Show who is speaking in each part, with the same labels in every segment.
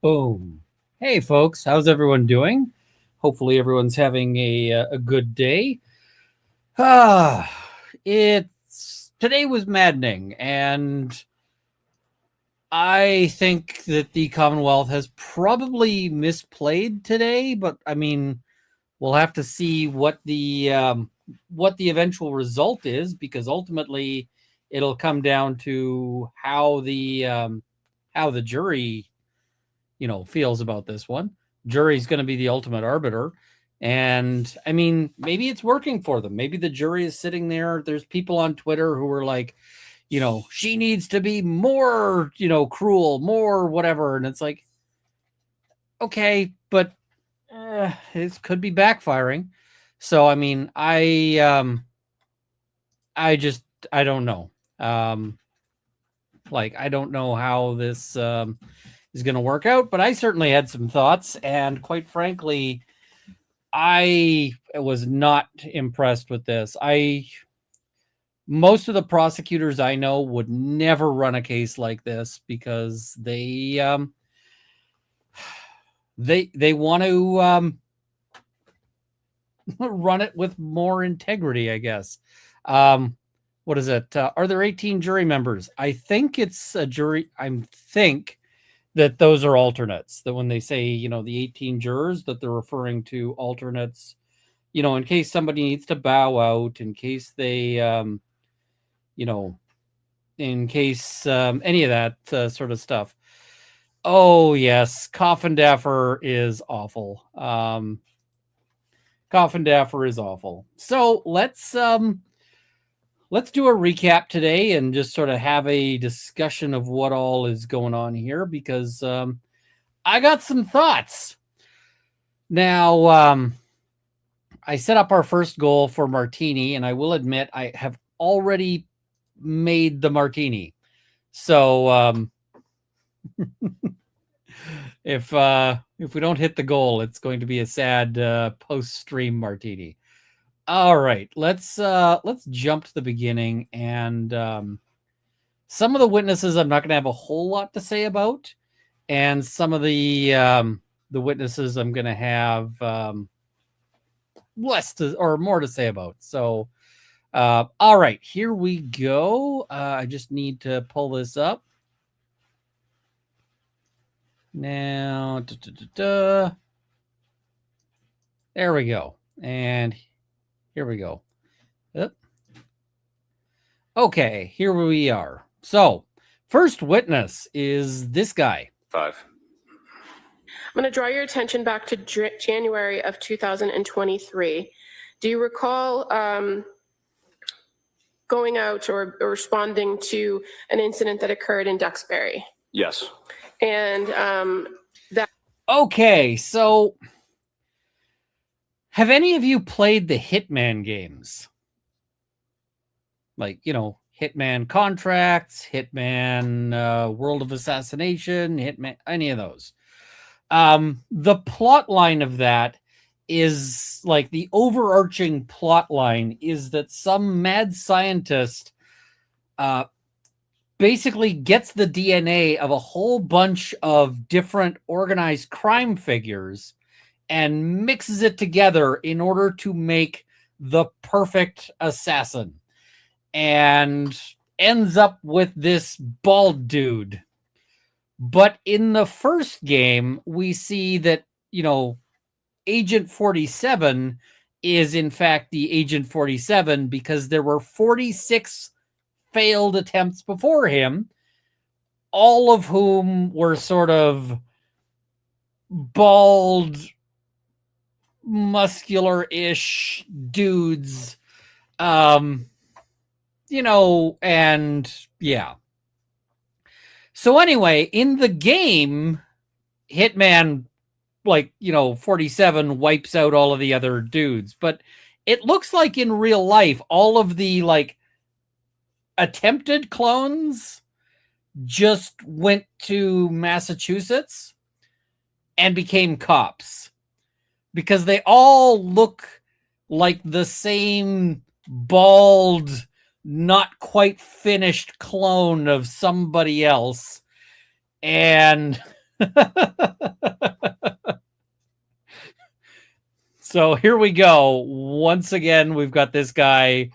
Speaker 1: Boom. Hey, folks, how's everyone doing? Hopefully, everyone's having a good day. Ah, it's today was maddening, and I think that the Commonwealth has probably misplayed today. But I mean, we'll have to see what the eventual result is, because ultimately, it'll come down to how the jury feels about this one. Jury's going to be the ultimate arbiter. And I mean, maybe it's working for them. Maybe the jury is sitting there. There's people on Twitter who are like, she needs to be more, cruel, more whatever. And it's like, okay, but it could be backfiring. So, I mean, I just, I don't know. I don't know how this is going to work out, but I certainly had some thoughts. And quite frankly, I was not impressed with this. Most of the prosecutors I know would never run a case like this because they want to run it with more integrity, I guess. What is it? Are there 18 jury members? I think it's a jury. I think that those are alternates. That when they say, the 18 jurors, that they're referring to alternates, in case somebody needs to bow out, in case they, in case any of that sort of stuff. Oh, yes. Coffin Daffer is awful. Coffin Daffer is awful. So let's do a recap today and just sort of have a discussion of what all is going on here, because I got some thoughts. Now, I set up our first goal for martini, and I will admit I have already made the martini. So if we don't hit the goal, it's going to be a sad post-stream martini. All right, let's jump to the beginning, and some of the witnesses I'm not going to have a whole lot to say about, and some of the witnesses I'm going to have more to say about. So, all right, here we go. I just need to pull this up now. There we go, and here we go. Yep. Okay, here we are. So, first witness is this guy.
Speaker 2: 5.
Speaker 3: I'm going to draw your attention back to January of 2023. Do you recall going out or responding to an incident that occurred in Duxbury?
Speaker 2: Yes.
Speaker 3: And that.
Speaker 1: Okay, so have any of you played the Hitman games? Like, Hitman Contracts, Hitman World of Assassination, Hitman, any of those. The plot line of that is like the overarching plot line is that some mad scientist basically gets the DNA of a whole bunch of different organized crime figures and mixes it together in order to make the perfect assassin, and ends up with this bald dude. But in the first game, we see that, Agent 47 is in fact the Agent 47 because there were 46 failed attempts before him, all of whom were sort of bald, muscular-ish dudes, and yeah. So anyway, in the game, Hitman, 47 wipes out all of the other dudes, but it looks like in real life, all of the attempted clones just went to Massachusetts and became cops, because they all look like the same bald, not quite finished clone of somebody else. And So here we go. Once again, we've got this guy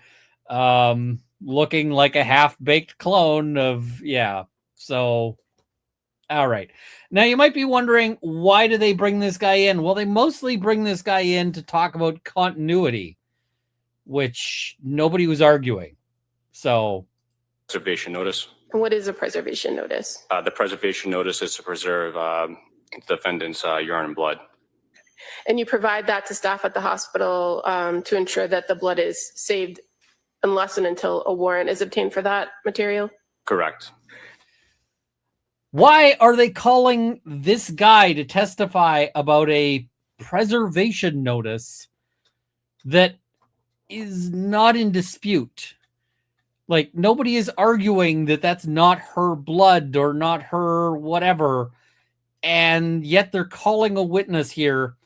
Speaker 1: looking like a half-baked clone of, yeah. So, all right. Now, you might be wondering, why do they bring this guy in? Well, they mostly bring this guy in to talk about continuity, which nobody was arguing. So,
Speaker 2: preservation notice.
Speaker 3: And what is a preservation notice?
Speaker 2: The preservation notice is to preserve defendant's urine and blood.
Speaker 3: And you provide that to staff at the hospital to ensure that the blood is saved unless and until a warrant is obtained for that material?
Speaker 2: Correct.
Speaker 1: Why are they calling this guy to testify about a preservation notice that is not in dispute? Like, nobody is arguing that that's not her blood or not her whatever, and yet they're calling a witness here.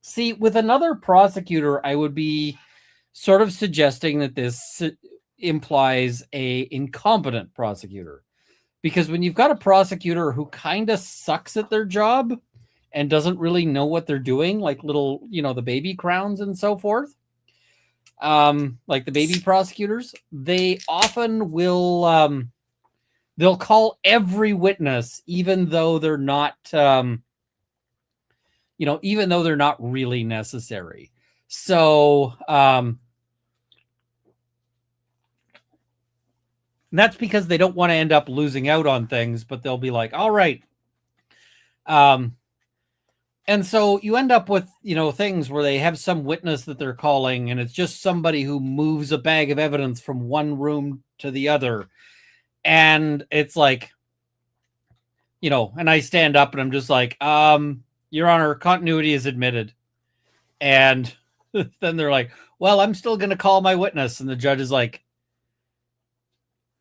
Speaker 1: See, with another prosecutor, I would be sort of suggesting that this implies a incompetent prosecutor. Because when you've got a prosecutor who kind of sucks at their job and doesn't really know what they're doing, like little, the baby crowns and so forth, like the baby prosecutors, they often will, they'll call every witness, even though they're not, even though they're not really necessary. So, that's because they don't want to end up losing out on things, but they'll be like, all right. And so you end up with, things where they have some witness that they're calling, and it's just somebody who moves a bag of evidence from one room to the other. And it's like, and I stand up and I'm just like, Your Honor, continuity is admitted. And then they're like, well, I'm still going to call my witness. And the judge is like,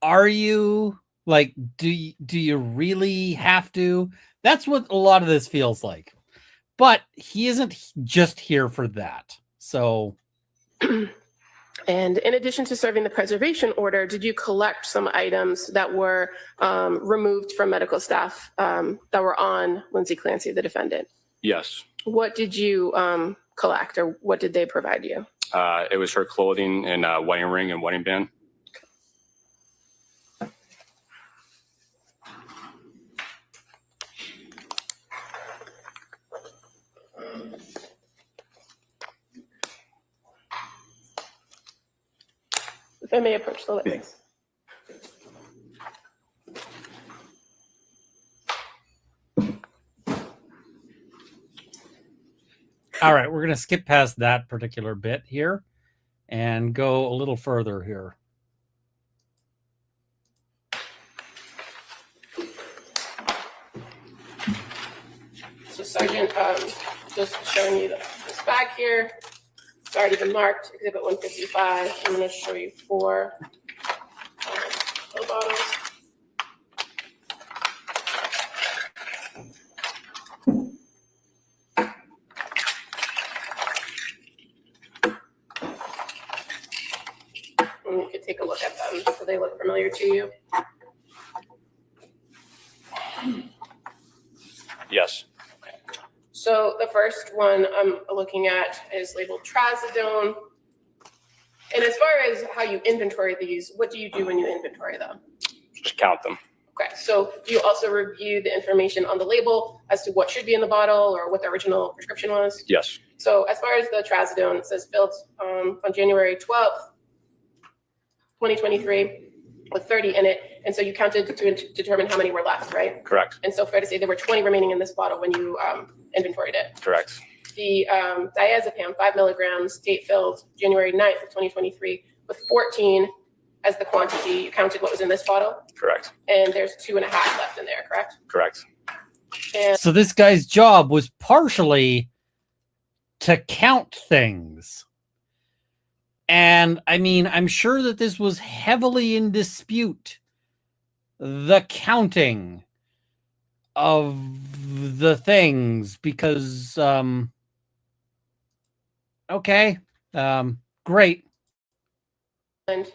Speaker 1: are you, like, do you really have to? That's what a lot of this feels like. But he isn't just here for that. So.
Speaker 3: And in addition to serving the preservation order, did you collect some items that were removed from medical staff that were on Lindsay Clancy, the defendant?
Speaker 2: Yes.
Speaker 3: What did you collect, or what did they provide you?
Speaker 2: It was her clothing and wedding ring and wedding band.
Speaker 3: If I may approach the witness.
Speaker 1: All right, we're going to skip past that particular bit here and go a little further here.
Speaker 3: So, Sergeant, just showing you this bag here. It's already been marked, Exhibit 155. I'm going to show you 4 pill bottles. And you can take a look at them so they look familiar to you.
Speaker 2: Yes.
Speaker 3: So the first one I'm looking at is labeled trazodone. And as far as how you inventory these, what do you do when you inventory them?
Speaker 2: Just count them.
Speaker 3: Okay, so do you also review the information on the label as to what should be in the bottle or what the original prescription was?
Speaker 2: Yes.
Speaker 3: So as far as the trazodone, it says filled on January 12th, 2023 with 30 in it. And so you counted to determine how many were left, right?
Speaker 2: Correct.
Speaker 3: And so fair to say there were 20 remaining in this bottle when you inventoried it.
Speaker 2: Correct.
Speaker 3: The diazepam, 5 milligrams, date filled January 9th of 2023 with 14 as the quantity. You counted what was in this bottle.
Speaker 2: Correct.
Speaker 3: And there's 2.5 left in there, correct?
Speaker 2: Correct.
Speaker 3: And
Speaker 1: so this guy's job was partially to count things. And I mean, I'm sure that this was heavily in dispute. The counting of the things, because okay, great.
Speaker 3: and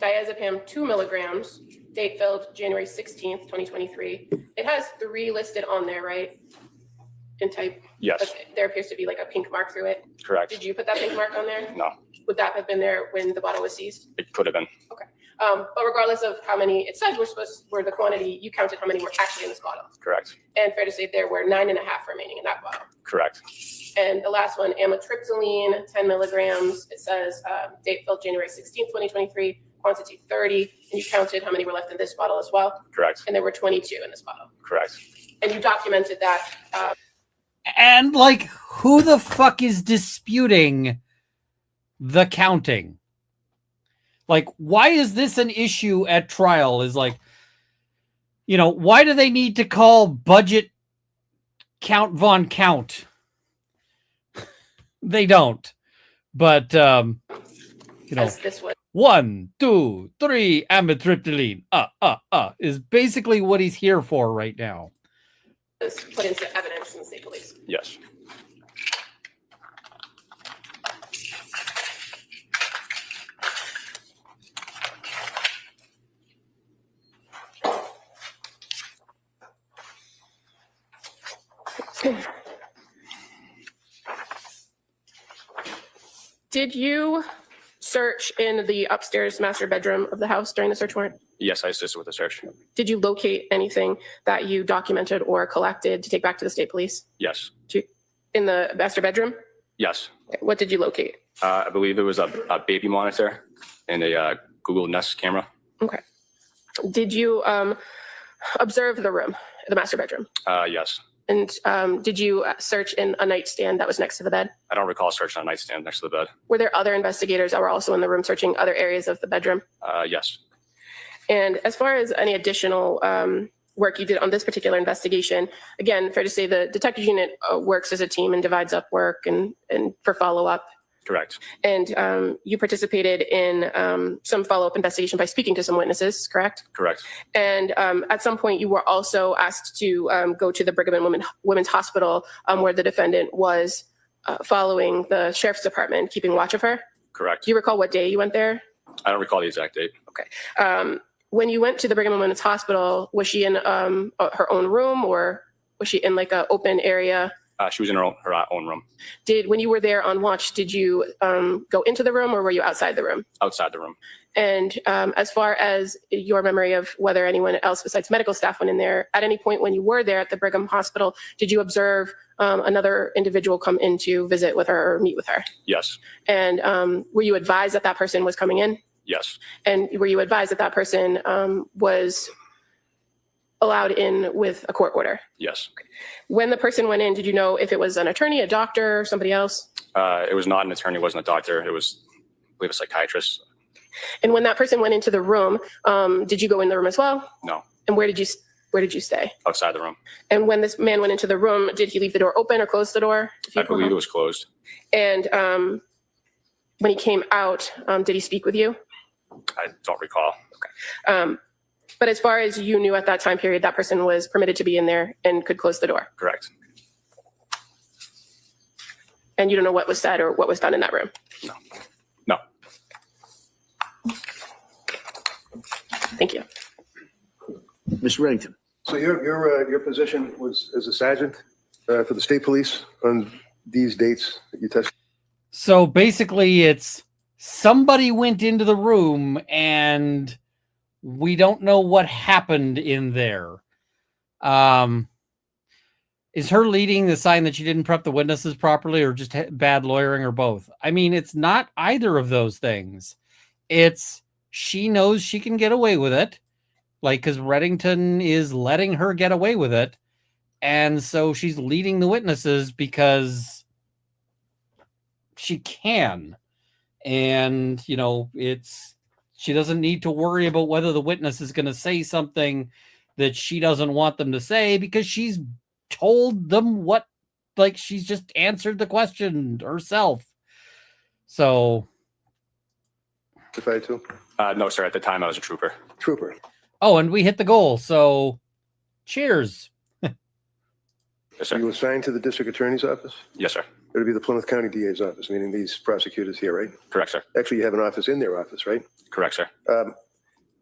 Speaker 3: diazepam 2 milligrams, date filled January 16th, 2023. It has 3 listed on there, right? In type?
Speaker 2: Yes.
Speaker 3: But there appears to be like a pink mark through it.
Speaker 2: Correct.
Speaker 3: Did you put that pink mark on there?
Speaker 2: No.
Speaker 3: Would that have been there when the bottle was seized?
Speaker 2: It could have been.
Speaker 3: But regardless of how many it says were the quantity, you counted how many were actually in this bottle.
Speaker 2: Correct.
Speaker 3: And fair to say there were 9.5 remaining in that bottle.
Speaker 2: Correct.
Speaker 3: And the last one, amitriptyline, 10 milligrams. It says date filled January 16th, 2023, quantity 30. And you counted how many were left in this bottle as well.
Speaker 2: Correct.
Speaker 3: And there were 22 in this bottle.
Speaker 2: Correct.
Speaker 3: And you documented that.
Speaker 1: And like, who the fuck is disputing the counting? Like, why is this an issue at trial? Is like, you know, why do they need to call budget Count Von Count? They don't. But, you know,
Speaker 3: As this was
Speaker 1: 1, 2, 3, amitriptyline, is basically what he's here for right now.
Speaker 3: put into evidence in the state police.
Speaker 2: Yes.
Speaker 3: Did you search in the upstairs master bedroom of the house during the search warrant?
Speaker 2: Yes, I assisted with the search.
Speaker 3: Did you locate anything that you documented or collected to take back to the state police
Speaker 2: Yes.
Speaker 3: in the master bedroom?
Speaker 2: Yes.
Speaker 3: What did you locate?
Speaker 2: I believe it was a baby monitor and a Google Nest camera.
Speaker 3: Okay. Did you observe the room, the master bedroom?
Speaker 2: Yes.
Speaker 3: And did you search in a nightstand that was next to the bed?
Speaker 2: I don't recall searching on a nightstand next to the bed.
Speaker 3: Were there other investigators that were also in the room searching other areas of the bedroom?
Speaker 2: Yes.
Speaker 3: And as far as any additional work you did on this particular investigation, again, fair to say the detective unit works as a team and divides up work and for follow-up.
Speaker 2: Correct.
Speaker 3: And you participated in some follow-up investigation by speaking to some witnesses, correct?
Speaker 2: Correct.
Speaker 3: And at some point, you were also asked to go to the Brigham and Women's Hospital where the defendant was following the sheriff's department, keeping watch of her.
Speaker 2: Correct.
Speaker 3: Do you recall what day you went there?
Speaker 2: I don't recall the exact date.
Speaker 3: Okay. When you went to the Brigham and Women's Hospital, was she in her own room or was she in like an open area?
Speaker 2: She was in her own room.
Speaker 3: When you were there on watch, did you go into the room or were you outside the room?
Speaker 2: Outside the room.
Speaker 3: And as far as your memory of whether anyone else besides medical staff went in there, at any point when you were there at the Brigham Hospital, did you observe another individual come in to visit with her or meet with her?
Speaker 2: Yes.
Speaker 3: And were you advised that that person was coming in?
Speaker 2: Yes.
Speaker 3: And were you advised that that person was allowed in with a court order?
Speaker 2: Yes.
Speaker 3: When the person went in, did you know if it was an attorney, a doctor, or somebody else?
Speaker 2: It was not an attorney, it wasn't a doctor. It was, I believe, a psychiatrist.
Speaker 3: And when that person went into the room, did you go in the room as well?
Speaker 2: No.
Speaker 3: And where did you stay?
Speaker 2: Outside the room.
Speaker 3: And when this man went into the room, did he leave the door open or close the door?
Speaker 2: I believe it was closed.
Speaker 3: And when he came out, did he speak with you?
Speaker 2: I don't recall.
Speaker 3: Okay. But as far as you knew at that time period, that person was permitted to be in there and could close the door.
Speaker 2: Correct.
Speaker 3: And you don't know what was said or what was done in that room?
Speaker 2: No. No.
Speaker 3: Thank you.
Speaker 4: Mr. Reddington.
Speaker 5: So your position was as a sergeant for the state police on these dates that you tested?
Speaker 1: So basically it's somebody went into the room and we don't know what happened in there. Is her leading the sign that she didn't prep the witnesses properly or just bad lawyering or both? I mean, it's not either of those things. It's she knows she can get away with it. Like, because Reddington is letting her get away with it. And so she's leading the witnesses because she can. And, you know, she doesn't need to worry about whether the witness is going to say something that she doesn't want them to say because she's told them what, like, she's just answered the question herself. So.
Speaker 5: Certified too?
Speaker 2: No, sir. At the time, I was a trooper.
Speaker 5: Trooper.
Speaker 1: Oh, and we hit the goal. So cheers.
Speaker 2: Yes,
Speaker 5: Are
Speaker 2: sir.
Speaker 5: you assigned to the district attorney's office?
Speaker 2: Yes, sir.
Speaker 5: It'll be the Plymouth County DA's office, meaning these prosecutors here, right?
Speaker 2: Correct, sir.
Speaker 5: Actually, you have an office in their office, right?
Speaker 2: Correct, sir.
Speaker 5: You don't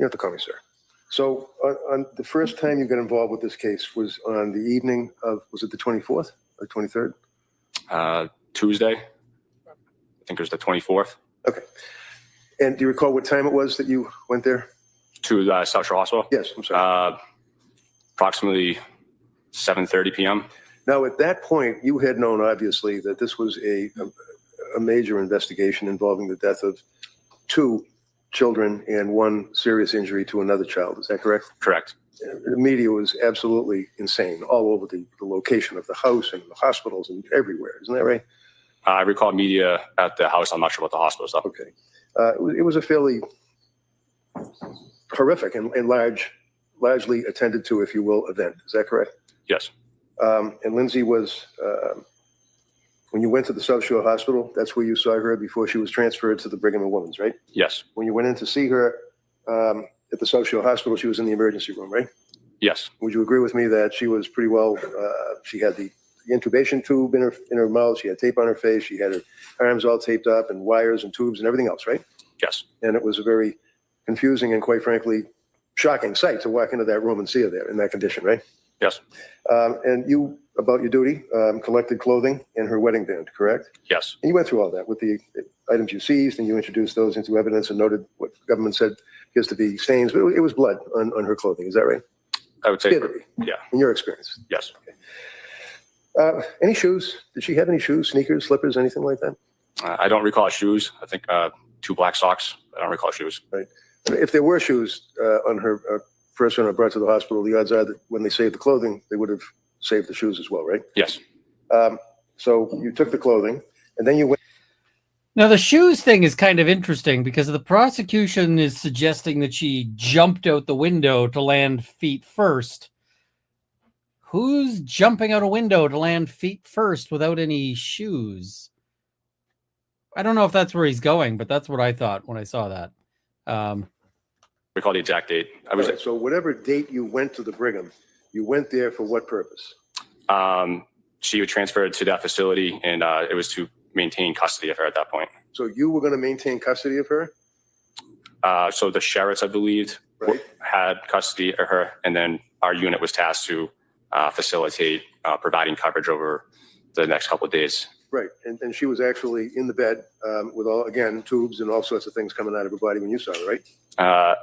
Speaker 5: have to call me sir. So on the first time you got involved with this case was on the evening of, was it the 24th or 23rd?
Speaker 2: Tuesday. I think it was the 24th.
Speaker 5: Okay. And do you recall what time it was that you went there?
Speaker 2: To South Shore Hospital.
Speaker 5: Yes, I'm sorry.
Speaker 2: Approximately 7:30 p.m.
Speaker 5: Now, at that point, you had known, obviously, that this was a major investigation involving the death of 2 children and 1 serious injury to another child. Is that correct?
Speaker 2: Correct.
Speaker 5: The media was absolutely insane all over the location of the house and the hospitals and everywhere. Isn't that right?
Speaker 2: I recall media at the house. I'm not sure about the hospital stuff.
Speaker 5: Okay. It was a fairly horrific and largely attended to, if you will, event. Is that correct?
Speaker 2: Yes.
Speaker 5: And Lindsay was, when you went to the South Shore Hospital, that's where you saw her before she was transferred to the Brigham and Women's, right?
Speaker 2: Yes.
Speaker 5: When you went in to see her at the South Shore Hospital, she was in the emergency room, right?
Speaker 2: Yes.
Speaker 5: Would you agree with me that she was pretty well, she had the intubation tube in her mouth, she had tape on her face, she had her arms all taped up and wires and tubes and everything else, right?
Speaker 2: Yes.
Speaker 5: And it was a very confusing and, quite frankly, shocking sight to walk into that room and see her there in that condition, right?
Speaker 2: Yes.
Speaker 5: And you, about your duty, collected clothing and her wedding band, correct?
Speaker 2: Yes.
Speaker 5: And you went through all that with the items you seized, and you introduced those into evidence and noted what the government said appears to be stains, but it was blood on her clothing. Is that right?
Speaker 2: I would say.
Speaker 5: Appeared to be,
Speaker 2: Yeah.
Speaker 5: in your experience.
Speaker 2: Yes.
Speaker 5: Any shoes? Did she have any shoes, sneakers, slippers, anything like that?
Speaker 2: I don't recall shoes. I think 2 black socks. I don't recall shoes.
Speaker 5: Right. If there were shoes on her first when brought to the hospital, the odds are that when they saved the clothing, they would have saved the shoes as well, right?
Speaker 2: Yes.
Speaker 5: So you took the clothing, and then you went.
Speaker 1: Now, the shoes thing is kind of interesting because the prosecution is suggesting that she jumped out the window to land feet first. Who's jumping out a window to land feet first without any shoes? I don't know if that's where he's going, but that's what I thought when I saw that.
Speaker 2: Recall the exact date. I was.
Speaker 5: Right, so whatever date you went to the Brigham, you went there for what purpose?
Speaker 2: She was transferred to that facility, and it was to maintain custody of her at that point.
Speaker 5: So you were going to maintain custody of her?
Speaker 2: So the sheriffs, I believed,
Speaker 5: Right.
Speaker 2: had custody of her, and then our unit was tasked to facilitate providing coverage over the next couple of days.
Speaker 5: Right, and she was actually in the bed with all, again, tubes and all sorts of things coming out of her body when you saw her, right?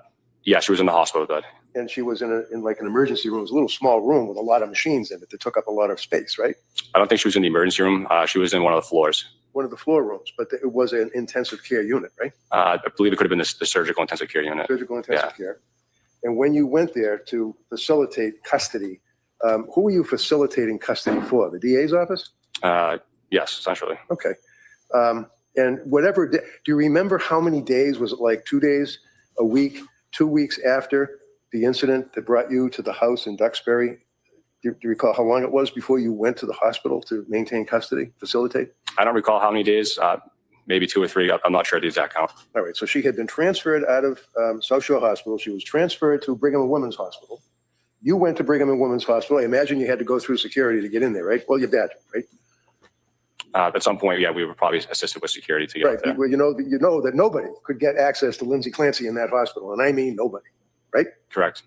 Speaker 2: Yeah, she was in the hospital bed.
Speaker 5: And she was in like an emergency room. It was a little small room with a lot of machines in it that took up a lot of space, right?
Speaker 2: I don't think she was in the emergency room. She was in one of the floors.
Speaker 5: One of the floor rooms, but it was an intensive care unit, right?
Speaker 2: I believe it could have been the surgical intensive care unit.
Speaker 5: Surgical intensive care. And when you went there to facilitate custody, who were you facilitating custody for? The DA's office?
Speaker 2: Yes, essentially.
Speaker 5: Okay. And whatever, do you remember how many days? Was it like 2 days, a week, 2 weeks after the incident that brought you to the house in Duxbury? Do you recall how long it was before you went to the hospital to maintain custody, facilitate?
Speaker 2: I don't recall how many days, maybe 2 or 3. I'm not sure the exact count.
Speaker 5: All right. So she had been transferred out of South Shore Hospital. She was transferred to Brigham and Women's Hospital. You went to Brigham and Women's Hospital. I imagine you had to go through security to get in there, right? Well, your dad, right?
Speaker 2: At some point, yeah, we were probably assisted with security to get
Speaker 5: Right.
Speaker 2: there.
Speaker 5: Well, you know that nobody could get access to Lindsay Clancy in that hospital, and I mean nobody, right?
Speaker 2: Correct.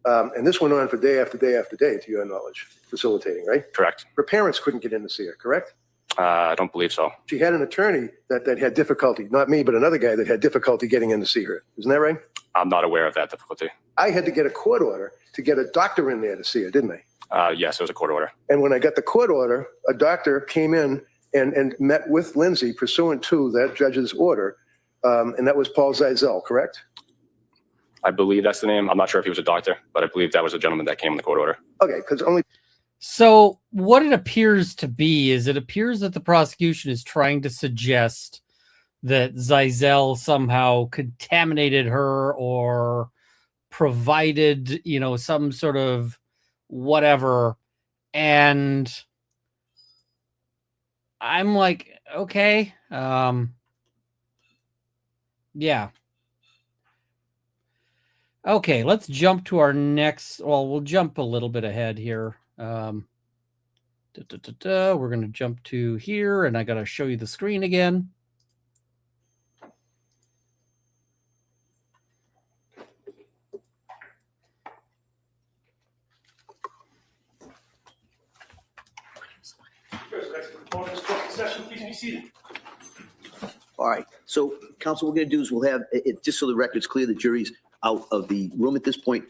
Speaker 5: And this went on for day after day after day, to your knowledge, facilitating, right?
Speaker 2: Correct.
Speaker 5: Her parents couldn't get in to see her, correct?
Speaker 2: I don't believe so.
Speaker 5: She had an attorney that had difficulty, not me, but another guy that had difficulty getting in to see her. Isn't that right?
Speaker 2: I'm not aware of that difficulty.
Speaker 5: I had to get a court order to get a doctor in there to see her, didn't I?
Speaker 2: Yes, it was a court order.
Speaker 5: And when I got the court order, a doctor came in and met with Lindsay pursuant to that judge's order. And that was Paul Zeisel, correct?
Speaker 2: I believe that's the name. I'm not sure if he was a doctor, but I believe that was a gentleman that came in the court order.
Speaker 5: Okay, because only.
Speaker 1: So what it appears to be is it appears that the prosecution is trying to suggest that Zeisel somehow contaminated her or provided, some sort of whatever. And I'm like, okay, yeah. Okay, let's jump to our next. Well, we'll jump a little bit ahead here. We're going to jump to here, and I got to show you the screen again.
Speaker 4: All right. So, counsel, what we're going to do is we'll have it just so the record's clear. The jury's out of the room at this point.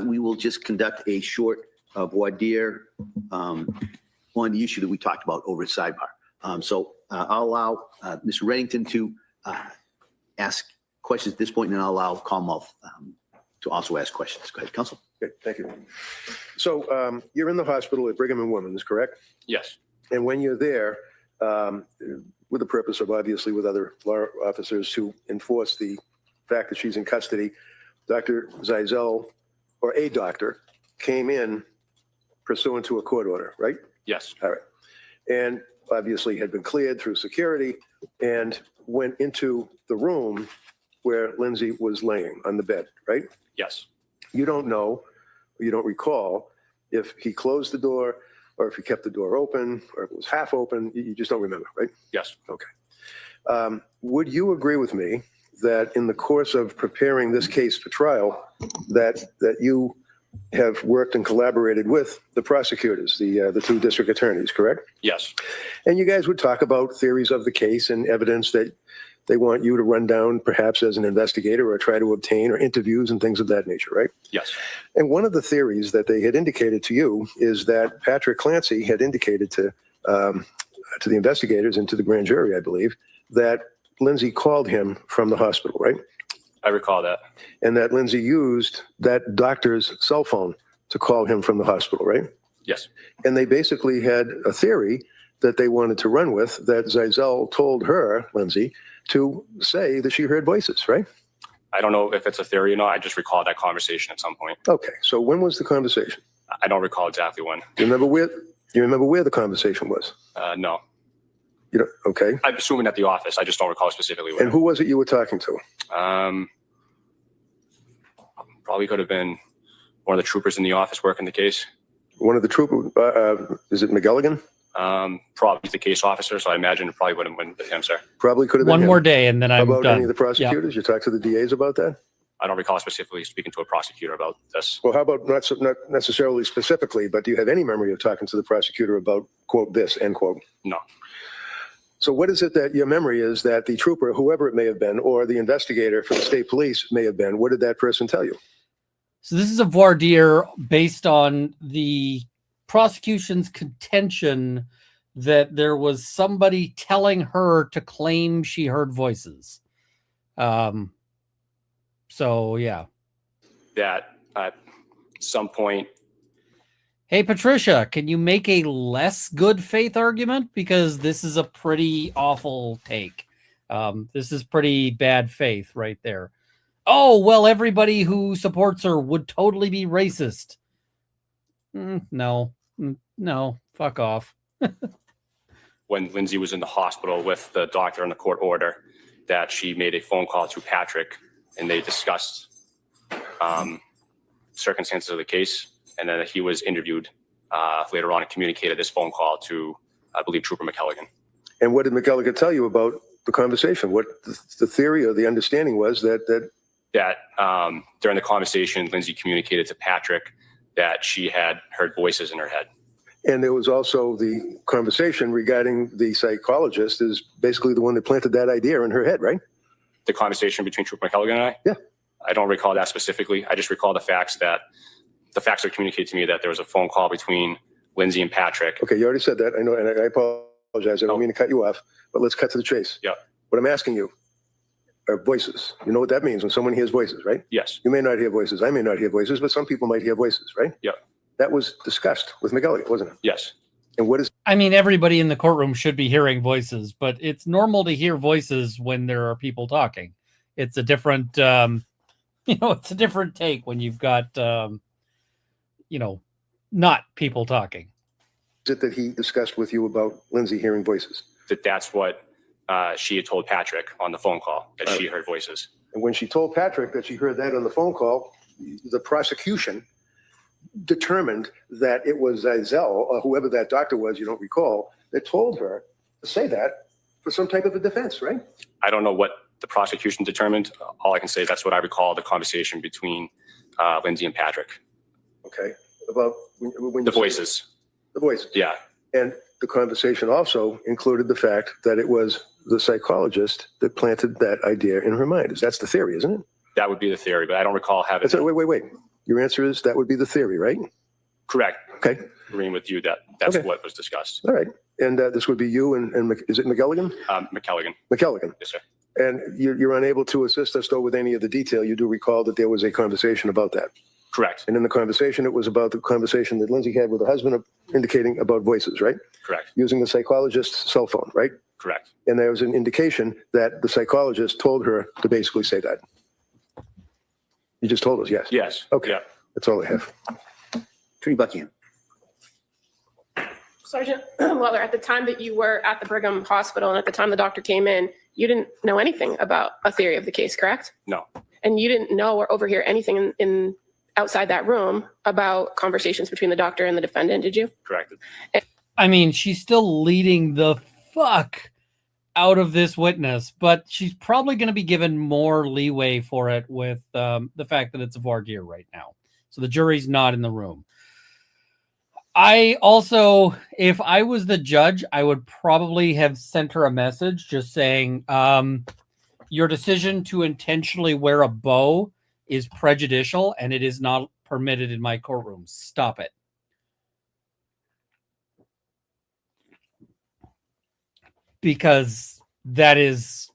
Speaker 4: We will just conduct a short voir dire on the issue that we talked about over at sidebar. I'll allow Mr. Reddington to ask questions at this point, and then I'll allow Commonwealth to also ask questions. Go ahead, counsel.
Speaker 5: Okay, thank you. So you're in the hospital at Brigham and Women's, correct?
Speaker 2: Yes.
Speaker 5: And when you're there, with the purpose of obviously with other law officers to enforce the fact that she's in custody, Dr. Zeisel, or a doctor, came in pursuant to a court order, right?
Speaker 2: Yes.
Speaker 5: All right. And obviously had been cleared through security and went into the room where Lindsay was laying on the bed, right?
Speaker 2: Yes.
Speaker 5: You don't know, you don't recall if he closed the door or if he kept the door open or if it was half open. You just don't remember, right?
Speaker 2: Yes.
Speaker 5: Okay. Would you agree with me that in the course of preparing this case for trial, that you have worked and collaborated with the prosecutors, the two district attorneys, correct?
Speaker 2: Yes.
Speaker 5: And you guys would talk about theories of the case and evidence that they want you to run down perhaps as an investigator or try to obtain, or interviews and things of that nature, right?
Speaker 2: Yes.
Speaker 5: And one of the theories that they had indicated to you is that Patrick Clancy had indicated to the investigators and to the grand jury, I believe, that Lindsay called him from the hospital, right?
Speaker 2: I recall that.
Speaker 5: And that Lindsay used that doctor's cell phone to call him from the hospital, right?
Speaker 2: Yes.
Speaker 5: And they basically had a theory that they wanted to run with, that Zeisel told her, Lindsay, to say that she heard voices, right?
Speaker 2: I don't know if it's a theory or not. I just recall that conversation at some point.
Speaker 5: Okay, so when was the conversation?
Speaker 2: I don't recall exactly when.
Speaker 5: Do you remember where the conversation was?
Speaker 2: No.
Speaker 5: You know, okay.
Speaker 2: I'm assuming at the office. I just don't recall specifically when.
Speaker 5: And who was it you were talking to?
Speaker 2: Probably could have been one of the troopers in the office working the case.
Speaker 5: One of the troopers, is it McGilligan?
Speaker 2: Probably the case officer, so I imagine it probably would have been with him, sir.
Speaker 5: Probably could have been
Speaker 1: One
Speaker 5: him.
Speaker 1: more day, and then
Speaker 5: How
Speaker 1: I'm
Speaker 5: about
Speaker 1: done.
Speaker 5: any of the prosecutors? You talked to the DAs about that?
Speaker 2: I don't recall specifically speaking to a prosecutor about this.
Speaker 5: Well, how about not necessarily specifically, but do you have any memory of talking to the prosecutor about, quote, this, end quote?
Speaker 2: No.
Speaker 5: So what is it that your memory is that the trooper, whoever it may have been, or the investigator for the state police may have been, what did that person tell you?
Speaker 1: So this is a voir dire based on the prosecution's contention that there was somebody telling her to claim she heard voices. So yeah.
Speaker 2: That at some point.
Speaker 1: Hey, Patricia, can you make a less good faith argument? Because this is a pretty awful take. This is pretty bad faith right there. Oh, well, everybody who supports her would totally be racist. No, fuck off.
Speaker 2: When Lindsay was in the hospital with the doctor and the court order, that she made a phone call to Patrick and they discussed circumstances of the case. And then he was interviewed later on and communicated this phone call to, I believe, Trooper McElligott.
Speaker 5: And what did McElligott tell you about the conversation? What the theory or the understanding was that
Speaker 2: during the conversation, Lindsay communicated to Patrick that she had heard voices in her head.
Speaker 5: And there was also the conversation regarding the psychologist is basically the one that planted that idea in her head, right?
Speaker 2: The conversation between Trooper McElligott and I?
Speaker 5: Yeah.
Speaker 2: I don't recall that specifically. I just recall the facts that communicated to me that there was a phone call between Lindsay and Patrick.
Speaker 5: Okay, you already said that. I know, and I apologize. I don't mean to cut you off, but let's cut to the chase.
Speaker 2: Yeah.
Speaker 5: What I'm asking you are voices. You know what that means when someone hears voices, right?
Speaker 2: Yes.
Speaker 5: You may not hear voices. I may not hear voices, but some people might hear voices, right?
Speaker 2: Yeah.
Speaker 5: That was discussed with McElligott, wasn't it?
Speaker 2: Yes.
Speaker 5: And what is...
Speaker 1: I mean, everybody in the courtroom should be hearing voices, but it's normal to hear voices when there are people talking. It's a different, it's a different take when you've got, not people talking.
Speaker 5: Is it that he discussed with you about Lindsay hearing voices?
Speaker 2: That's what she had told Patrick on the phone call, that she heard voices.
Speaker 5: And when she told Patrick that she heard that on the phone call, the prosecution determined that it was Zell, or whoever that doctor was, you don't recall, that told her to say that for some type of a defense, right?
Speaker 2: I don't know what the prosecution determined. All I can say, that's what I recall the conversation between Lindsay and Patrick.
Speaker 5: Okay. About when
Speaker 2: The
Speaker 5: you say-
Speaker 2: voices.
Speaker 5: The voices.
Speaker 2: Yeah,
Speaker 5: And the conversation also included the fact that it was the psychologist that planted that idea in her mind. That's the theory, isn't it?
Speaker 2: that would be the theory, but I don't recall having.
Speaker 5: Wait. Your answer is that would be the theory, right?
Speaker 2: Correct.
Speaker 5: Okay.
Speaker 2: Agreeing with you that that's
Speaker 5: Okay.
Speaker 2: what was discussed.
Speaker 5: All right. And this would be you and is it McElligan?
Speaker 2: McKelligan.
Speaker 5: McElligan.
Speaker 2: Yes, sir.
Speaker 5: And you're unable to assist us, though, with any of the detail. You do recall that there was a conversation about that.
Speaker 2: Correct.
Speaker 5: And in the conversation, it was about the conversation that Lindsay had with her husband indicating about voices, right?
Speaker 2: Correct.
Speaker 5: Using the psychologist's cell phone, right?
Speaker 2: Correct.
Speaker 5: And there was an indication that the psychologist told her to basically say that. You just told us, yes?
Speaker 2: Yes.
Speaker 5: Okay.
Speaker 2: Yeah.
Speaker 5: That's all I have.
Speaker 4: Attorney Buckingham.
Speaker 3: Sergeant Weller, at the time that you were at the Brigham Hospital and at the time the doctor came in, you didn't know anything about a theory of the case, correct?
Speaker 2: No.
Speaker 3: And you didn't know or overhear anything in outside that room about conversations between the doctor and the defendant, did you?
Speaker 2: Correct.
Speaker 1: I mean, she's still leading the fuck out of this witness, but she's probably going to be given more leeway for it with the fact that it's a voir dire right now. So the jury's not in the room. I also, if I was the judge, I would probably have sent her a message just saying, your decision to intentionally wear a bow is prejudicial and it is not permitted in my courtroom. Stop it. Because that is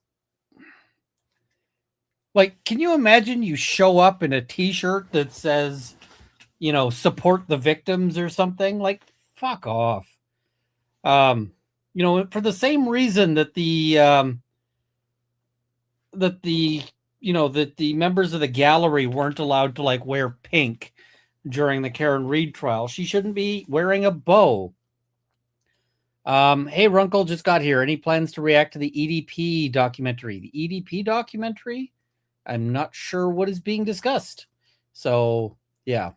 Speaker 1: like, can you imagine you show up in a t-shirt that says, you know, support the victims or something? Like, fuck off. You know, for the same reason that the members of the gallery weren't allowed to like wear pink during the Karen Reed trial, she shouldn't be wearing a bow. Hey, Runkle just got here. Any plans to react to the EDP documentary? The EDP documentary? I'm not sure what is being discussed. So, yeah.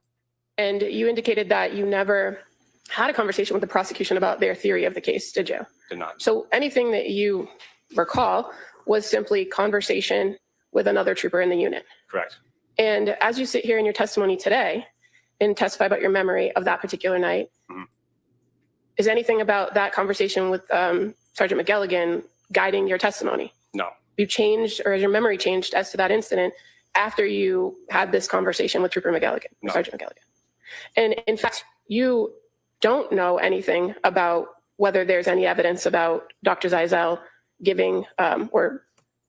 Speaker 3: And you indicated that you never had a conversation with the prosecution about their theory of the case, did you?
Speaker 2: Did not.
Speaker 3: So anything that you recall was simply conversation with another trooper in the unit.
Speaker 2: Correct.
Speaker 3: And as you sit here in your testimony today and testify about your memory of that particular night, is anything about that conversation with Sergeant McElligan guiding your testimony?
Speaker 2: No.
Speaker 3: You changed, or has your memory changed as to that incident after you had this conversation with Trooper McElligan,
Speaker 2: No.
Speaker 3: Sergeant McElligan? And in fact, you don't know anything about whether there's any evidence about Dr. Zeisel giving or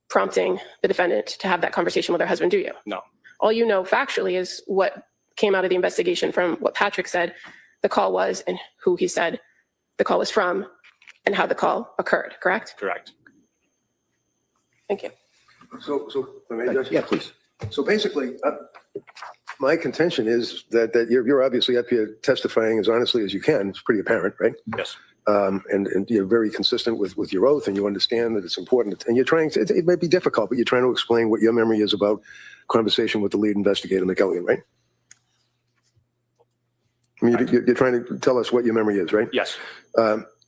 Speaker 3: prompting the defendant to have that conversation with her husband, do you?
Speaker 2: No.
Speaker 3: All you know factually is what came out of the investigation from what Patrick said the call was and who he said the call was from and how the call occurred, correct?
Speaker 2: Correct.
Speaker 3: Thank you.
Speaker 5: So, may I just-
Speaker 4: Yeah, please.
Speaker 5: So basically, my contention is that you're obviously up here testifying as honestly as you can. It's pretty apparent, right?
Speaker 2: Yes.
Speaker 5: And you're very consistent with your oath, and you understand that it's important. And you're trying to, it might be difficult, but you're trying to explain what your memory is about conversation with the lead investigator, McElligan, right? I mean, you're trying to tell us what your memory is, right?
Speaker 2: Yes.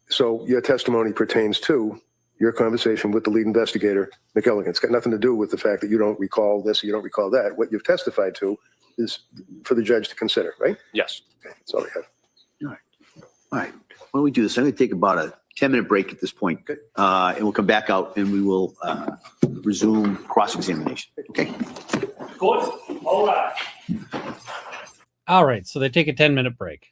Speaker 5: So your testimony pertains to your conversation with the lead investigator, McElligan. It's got nothing to do with the fact that you don't recall this or you don't recall that. What you've testified to is for the judge to consider, right?
Speaker 2: Yes.
Speaker 5: Okay, that's all I have.
Speaker 4: All right. Why don't we do this? I'm going to take about a 10-minute break at this point, and we'll come back out and we will resume cross-examination. Okay?
Speaker 2: Good. All right.
Speaker 1: All right. So they take a 10-minute break.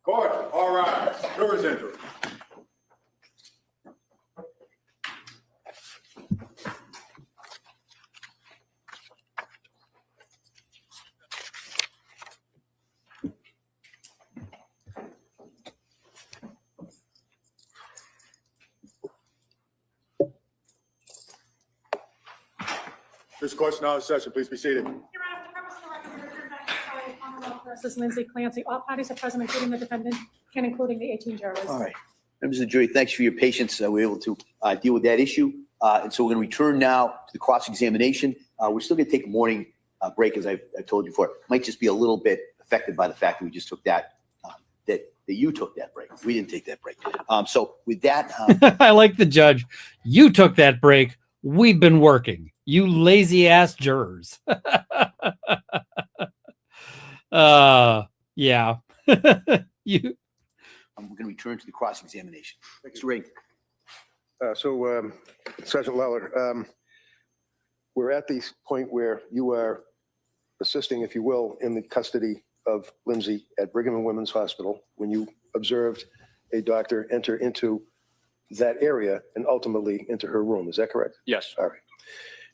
Speaker 6: Court, all right. Jurors enter. This court's now in session. Please be seated.
Speaker 7: Your Honor, for the purpose of the record, we're back to the Commonwealth versus Lindsay Clancy. All parties are present, including the defendant and including the 18 jurors.
Speaker 4: All right. Members of the jury, thanks for your patience. We were able to deal with that issue. And so we're going to return now to the cross-examination. We're still going to take a morning break, as I told you before. Might just be a little bit affected by the fact that we just took that you took that break. We didn't take that break. So with that,
Speaker 1: I like the judge. You took that break. We've been working. You lazy ass jurors. Yeah. You.
Speaker 4: we're going to return to the cross-examination. Mr. Ray.
Speaker 5: Sergeant Lawler, we're at the point where you are assisting, if you will, in the custody of Lindsay at Brigham and Women's Hospital when you observed a doctor enter into that area and ultimately into her room. Is that correct?
Speaker 2: Yes.
Speaker 5: All right.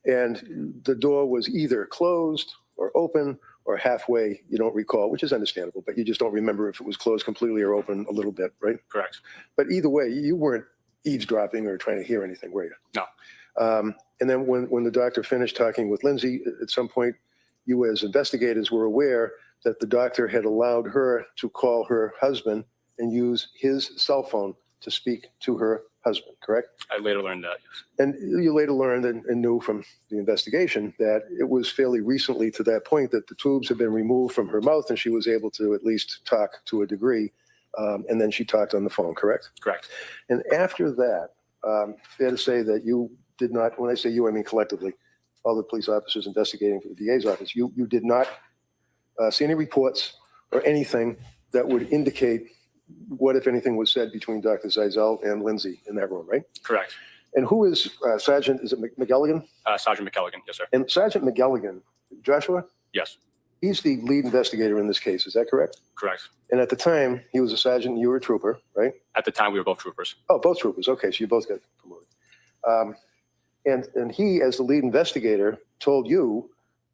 Speaker 5: And the door was either closed or open or halfway, you don't recall, which is understandable, but you just don't remember if it was closed completely or open a little bit, right?
Speaker 2: Correct.
Speaker 5: But either way, you weren't eavesdropping or trying to hear anything, were you?
Speaker 2: No.
Speaker 5: And then when the doctor finished talking with Lindsay, at some point, you as investigators were aware that the doctor had allowed her to call her husband and use his cell phone to speak to her husband, correct?
Speaker 2: I later learned that, yes.
Speaker 5: And you later learned and knew from the investigation that it was fairly recently to that point that the tubes had been removed from her mouth and she was able to at least talk to a degree. And then she talked on the phone, correct?
Speaker 2: Correct.
Speaker 5: And after that, fair to say that you did not, when I say you, I mean collectively, all the police officers investigating for the DA's office, you did not see any reports or anything that would indicate what, if anything, was said between Dr. Zeisel and Lindsay in that room, right?
Speaker 2: Correct.
Speaker 5: And who is Sergeant, is it McElligan?
Speaker 2: Sergeant McElligan, yes, sir.
Speaker 5: And Sergeant McElligan, Joshua,
Speaker 2: Yes.
Speaker 5: he's the lead investigator in this case, is that correct?
Speaker 2: Correct.
Speaker 5: And at the time, he was a sergeant and you were a trooper, right?
Speaker 2: At the time, we were both troopers.
Speaker 5: Oh, both troopers. Okay, so you both got promoted. And he, as the lead investigator, told you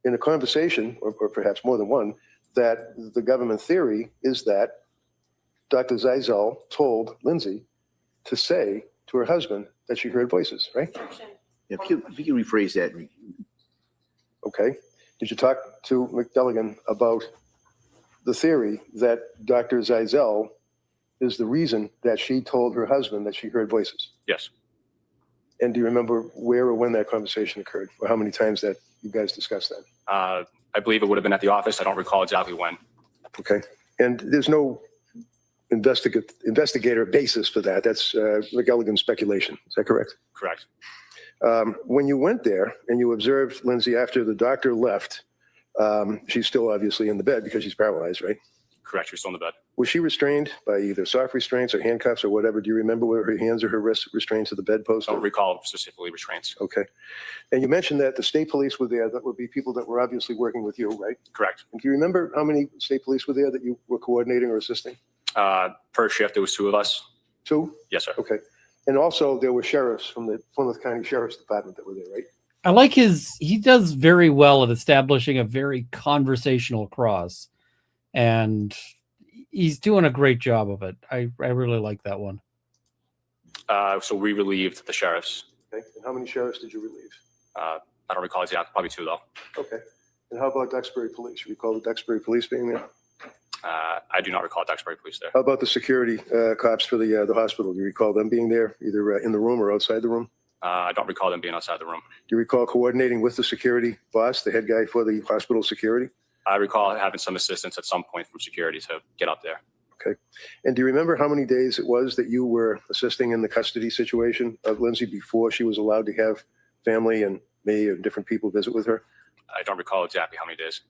Speaker 5: in a conversation, or perhaps more than one, that the government theory is that Dr. Zeisel told Lindsay to say to her husband that she heard voices, right?
Speaker 4: If you could rephrase that.
Speaker 5: Okay. Did you talk to McElligan about the theory that Dr. Zeisel is the reason that she told her husband that she heard voices?
Speaker 2: Yes.
Speaker 5: And do you remember where or when that conversation occurred, or how many times that you guys discussed that?
Speaker 2: I believe it would have been at the office. I don't recall exactly when.
Speaker 5: Okay. And there's no investigator basis for that. That's McElligan's speculation. Is that correct?
Speaker 2: Correct.
Speaker 5: When you went there and you observed Lindsay after the doctor left, she's still obviously in the bed because she's paralyzed, right?
Speaker 2: Correct. You're still in the bed.
Speaker 5: Was she restrained by either soft restraints or handcuffs or whatever? Do you remember whether her hands or her wrists restrained to the bedpost?
Speaker 2: I don't recall specifically restraints.
Speaker 5: Okay. And you mentioned that the state police were there. That would be people that were obviously working with you, right?
Speaker 2: Correct.
Speaker 5: And do you remember how many state police were there that you were coordinating or assisting?
Speaker 2: Per shift, there was 2 of us.
Speaker 5: 2?
Speaker 2: Yes, sir.
Speaker 5: Okay. And also there were sheriffs from the Plymouth County Sheriff's Department that were there, right?
Speaker 1: I like he does very well at establishing a very conversational cross, and he's doing a great job of it. I really like that one.
Speaker 2: So we relieved the sheriffs.
Speaker 5: Okay. And how many sheriffs did you relieve?
Speaker 2: I don't recall exactly, probably 2 though.
Speaker 5: Okay. And how about Duxbury Police? You recall the Duxbury Police being there?
Speaker 2: I do not recall Duxbury Police there.
Speaker 5: How about the security cops for the hospital? Do you recall them being there, either in the room or outside the room?
Speaker 2: I don't recall them being outside the room.
Speaker 5: Do you recall coordinating with the security boss, the head guy for the hospital security?
Speaker 2: I recall having some assistance at some point from security to get up there.
Speaker 5: Okay. And do you remember how many days it was that you were assisting in the custody situation of Lindsay before she was allowed to have family and me and different people visit with her?
Speaker 2: I don't recall exactly how many days.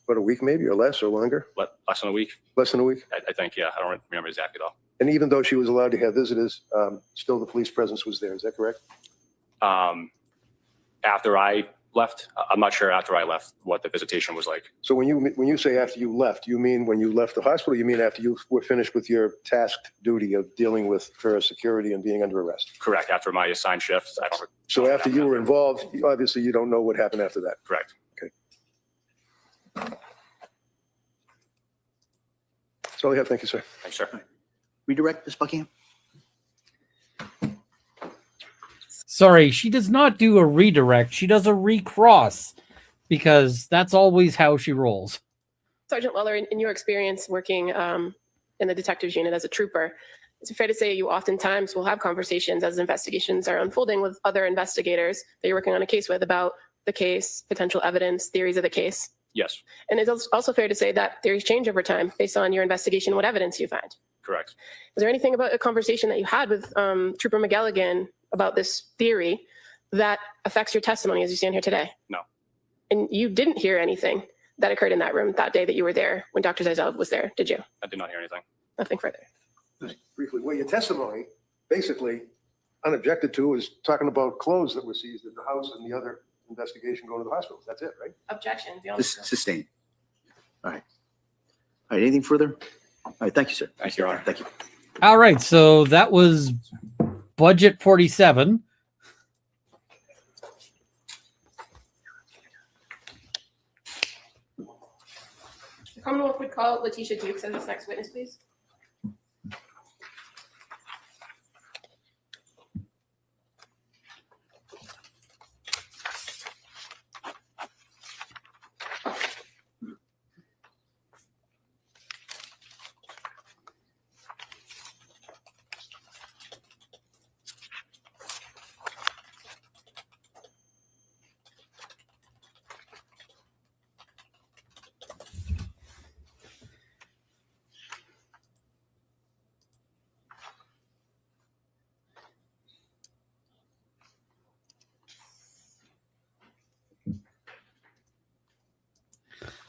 Speaker 5: About a week maybe, or less, or longer?
Speaker 2: Less than a week?
Speaker 5: Less than a week?
Speaker 2: I think, yeah. I don't remember exactly though.
Speaker 5: And even though she was allowed to have visitors, still the police presence was there. Is that correct?
Speaker 2: After I left, I'm not sure after I left what the visitation was like.
Speaker 5: So when you say after you left, you mean when you left the hospital? You mean after you were finished with your tasked duty of dealing with her security and being under arrest?
Speaker 2: Correct. After my assigned shifts.
Speaker 5: So after you were involved, obviously you don't know what happened after that.
Speaker 2: Correct.
Speaker 5: Okay. That's all I have. Thank you, sir.
Speaker 2: Thanks, sir.
Speaker 4: Redirect, Ms. Buckingham?
Speaker 1: Sorry, she does not do a redirect. She does a recross, because that's always how she rolls.
Speaker 3: Sergeant Weller, in your experience working in the detectives unit as a trooper, Is it fair to say you oftentimes will have conversations as investigations are unfolding with other investigators that you're working on a case with about the case, potential evidence, theories of the case?
Speaker 2: Yes,
Speaker 3: And it's also fair to say that theories change over time based on your investigation, what evidence you find.
Speaker 2: correct.
Speaker 3: Is there anything about a conversation that you had with Trooper McGilligan about this theory that affects your testimony as you stand here today?
Speaker 2: No.
Speaker 3: And you didn't hear anything that occurred in that room that day that you were there when Dr. Zizal was there, did you?
Speaker 2: I did not hear anything.
Speaker 3: Nothing further.
Speaker 5: Just briefly, well, your testimony, basically, unobjected to, is talking about clothes that were seized at the house and the other investigation going to the hospital. That's it, right?
Speaker 3: Objection.
Speaker 4: Sustained. All right. All right, anything further? All right, thank you, sir.
Speaker 2: Thank you, Your Honor.
Speaker 4: Thank you.
Speaker 1: All right, so that was budget 47.
Speaker 3: The Commonwealth would call Letitia Dukes as its next witness, please.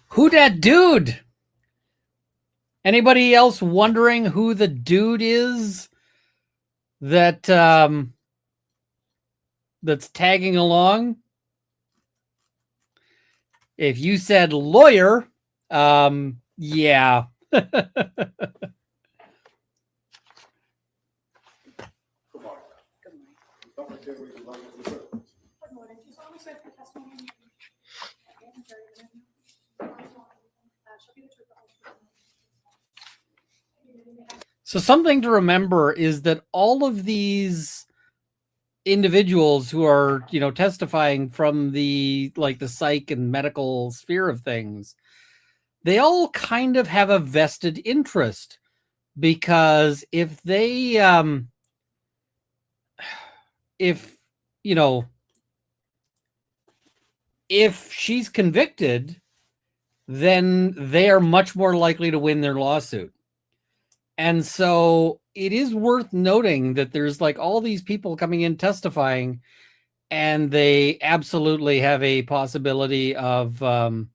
Speaker 1: Who that dude? Anybody else wondering who the dude is that that's tagging along? If you said lawyer, yeah.
Speaker 7: Good morning. Do you solemnly swear that the testimony you give and the jury shall be the truth, the whole truth.
Speaker 1: So something to remember is that all of these individuals who are, testifying from the psych and medical sphere of things, they all kind of have a vested interest, because if they, if she's convicted, then they are much more likely to win their lawsuit. And so it is worth noting that there's all these people coming in testifying, and they absolutely have a possibility of, of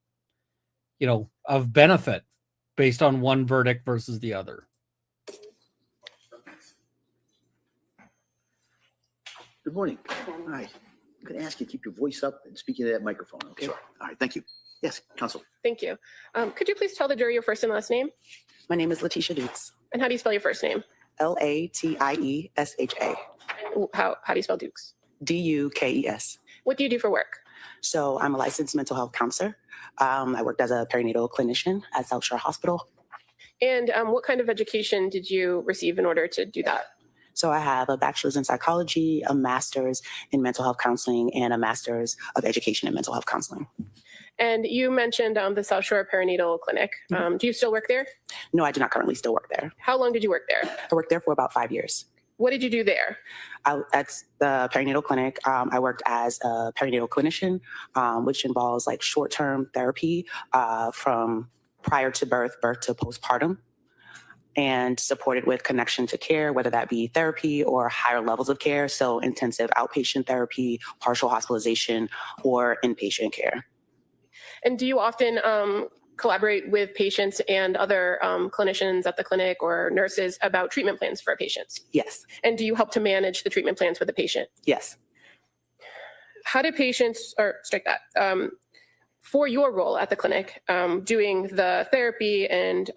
Speaker 1: benefit based on one verdict versus the other.
Speaker 4: Good morning. All right. I'm going to ask you to keep your voice up and speak into that microphone, okay?
Speaker 2: Sure.
Speaker 4: All right, thank you. Yes, counsel.
Speaker 3: Thank you. Could you please tell the jury your first and last name?
Speaker 8: My name is Letitia Dukes.
Speaker 3: And how do you spell your first name?
Speaker 8: Latiesha.
Speaker 3: How do you spell Dukes?
Speaker 8: Dukes.
Speaker 3: What do you do for work?
Speaker 8: So I'm a licensed mental health counselor. I worked as a perinatal clinician at South Shore Hospital.
Speaker 3: And what kind of education did you receive in order to do that?
Speaker 8: So I have a bachelor's in psychology, a master's in mental health counseling, and a master's of education in mental health counseling.
Speaker 3: And you mentioned the South Shore Perinatal Clinic. Do you still work there?
Speaker 8: No, I do not currently still work there.
Speaker 3: How long did you work there?
Speaker 8: I worked there for about 5 years.
Speaker 3: What did you do there?
Speaker 8: At the perinatal clinic, I worked as a perinatal clinician, which involves short-term therapy from prior to birth to postpartum, and supported with connection to care, whether that be therapy or higher levels of care, so intensive outpatient therapy, partial hospitalization, or inpatient care.
Speaker 3: And do you often collaborate with patients and other clinicians at the clinic or nurses about treatment plans for patients?
Speaker 8: Yes.
Speaker 3: And do you help to manage the treatment plans with the patient?
Speaker 8: Yes.
Speaker 3: How do patients, or strike that, for your role at the clinic, doing the therapy and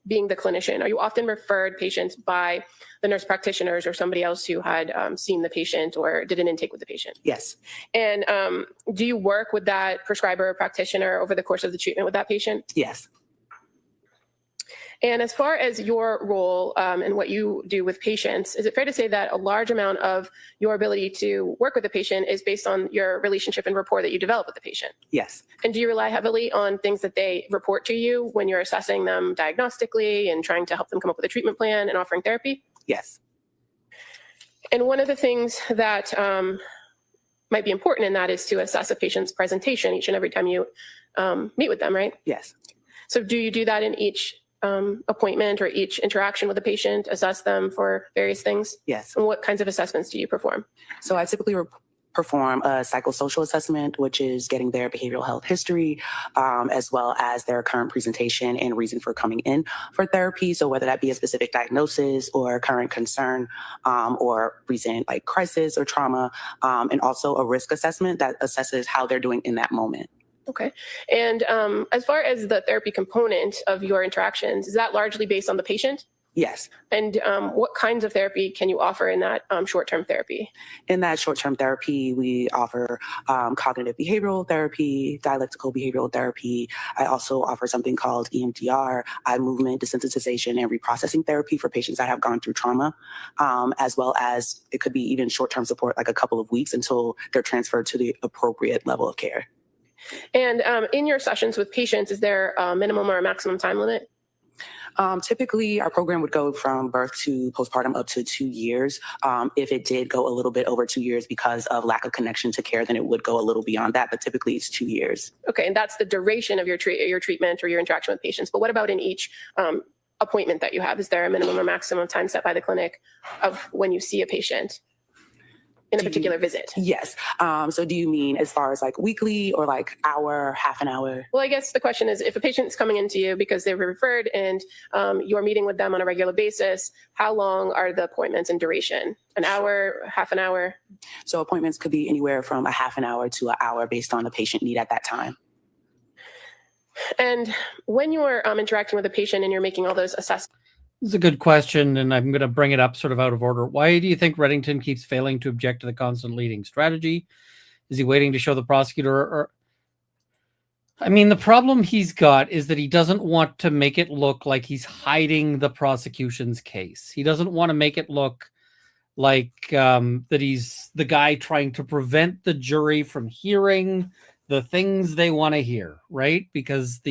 Speaker 3: being the clinician, are you often referred patients by the nurse practitioners or somebody else who had seen the patient or did an intake with the patient?
Speaker 8: Yes.
Speaker 3: And do you work with that prescriber or practitioner over the course of the treatment with that patient?
Speaker 8: Yes.
Speaker 3: And as far as your role and what you do with patients, is it fair to say that a large amount of your ability to work with the patient is based on your relationship and rapport that you develop with the patient?
Speaker 8: Yes.
Speaker 3: And do you rely heavily on things that they report to you when you're assessing them diagnostically and trying to help them come up with a treatment plan and offering therapy?
Speaker 8: Yes.
Speaker 3: And one of the things that might be important in that is to assess a patient's presentation each and every time you meet with them, right?
Speaker 8: Yes.
Speaker 3: So do you do that in each appointment or each interaction with a patient, assess them for various things?
Speaker 8: Yes.
Speaker 3: And what kinds of assessments do you perform?
Speaker 8: So I typically perform a psychosocial assessment, which is getting their behavioral health history, as well as their current presentation and reason for coming in for therapy. So whether that be a specific diagnosis or current concern, or recent like crisis or trauma, and also a risk assessment that assesses how they're doing in that moment.
Speaker 3: Okay. And as far as the therapy component of your interactions, is that largely based on the patient?
Speaker 8: Yes.
Speaker 3: And what kinds of therapy can you offer in that short-term therapy?
Speaker 8: In that short-term therapy, we offer cognitive behavioral therapy, dialectical behavioral therapy. I also offer something called EMDR, eye movement desensitization and reprocessing therapy for patients that have gone through trauma, as well as it could be even short-term support, like a couple of weeks until they're transferred to the appropriate level of care.
Speaker 3: And in your sessions with patients, is there a minimum or a maximum time limit?
Speaker 8: Typically, our program would go from birth to postpartum up to 2 years. If it did go a little bit over 2 years because of lack of connection to care, then it would go a little beyond that. But typically, it's 2 years.
Speaker 3: Okay, and that's the duration of your treatment or your interaction with patients. But what about in each appointment that you have? Is there a minimum or maximum time set by the clinic of when you see a patient in a particular visit?
Speaker 8: Yes. So do you mean as far as like weekly or like hour, half an hour?
Speaker 3: Well, I guess the question is, if a patient's coming into you because they were referred and you're meeting with them on a regular basis, how long are the appointments in duration? An hour, half an hour?
Speaker 8: So appointments could be anywhere from a half an hour to an hour based on the patient need at that time.
Speaker 3: And when you're interacting with a patient and you're making all those assessments,
Speaker 1: This is a good question, and I'm going to bring it up sort of out of order. Why do you think Reddington keeps failing to object to the constant leading strategy? Is he waiting to show the prosecutor? Or I mean, the problem he's got is that he doesn't want to make it look like he's hiding the prosecution's case. He doesn't want to make it look like that he's the guy trying to prevent the jury from hearing the things they want to hear, right? Because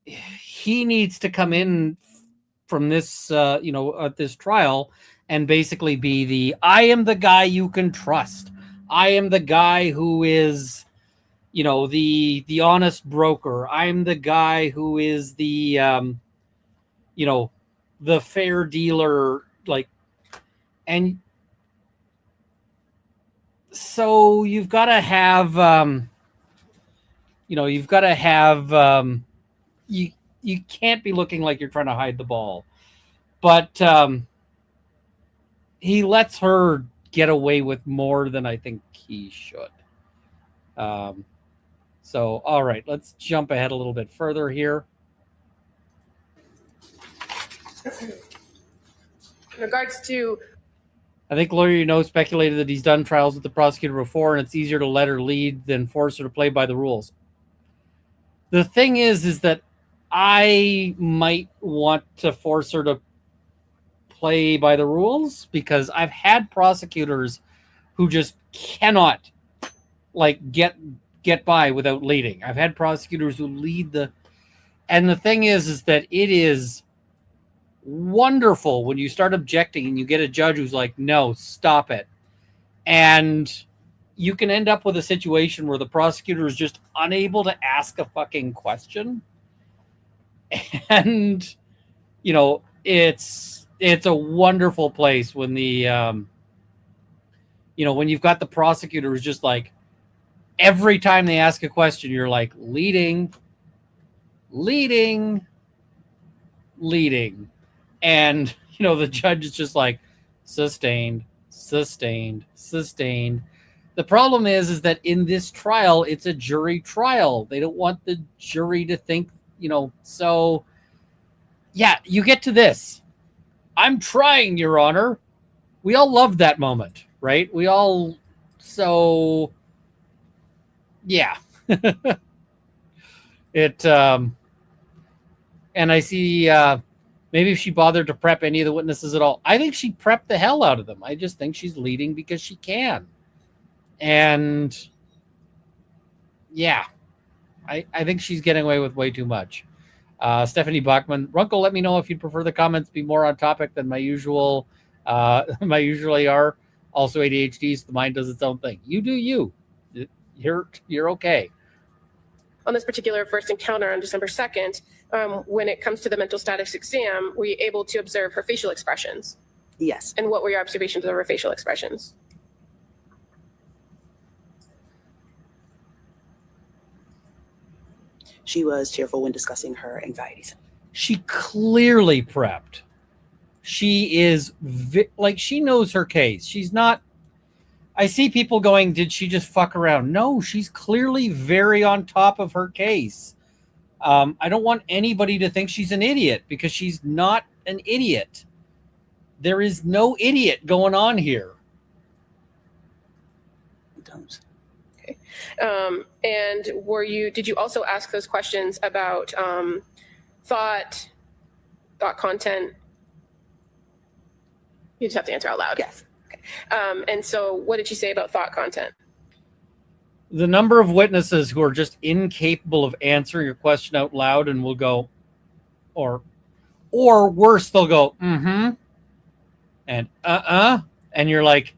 Speaker 1: he needs to come in from this, at this trial and basically be I am the guy you can trust. I am the guy who is, the honest broker. I'm the guy who is the fair dealer, and so you've got to have, you can't be looking like you're trying to hide the ball, but he lets her get away with more than I think he should. So, all right, let's jump ahead a little bit further here.
Speaker 3: in regards to
Speaker 1: I think lawyer speculated that he's done trials with the prosecutor before, and it's easier to let her lead than force her to play by the rules. The thing is that I might want to force her to play by the rules because I've had prosecutors who just cannot get by without leading. I've had prosecutors who lead and the thing is that it is wonderful when you start objecting and you get a judge who's like, no, stop it. And you can end up with a situation where the prosecutor is just unable to ask a fucking question. And, it's a wonderful place when when you've got the prosecutor who's just like, every time they ask a question, you're like, leading. And, the judge is just like, sustained. The problem is that in this trial, it's a jury trial. They don't want the jury to think, so yeah, you get to this. I'm trying, Your Honor. We all loved that moment, right? So yeah. And I see, maybe if she bothered to prep any of the witnesses at all. I think she prepped the hell out of them. I just think she's leading because she can. And yeah, I think she's getting away with way too much. Stephanie Bachman, Runkle, let me know if you'd prefer the comments be more on topic than my usual, my usually are. Also ADHD, so the mind does its own thing. You do you. You're okay.
Speaker 3: On this particular first encounter on December 2nd, when it comes to the mental status exam, were you able to observe her facial expressions?
Speaker 8: Yes.
Speaker 3: And what were your observations of her facial expressions?
Speaker 8: She was cheerful when discussing her anxieties.
Speaker 1: She clearly prepped. She is like, she knows her case. She's not. I see people going, did she just fuck around? No, she's clearly very on top of her case. I don't want anybody to think she's an idiot, because she's not an idiot. There is no idiot going on here.
Speaker 8: Don't.
Speaker 3: Okay. And did you also ask those questions about thought content? You just have to answer out loud.
Speaker 8: Yes.
Speaker 3: Okay. And so what did she say about thought content?
Speaker 1: The number of witnesses who are just incapable of answering your question out loud and will go, or worse, they'll go, mm-hmm, and and you're like,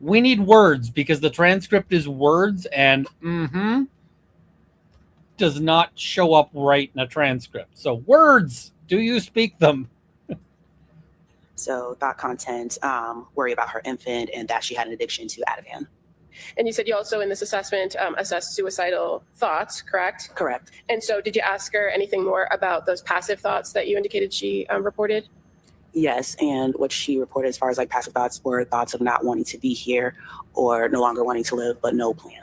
Speaker 1: we need words, because the transcript is words, and mm-hmm does not show up right in a transcript. So words, do you speak them?
Speaker 8: So thought content, worry about her infant and that she had an addiction to Ativan.
Speaker 3: And you said you also in this assessment assessed suicidal thoughts, correct?
Speaker 8: Correct.
Speaker 3: And so did you ask her anything more about those passive thoughts that you indicated she reported?
Speaker 8: Yes, and what she reported as far as like passive thoughts were thoughts of not wanting to be here or no longer wanting to live, but no plan.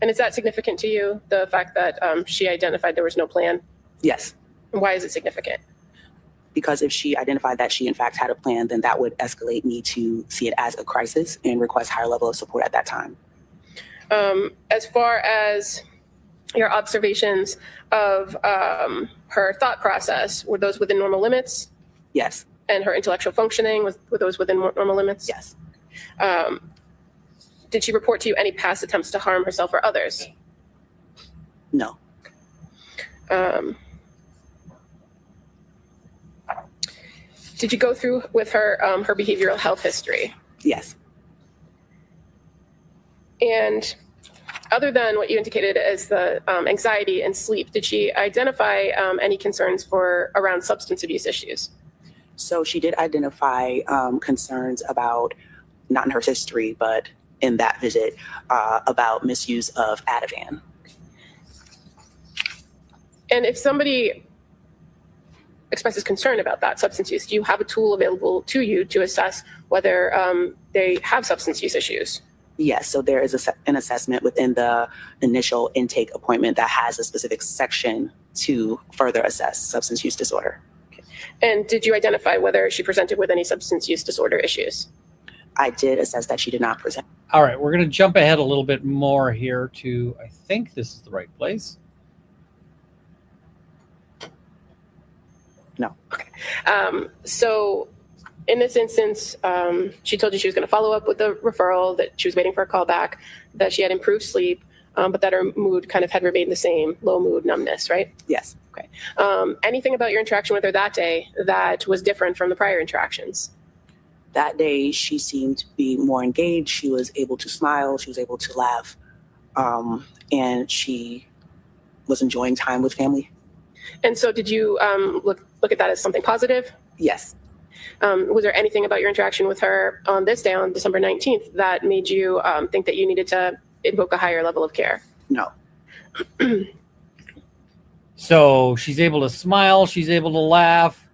Speaker 3: And is that significant to you, the fact that she identified there was no plan?
Speaker 8: Yes.
Speaker 3: And why is it significant?
Speaker 8: Because if she identified that she in fact had a plan, then that would escalate me to see it as a crisis and request higher level of support at that time.
Speaker 3: As far as your observations of her thought process, were those within normal limits?
Speaker 8: Yes.
Speaker 3: And her intellectual functioning, were those within normal limits?
Speaker 8: Yes.
Speaker 3: Did she report to you any past attempts to harm herself or others?
Speaker 8: No.
Speaker 3: Did you go through with her her behavioral health history?
Speaker 8: Yes.
Speaker 3: And other than what you indicated as the anxiety and sleep, did she identify any concerns around substance abuse issues?
Speaker 8: So she did identify concerns about, not in her history, but in that visit, about misuse of Ativan.
Speaker 3: And if somebody expresses concern about that substance use, do you have a tool available to you to assess whether they have substance use issues?
Speaker 8: Yes, so there is an assessment within the initial intake appointment that has a specific section to further assess substance use disorder.
Speaker 3: Okay. And did you identify whether she presented with any substance use disorder issues?
Speaker 8: I did assess that she did not present.
Speaker 1: All right, we're going to jump ahead a little bit more here to, I think this is the right place.
Speaker 8: No.
Speaker 3: Okay. So in this instance, she told you she was going to follow up with the referral, that she was waiting for a call back, that she had improved sleep, but that her mood kind of had remained the same, low mood, numbness, right?
Speaker 8: Yes.
Speaker 3: Okay. Anything about your interaction with her that day that was different from the prior interactions?
Speaker 8: That day, she seemed to be more engaged. She was able to smile. She was able to laugh. And she was enjoying time with family.
Speaker 3: And so did you look at that as something positive?
Speaker 8: Yes.
Speaker 3: Was there anything about your interaction with her on this day, on December 19th, that made you think that you needed to invoke a higher level of care?
Speaker 8: No.
Speaker 1: So she's able to smile. She's able to laugh.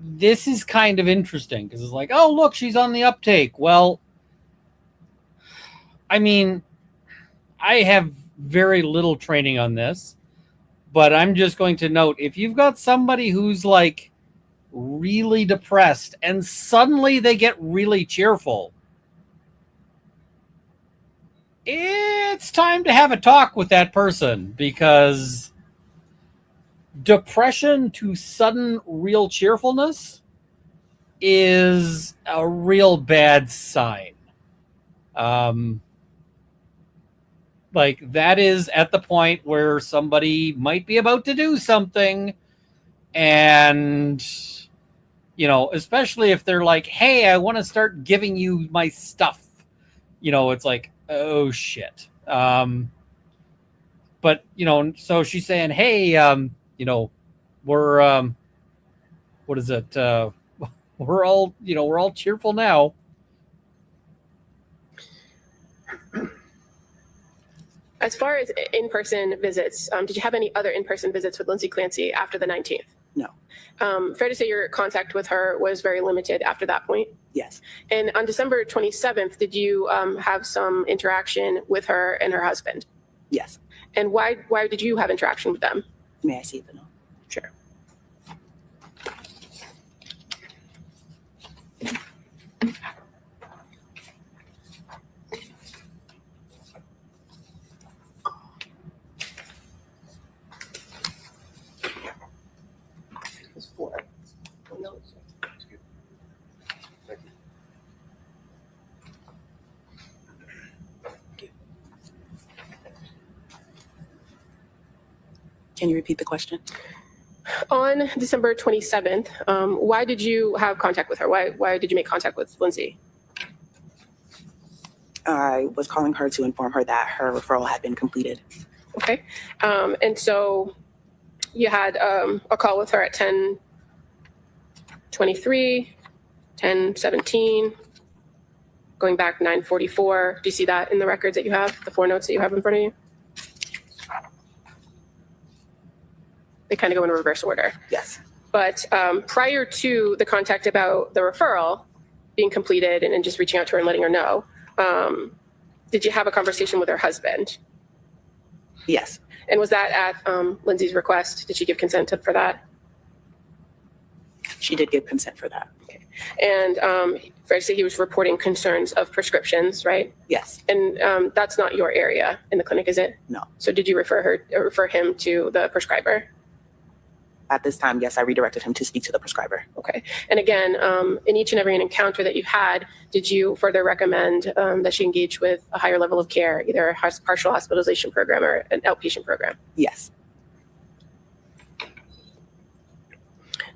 Speaker 1: This is kind of interesting because it's like, oh, look, she's on the uptake. Well, I mean, I have very little training on this, but I'm just going to note, if you've got somebody who's like really depressed and suddenly they get really cheerful, it's time to have a talk with that person, because depression to sudden real cheerfulness is a real bad sign. Like, Like, that is at the point where somebody might be about to do something, and especially if they're like, hey, I want to start giving you my stuff, it's like, oh shit. But so she's saying, hey, we're what is it, we're all cheerful now.
Speaker 3: As far as in-person visits, did you have any other in-person visits with Lindsay Clancy after the 19th?
Speaker 8: No.
Speaker 3: Fair to say your contact with her was very limited after that point?
Speaker 8: Yes.
Speaker 3: And on December 27th, did you have some interaction with her and her husband?
Speaker 8: Yes.
Speaker 3: And why did you have interaction with them?
Speaker 8: May I see the note?
Speaker 3: Sure.
Speaker 8: Can you repeat the question?
Speaker 3: On December 27th, why did you have contact with her? Why did you make contact with Lindsay?
Speaker 8: I was calling her to inform her that her referral had been completed.
Speaker 3: Okay. And so you had a call with her at 10:23, 10:17, going back 9:44. Do you see that in the records that you have, the 4 notes that you have in front of you? They kind of go in reverse order.
Speaker 8: Yes.
Speaker 3: But prior to the contact about the referral being completed and just reaching out to her and letting her know, did you have a conversation with her husband?
Speaker 8: Yes.
Speaker 3: And was that at Lindsay's request? Did she give consent for that?
Speaker 8: She did give consent for that.
Speaker 3: Okay. And fair to say he was reporting concerns of prescriptions, right?
Speaker 8: Yes.
Speaker 3: And that's not your area in the clinic, is it?
Speaker 8: No.
Speaker 3: So did you refer him to the prescriber?
Speaker 8: At this time, yes, I redirected him to speak to the prescriber.
Speaker 3: Okay. And again, in each and every encounter that you've had, did you further recommend that she engage with a higher level of care, either a partial hospitalization program or an outpatient program?
Speaker 8: Yes.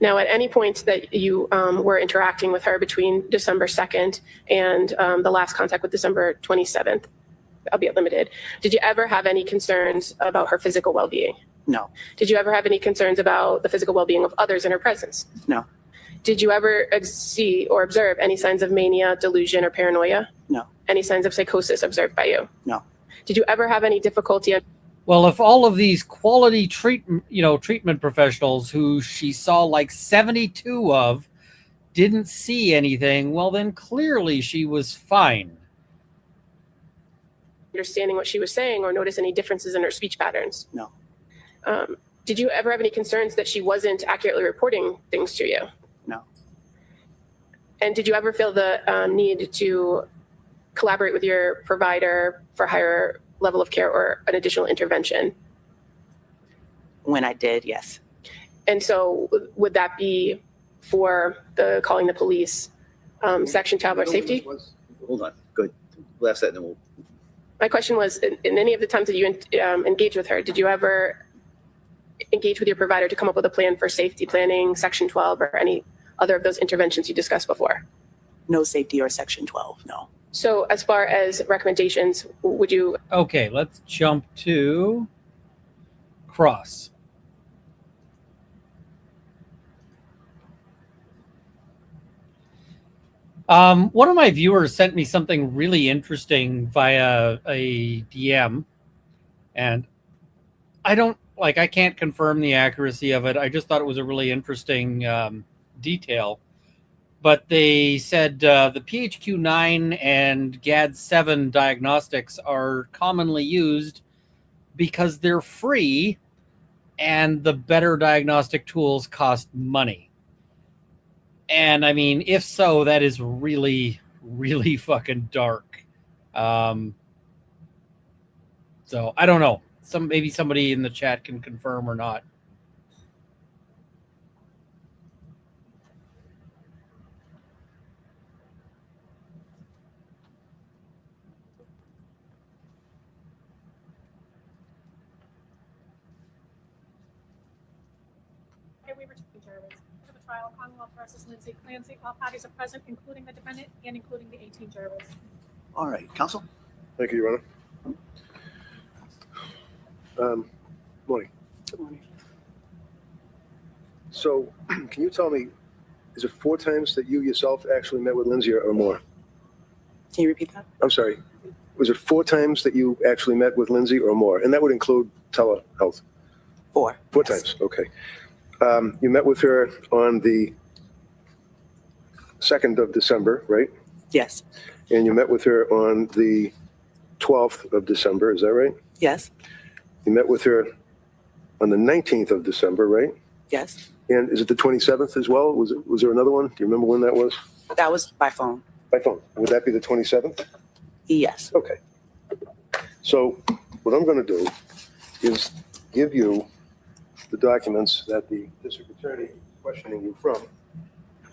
Speaker 3: Now, at any point that you were interacting with her between December 2nd and the last contact with December 27th, albeit limited, did you ever have any concerns about her physical well-being?
Speaker 8: No.
Speaker 3: Did you ever have any concerns about the physical well-being of others in her presence?
Speaker 8: No.
Speaker 3: Did you ever see or observe any signs of mania, delusion, or paranoia?
Speaker 8: No.
Speaker 3: Any signs of psychosis observed by you?
Speaker 8: No.
Speaker 3: Did you ever have any difficulty?
Speaker 1: Well, if all of these quality treatment professionals who she saw like 72 of didn't see anything, well, then clearly she was fine.
Speaker 3: Understanding what she was saying or notice any differences in her speech patterns?
Speaker 8: No.
Speaker 3: Did you ever have any concerns that she wasn't accurately reporting things to you?
Speaker 8: No.
Speaker 3: And did you ever feel the need to collaborate with your provider for a higher level of care or an additional intervention?
Speaker 8: When I did, yes.
Speaker 3: And so would that be for the calling the police section, child or safety?
Speaker 4: Hold on, good. We'll ask that and then we'll.
Speaker 3: My question was, in any of the times that you engaged with her, did you ever engage with your provider to come up with a plan for safety planning, Section 12, or any other of those interventions you discussed before?
Speaker 8: No safety or Section 12, no.
Speaker 3: So as far as recommendations, would you?
Speaker 1: Okay, let's jump to Cross. One of my viewers sent me something really interesting via a DM, and I can't confirm the accuracy of it. I just thought it was a really interesting detail. But they said the PHQ-9 and GAD-7 diagnostics are commonly used because they're free and the better diagnostic tools cost money. And I mean, if so, that is really, really fucking dark. So I don't know. Maybe somebody in the chat can confirm or not.
Speaker 7: Weaver to the jurors. For the trial, Commonwealth versus Lindsay Clancy. All parties are present, including the defendant and including the 18 jurors.
Speaker 4: All right, counsel?
Speaker 5: Thank you, Your Honor. Morning.
Speaker 8: Good morning.
Speaker 5: So can you tell me, is it 4 times that you yourself actually met with Lindsay or more?
Speaker 8: Can you repeat that?
Speaker 5: I'm sorry. Was it 4 times that you actually met with Lindsay or more? And that would include telehealth?
Speaker 8: 4.
Speaker 5: 4
Speaker 8: Yes.
Speaker 5: times, okay. You met with her on the 2nd of December, right?
Speaker 8: Yes.
Speaker 5: And you met with her on the 12th of December, is that right?
Speaker 8: Yes.
Speaker 5: You met with her on the 19th of December, right?
Speaker 8: Yes.
Speaker 5: And is it the 27th as well? Was there another one? Do you remember when that was?
Speaker 8: That was by phone.
Speaker 5: By phone. Would that be the 27th?
Speaker 8: Yes.
Speaker 5: Okay. So what I'm going to do is give you the documents that the district attorney is questioning you from.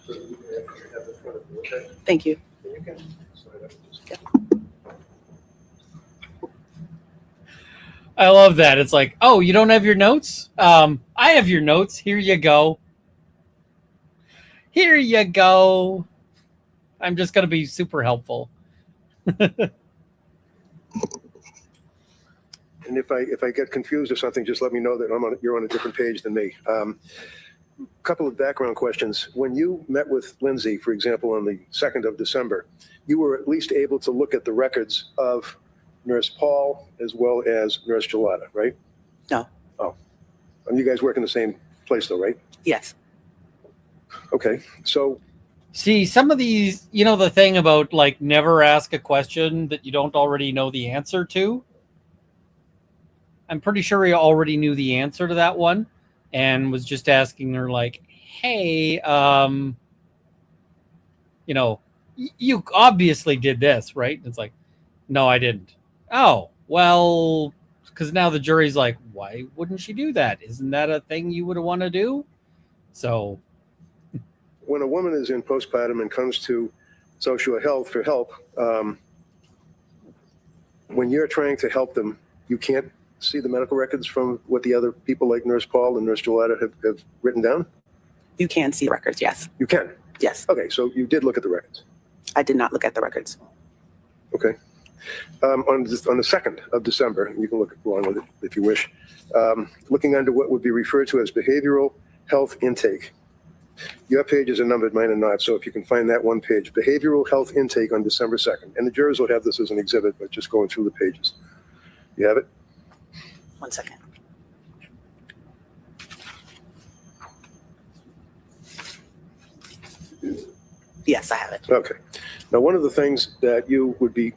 Speaker 5: So that you can actually have in front of you, okay?
Speaker 8: Thank you.
Speaker 5: And you can sign up. Just-
Speaker 1: I love that. It's like, oh, you don't have your notes? I have your notes. Here you go. Here you go. I'm just going to be super helpful.
Speaker 5: And if I get confused or something, just let me know that you're on a different page than me. Couple of background questions. When you met with Lindsay, for example, on the 2nd of December, you were at least able to look at the records of Nurse Paul as well as Nurse Gelada, right?
Speaker 8: No.
Speaker 5: Oh. And you guys work in the same place though, right?
Speaker 8: Yes.
Speaker 5: Okay. So
Speaker 1: See, some of these, you know, the thing about like never ask a question that you don't already know the answer to. I'm pretty sure he already knew the answer to that one and was just asking her like, hey, you know, you obviously did this, right? It's like, no, I didn't. Oh, well, because now the jury's like, why wouldn't she do that? Isn't that a thing you would want to do? So
Speaker 5: when a woman is in postpartum and comes to social health for help, when you're trying to help them, you can't see the medical records from what the other people like Nurse Paul and Nurse Gelada have written down?
Speaker 8: You can see records. Yes.
Speaker 5: You can?
Speaker 8: Yes.
Speaker 5: Okay, so you did look at the records.
Speaker 8: I did not look at the records.
Speaker 5: Okay. On the 2nd of December, you can look along with it if you wish, looking under what would be referred to as behavioral health intake. Your pages are numbered, mine are not, so if you can find that one page, behavioral health intake on December 2nd. And the jurors will have this as an exhibit, but just going through the pages. You have it?
Speaker 8: 1 second. Yes, I have it.
Speaker 5: Okay. Now, one of the things that you would be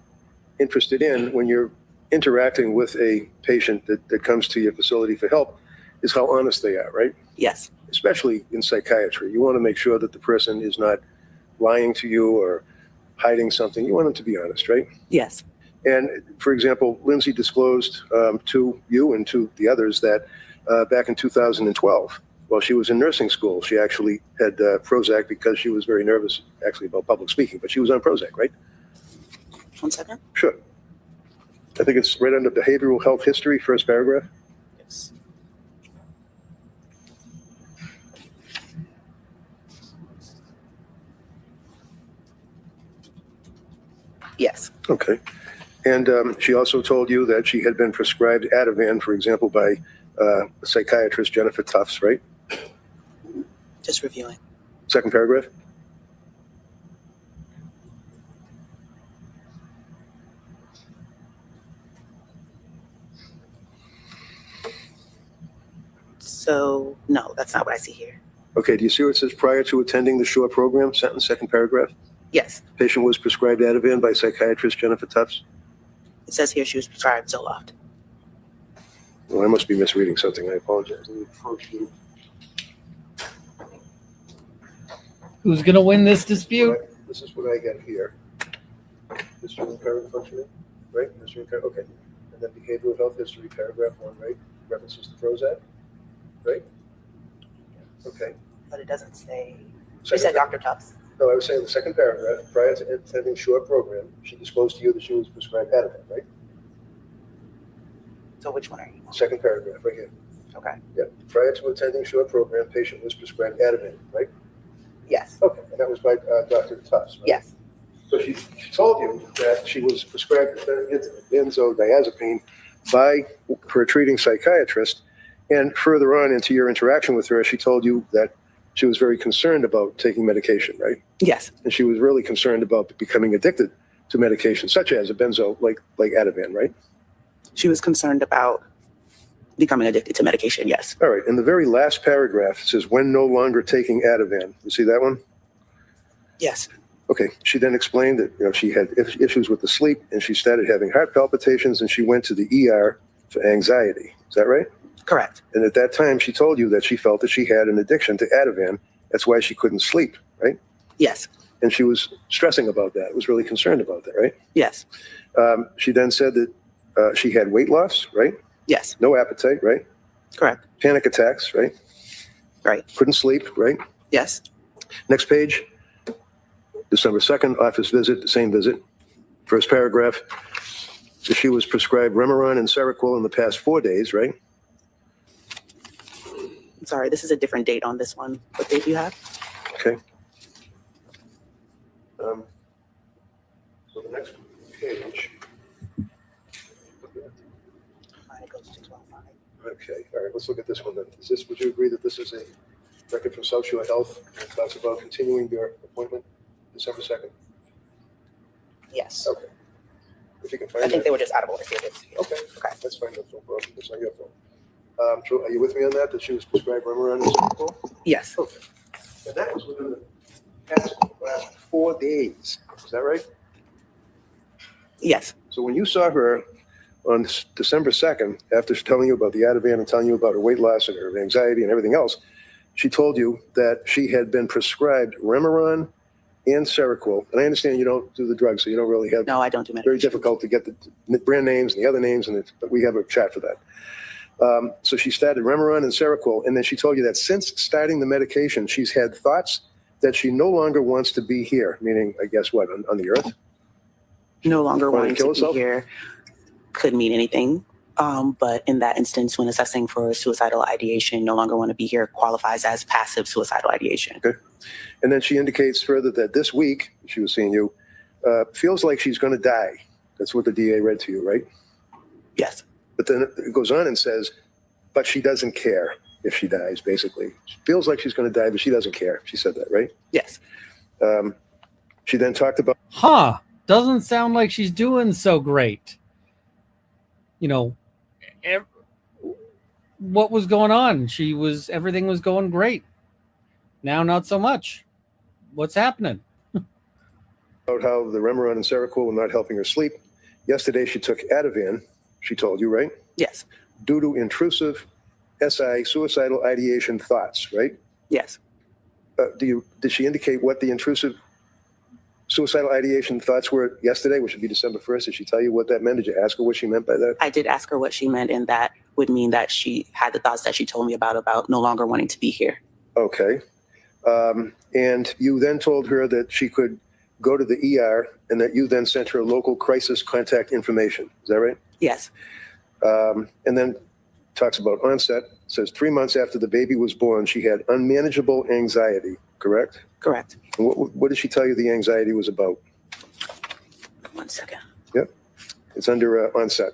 Speaker 5: interested in when you're interacting with a patient that comes to your facility for help is how honest they are, right?
Speaker 8: Yes.
Speaker 5: Especially in psychiatry. You want to make sure that the person is not lying to you or hiding something. You want them to be honest, right?
Speaker 8: Yes.
Speaker 5: And for example, Lindsay disclosed to you and to the others that back in 2012, while she was in nursing school, she actually had Prozac because she was very nervous, actually, about public speaking, but she was on Prozac, right?
Speaker 8: 1 second.
Speaker 5: Sure. I think it's right under behavioral health history, first paragraph.
Speaker 8: Yes. Yes.
Speaker 5: Okay. And she also told you that she had been prescribed Ativan, for example, by psychiatrist Jennifer Tufts, right?
Speaker 8: Just reviewing.
Speaker 5: Second paragraph.
Speaker 8: So, no, that's not what I see here.
Speaker 5: Okay, do you see where it says prior to attending the SHORE program, sentence, second paragraph?
Speaker 8: Yes.
Speaker 5: Patient was prescribed Ativan by psychiatrist Jennifer Tufts?
Speaker 8: It says here she was prescribed Zoloft.
Speaker 5: Well, I must be misreading something. I apologize.
Speaker 1: who's going to win this dispute?
Speaker 5: This is what I get here. History of current functioning, right? History of current, okay. And then behavioral health history, paragraph 1, right? References to Prozac, right? Okay.
Speaker 8: But it doesn't say. It
Speaker 5: Second
Speaker 8: said Dr. Tufts.
Speaker 5: No, I was saying the second paragraph, prior to attending SHORE program, she disclosed to you that she was prescribed Ativan, right?
Speaker 8: So which one are you?
Speaker 5: Second paragraph, right here.
Speaker 8: Okay.
Speaker 5: Yeah. Prior to attending short program, patient was prescribed Ativan, right?
Speaker 8: Yes.
Speaker 5: Okay, and that was by Dr. Tufts, right?
Speaker 8: Yes.
Speaker 5: So she told you that she was prescribed benzodiazepine by her treating psychiatrist, and further on into your interaction with her, she told you that she was very concerned about taking medication, right?
Speaker 8: Yes.
Speaker 5: And she was really concerned about becoming addicted to medication, such as a benzo, like Ativan, right?
Speaker 8: She was concerned about becoming addicted to medication. Yes.
Speaker 5: All right. In the very last paragraph, it says, when no longer taking Ativan. You see that one?
Speaker 8: Yes.
Speaker 5: Okay. She then explained that she had issues with the sleep, and she started having heart palpitations, and she went to the ER for anxiety. Is that right?
Speaker 8: Correct.
Speaker 5: And at that time, she told you that she felt that she had an addiction to Ativan. That's why she couldn't sleep, right?
Speaker 8: Yes.
Speaker 5: And she was stressing about that. Was really concerned about that, right?
Speaker 8: Yes.
Speaker 5: She then said that she had weight loss, right?
Speaker 8: Yes.
Speaker 5: No appetite, right?
Speaker 8: Correct.
Speaker 5: Panic attacks, right?
Speaker 8: Right.
Speaker 5: Couldn't sleep, right?
Speaker 8: Yes.
Speaker 5: Next page. December 2nd, office visit, same visit. First paragraph. She was prescribed Remeron and Seroquel in the past 4 days, right?
Speaker 8: I'm sorry, this is a different date on this one. What date do you have?
Speaker 5: Okay. So the next page.
Speaker 8: Mine goes to 12/5.
Speaker 5: Okay, all right, let's look at this one then. Would you agree that this is a record from Social Health? It talks about continuing your appointment December 2nd.
Speaker 8: Yes.
Speaker 5: Okay. If you can find
Speaker 8: I think
Speaker 5: that.
Speaker 8: they were just out of order here.
Speaker 5: Okay,
Speaker 8: Okay.
Speaker 5: that's fine, that's no problem. That's not your fault. Are you with me on that she was prescribed Remeron and Seroquel?
Speaker 8: Yes.
Speaker 5: Okay. And that was within the past 4 days. Is that right?
Speaker 8: Yes.
Speaker 5: So when you saw her on December 2nd, after telling you about the Ativan and telling you about her weight loss and her anxiety and everything else, she told you that she had been prescribed Remeron and Seroquel. And I understand you don't do the drugs, so you don't really have.
Speaker 8: No, I don't do medication.
Speaker 5: Very difficult to get the brand names and the other names, but we have a chat for that. So she started Remeron and Seroquel, and then she told you that since starting the medication, she's had thoughts that she no longer wants to be here, meaning, I guess, what, on the earth?
Speaker 8: No longer
Speaker 5: Wanna
Speaker 8: wanting
Speaker 5: kill
Speaker 8: to be
Speaker 5: herself?
Speaker 8: here could mean anything. But in that instance, when assessing for suicidal ideation, no longer want to be here qualifies as passive suicidal ideation.
Speaker 5: Okay. And then she indicates further that this week, she was seeing you, feels like she's going to die. That's what the DA read to you, right?
Speaker 8: Yes.
Speaker 5: But then it goes on and says, but she doesn't care if she dies, basically. She feels like she's going to die, but she doesn't care. She said that, right?
Speaker 8: Yes.
Speaker 5: She then talked about.
Speaker 1: Doesn't sound like she's doing so great. What was going on? Everything was going great. Now, not so much. What's happening?
Speaker 5: About how the Remeron and Seroquel were not helping her sleep. Yesterday, she took Ativan, she told you, right?
Speaker 8: Yes.
Speaker 5: Due to intrusive SI, suicidal ideation thoughts, right?
Speaker 8: Yes.
Speaker 5: Did she indicate what the intrusive suicidal ideation thoughts were yesterday, which would be December 1st? Did she tell you what that meant? Did you ask her what she meant by that?
Speaker 8: I did ask her what she meant, and that would mean that she had the thoughts that she told me about no longer wanting to be here.
Speaker 5: Okay. And you then told her that she could go to the ER and that you then sent her local crisis contact information. Is that right?
Speaker 8: Yes.
Speaker 5: And then talks about onset. Says 3 months after the baby was born, she had unmanageable anxiety, correct?
Speaker 8: Correct.
Speaker 5: And what did she tell you the anxiety was about?
Speaker 8: 1 second.
Speaker 5: Yep. It's under onset.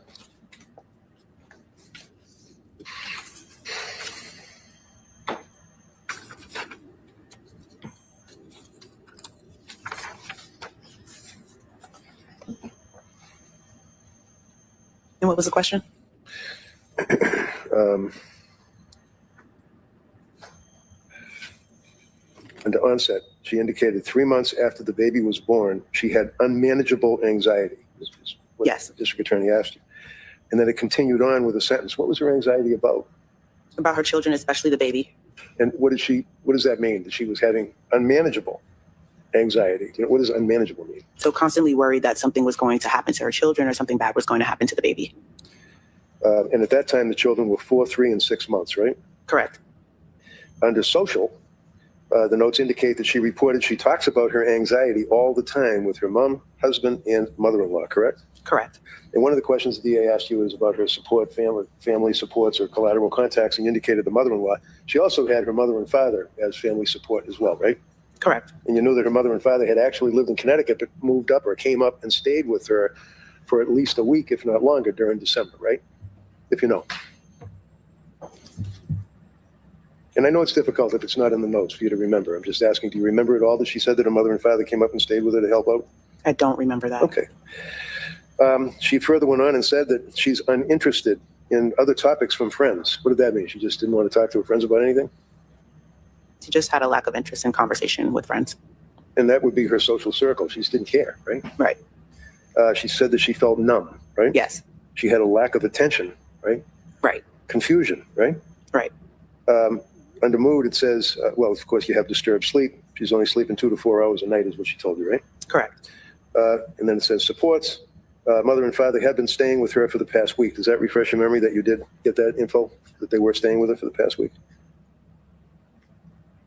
Speaker 8: And what was the question?
Speaker 5: Under onset, she indicated 3 months after the baby was born, she had unmanageable anxiety. This is what
Speaker 8: Yes.
Speaker 5: the district attorney asked you. And then it continued on with a sentence. What was her anxiety about?
Speaker 8: About her children, especially the baby.
Speaker 5: And what does that mean? That she was having unmanageable anxiety. What does unmanageable mean?
Speaker 8: So constantly worried that something was going to happen to her children or something bad was going to happen to the baby.
Speaker 5: And at that time, the children were 4, 3, and 6 months, right?
Speaker 8: Correct.
Speaker 5: Under social, The notes indicate that she reported she talks about her anxiety all the time with her mom, husband, and mother-in-law, correct?
Speaker 8: Correct.
Speaker 5: And one of the questions the DA asked you is about her support, family supports or collateral contacts, and you indicated the mother-in-law. She also had her mother and father as family support as well, right?
Speaker 8: Correct.
Speaker 5: And you knew that her mother and father had actually lived in Connecticut, but moved up or came up and stayed with her for at least a week, if not longer, during December, right? If you know. And I know it's difficult if it's not in the notes for you to remember. I'm just asking, do you remember at all that she said that her mother and father came up and stayed with her to help out?
Speaker 8: I don't remember that.
Speaker 5: Okay. She further went on and said that she's uninterested in other topics from friends. What did that mean? She just didn't want to talk to her friends about anything?
Speaker 8: She just had a lack of interest in conversation with friends.
Speaker 5: And that would be her social circle. She just didn't care, right?
Speaker 8: Right.
Speaker 5: She said that she felt numb, right?
Speaker 8: Yes.
Speaker 5: She had a lack of attention, right?
Speaker 8: Right.
Speaker 5: Confusion, right?
Speaker 8: Right.
Speaker 5: Under mood, it says, well, of course, you have disturbed sleep. She's only sleeping 2 to 4 hours a night is what she told you, right?
Speaker 8: Correct.
Speaker 5: And then it says supports. Mother and father have been staying with her for the past week. Does that refresh your memory that you did get that info, that they were staying with her for the past week?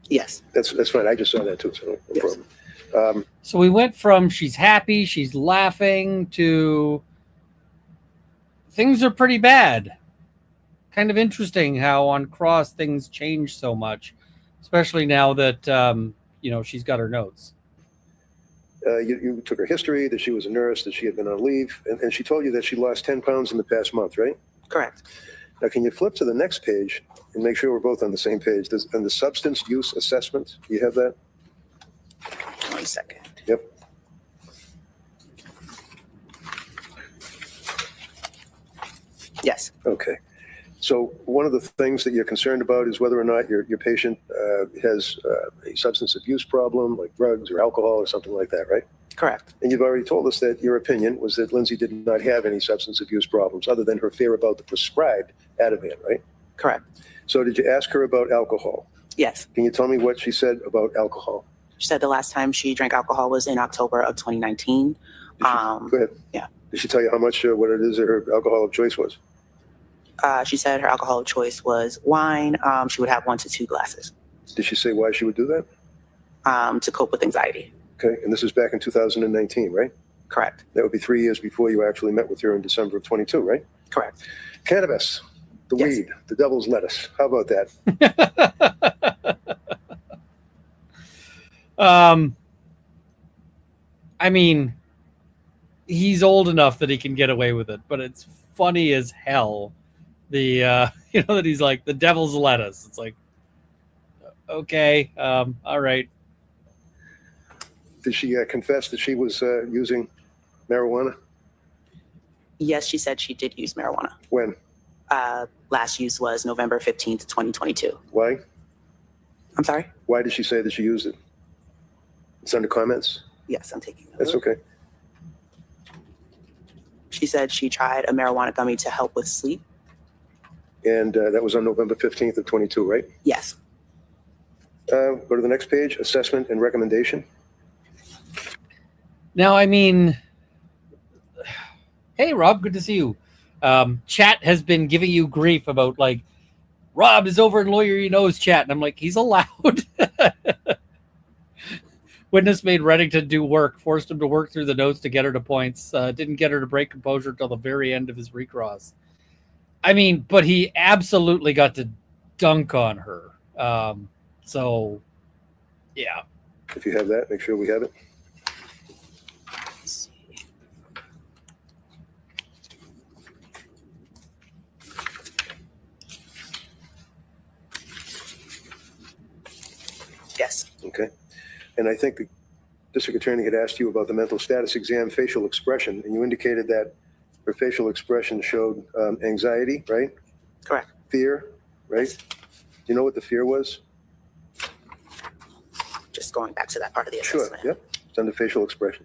Speaker 8: Yes.
Speaker 5: That's fine. I just saw that too, so no
Speaker 8: Yes.
Speaker 5: problem.
Speaker 1: So we went from she's happy, she's laughing, to things are pretty bad. Kind of interesting how on Cross things change so much, especially now that she's got her notes.
Speaker 5: You took her history, that she was a nurse, that she had been on leave, and she told you that she lost 10 pounds in the past month, right?
Speaker 8: Correct.
Speaker 5: Now, can you flip to the next page and make sure we're both on the same page? And the substance use assessment, do you have that?
Speaker 8: 1 second.
Speaker 5: Yep.
Speaker 8: Yes.
Speaker 5: Okay. So one of the things that you're concerned about is whether or not your patient has a substance abuse problem, like drugs or alcohol or something like that, right?
Speaker 8: Correct.
Speaker 5: And you've already told us that your opinion was that Lindsay did not have any substance abuse problems other than her fear about the prescribed Ativan, right?
Speaker 8: Correct.
Speaker 5: So did you ask her about alcohol?
Speaker 8: Yes.
Speaker 5: Can you tell me what she said about alcohol?
Speaker 8: She said the last time she drank alcohol was in October of 2019.
Speaker 5: Go ahead.
Speaker 8: Yeah.
Speaker 5: Did she tell you how much, what it is that her alcohol of choice was?
Speaker 8: She said her alcohol of choice was wine. She would have 1 to 2 glasses
Speaker 5: Did she say why she would do that?
Speaker 8: to cope with anxiety.
Speaker 5: Okay. And this is back in 2019, right?
Speaker 8: Correct.
Speaker 5: That would be 3 years before you actually met with her in December of 22, right?
Speaker 8: Correct.
Speaker 5: Cannabis, the
Speaker 8: Yes.
Speaker 5: weed, the devil's lettuce. How about that?
Speaker 1: I mean, he's old enough that he can get away with it, but it's funny as hell. The that he's like the devil's lettuce. It's like, okay, all right.
Speaker 5: Did she confess that she was using marijuana?
Speaker 8: Yes, she said she did use marijuana.
Speaker 5: When?
Speaker 8: Last use was November 15th, 2022.
Speaker 5: Why?
Speaker 8: I'm sorry?
Speaker 5: Why did she say that she used it? It's under comments.
Speaker 8: Yes, I'm taking
Speaker 5: That's
Speaker 8: note.
Speaker 5: okay.
Speaker 8: She said she tried a marijuana gummy to help with sleep.
Speaker 5: And that was on November 15th of 22, right?
Speaker 8: Yes.
Speaker 5: Go to the next page, assessment and recommendation.
Speaker 1: Now, I mean, hey, Rob, good to see you. Chat has been giving you grief about, like, Rob is over in Lawyer You Know's chat. And I'm like, he's allowed. Witness made Reddington do work, forced him to work through the notes to get her to points. Didn't get her to break composure until the very end of his recross. I mean, but he absolutely got to dunk on her. So, yeah.
Speaker 5: If you have that, make sure we have it.
Speaker 8: Yes.
Speaker 5: Okay. And I think the district attorney had asked you about the mental status exam facial expression, and you indicated that her facial expression showed anxiety, right?
Speaker 8: Correct.
Speaker 5: Fear, right? Do you know what the fear was?
Speaker 8: Just going back to that part of the
Speaker 5: Sure,
Speaker 8: assessment.
Speaker 5: yep. It's under facial expression.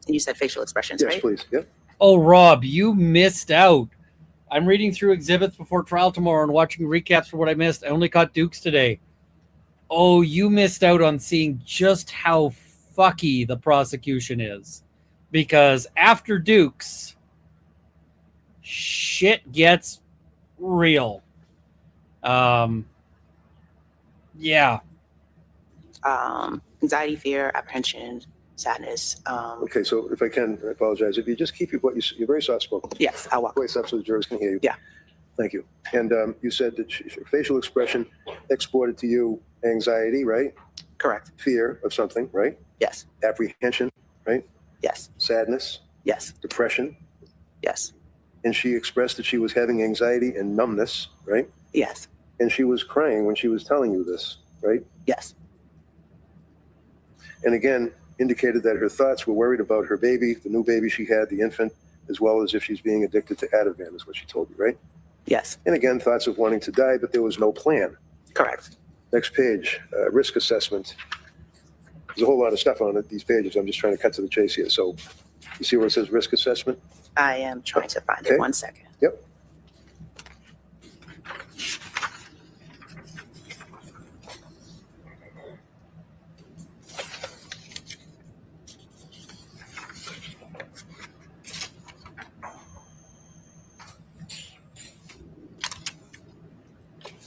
Speaker 8: And you said facial expressions,
Speaker 5: Yes,
Speaker 8: right?
Speaker 5: please, yep.
Speaker 1: Oh, Rob, you missed out. I'm reading through exhibits before trial tomorrow and watching recaps for what I missed. I only caught Dukes today. Oh, you missed out on seeing just how fucky the prosecution is. because after Dukes, shit gets real. Yeah.
Speaker 8: Anxiety, fear, apprehension, sadness.
Speaker 5: Okay, so if I can, I apologize. If you just keep you're very soft spoken.
Speaker 8: Yes, I'll walk.
Speaker 5: Voice up so the jurors can hear you.
Speaker 8: Yeah.
Speaker 5: Thank you. And you said that her facial expression exported to you anxiety, right?
Speaker 8: Correct.
Speaker 5: Fear of something, right?
Speaker 8: Yes.
Speaker 5: Apprehension, right?
Speaker 8: Yes.
Speaker 5: Sadness,
Speaker 8: Yes.
Speaker 5: depression.
Speaker 8: Yes.
Speaker 5: And she expressed that she was having anxiety and numbness, right?
Speaker 8: Yes.
Speaker 5: And she was crying when she was telling you this, right?
Speaker 8: Yes.
Speaker 5: And again, indicated that her thoughts were worried about her baby, the new baby she had, the infant, as well as if she's being addicted to Ativan, is what she told you, right?
Speaker 8: Yes.
Speaker 5: And again, thoughts of wanting to die, but there was no plan.
Speaker 8: Correct.
Speaker 5: Next page, risk assessment. There's a whole lot of stuff on these pages. I'm just trying to cut to the chase here. So you see where it says risk assessment?
Speaker 8: I am trying to find
Speaker 5: Okay.
Speaker 8: it. 1 second.
Speaker 5: Yep.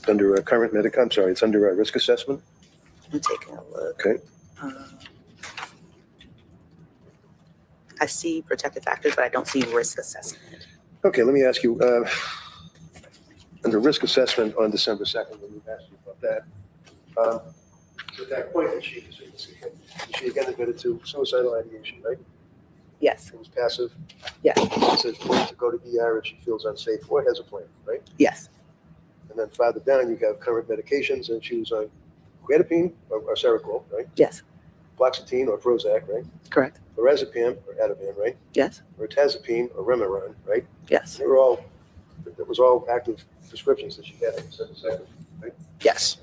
Speaker 5: Under current medical, I'm sorry, it's under risk assessment.
Speaker 8: I'm taking a look.
Speaker 5: Okay.
Speaker 8: I see protective factors, but I don't see risk assessment.
Speaker 5: Okay, let me ask you, under risk assessment on December 2nd, when we asked you about that, at that point, did she again admitted to suicidal ideation, right?
Speaker 8: Yes.
Speaker 5: It was passive.
Speaker 8: Yes.
Speaker 5: She says plan to go to ER and she feels unsafe or has a plan, right?
Speaker 8: Yes.
Speaker 5: And then farther down, you have current medications, and she was on quetiapine or Seroquel, right?
Speaker 8: Yes.
Speaker 5: Fluoxetine or Prozac, right?
Speaker 8: Correct.
Speaker 5: Lorazepam or Ativan, right?
Speaker 8: Yes.
Speaker 5: Mirtazapine or Remeron, right?
Speaker 8: Yes.
Speaker 5: They were all, that was all active prescriptions that she had on December 2nd, right?
Speaker 8: Yes.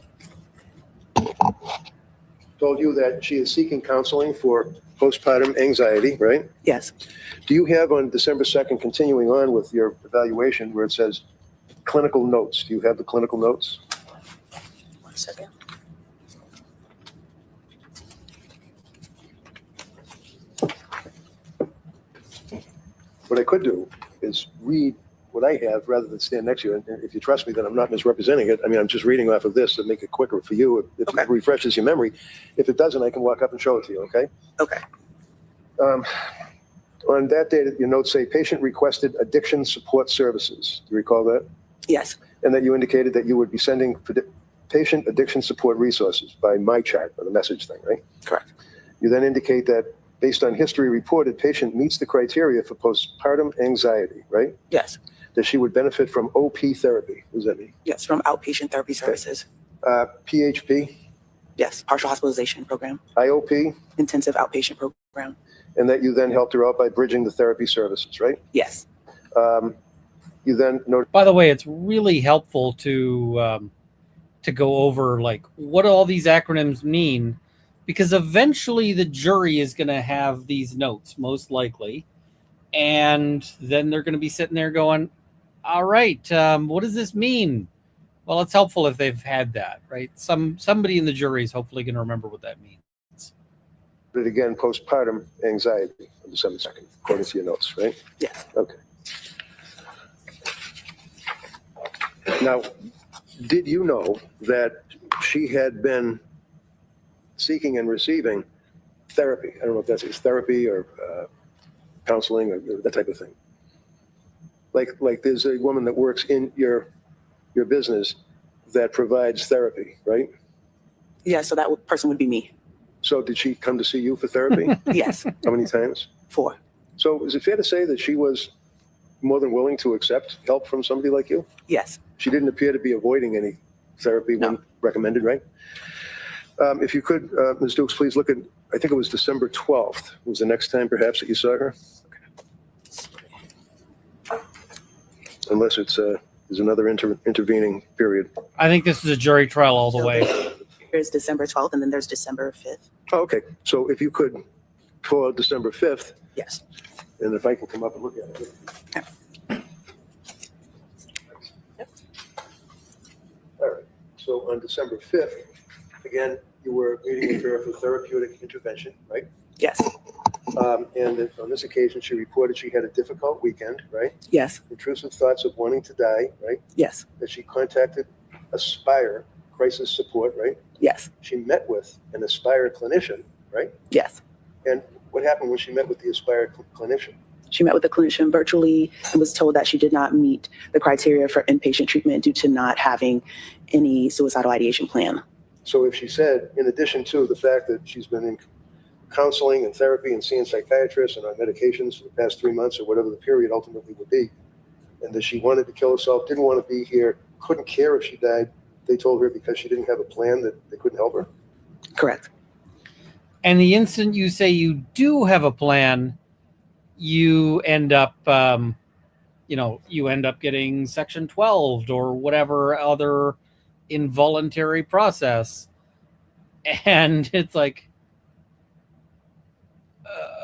Speaker 5: Told you that she is seeking counseling for postpartum anxiety, right?
Speaker 8: Yes.
Speaker 5: Do you have on December 2nd, continuing on with your evaluation, where it says clinical notes? Do you have the clinical notes?
Speaker 8: 1 second.
Speaker 5: What I could do is read what I have rather than stand next to you. And if you trust me that I'm not misrepresenting it, I mean, I'm just reading off of this to make it quicker for you if
Speaker 8: Okay.
Speaker 5: it refreshes your memory. If it doesn't, I can walk up and show it to you, okay?
Speaker 8: Okay.
Speaker 5: On that day, your notes say patient requested addiction support services. Do you recall that?
Speaker 8: Yes.
Speaker 5: And that you indicated that you would be sending patient addiction support resources by my chat or the message thing, right?
Speaker 8: Correct.
Speaker 5: You then indicate that based on history reported, patient meets the criteria for postpartum anxiety, right?
Speaker 8: Yes.
Speaker 5: That she would benefit from OP therapy. What does that mean?
Speaker 8: Yes. From outpatient therapy services.
Speaker 5: PHP,
Speaker 8: Yes. Partial hospitalization program.
Speaker 5: IOP,
Speaker 8: Intensive outpatient program.
Speaker 5: and that you then helped her out by bridging the therapy services, right?
Speaker 8: Yes.
Speaker 5: You then noted.
Speaker 1: By the way, it's really helpful to go over like what all these acronyms mean, because eventually the jury is going to have these notes, most likely, and then they're going to be sitting there going, "All right, what does this mean?" Well, it's helpful if they've had that, right? Somebody in the jury is hopefully going to remember what that means.
Speaker 5: But again, postpartum anxiety on December 2nd, according to your notes, right?
Speaker 8: Yes.
Speaker 5: Okay. Now, did you know that she had been seeking and receiving therapy? I don't know if that's therapy or counseling or that type of thing. Like there's a woman that works in your business that provides therapy, right?
Speaker 8: Yeah. So that person would be me.
Speaker 5: So did she come to see you for therapy?
Speaker 8: Yes.
Speaker 5: How many times?
Speaker 8: 4.
Speaker 5: So is it fair to say that she was more than willing to accept help from somebody like you?
Speaker 8: Yes.
Speaker 5: She didn't appear to be avoiding any therapy when recommended, right? If you could, Ms. Dukes, please look at, I think it was December 12th was the next time perhaps that you saw her. Unless it's there's another intervening period.
Speaker 1: I think this is a jury trial all the way.
Speaker 8: There's December 12th, and then there's December 5th.
Speaker 5: Oh, okay. So if you could pull out December 5th,
Speaker 8: Yes.
Speaker 5: and if I can come up and look at it.
Speaker 8: Yep.
Speaker 5: All right. So on December 5th, again, you were meeting with her for therapeutic intervention, right?
Speaker 8: Yes.
Speaker 5: And on this occasion, she reported she had a difficult weekend, right?
Speaker 8: Yes.
Speaker 5: Intrusive thoughts of wanting to die, right?
Speaker 8: Yes.
Speaker 5: That she contacted Aspire Crisis Support, right?
Speaker 8: Yes.
Speaker 5: She met with an Aspire clinician, right?
Speaker 8: Yes.
Speaker 5: And what happened when she met with the Aspire clinician?
Speaker 8: She met with the clinician virtually and was told that she did not meet the criteria for inpatient treatment due to not having any suicidal ideation plan.
Speaker 5: So if she said, in addition to the fact that she's been in counseling and therapy and seeing psychiatrists and on medications for the past 3 months or whatever the period ultimately would be, and that she wanted to kill herself, didn't want to be here, couldn't care if she died, they told her because she didn't have a plan that they couldn't help her?
Speaker 8: Correct.
Speaker 1: And the instant you say you do have a plan, you end up, you end up getting Section 12 or whatever other involuntary process. And it's like,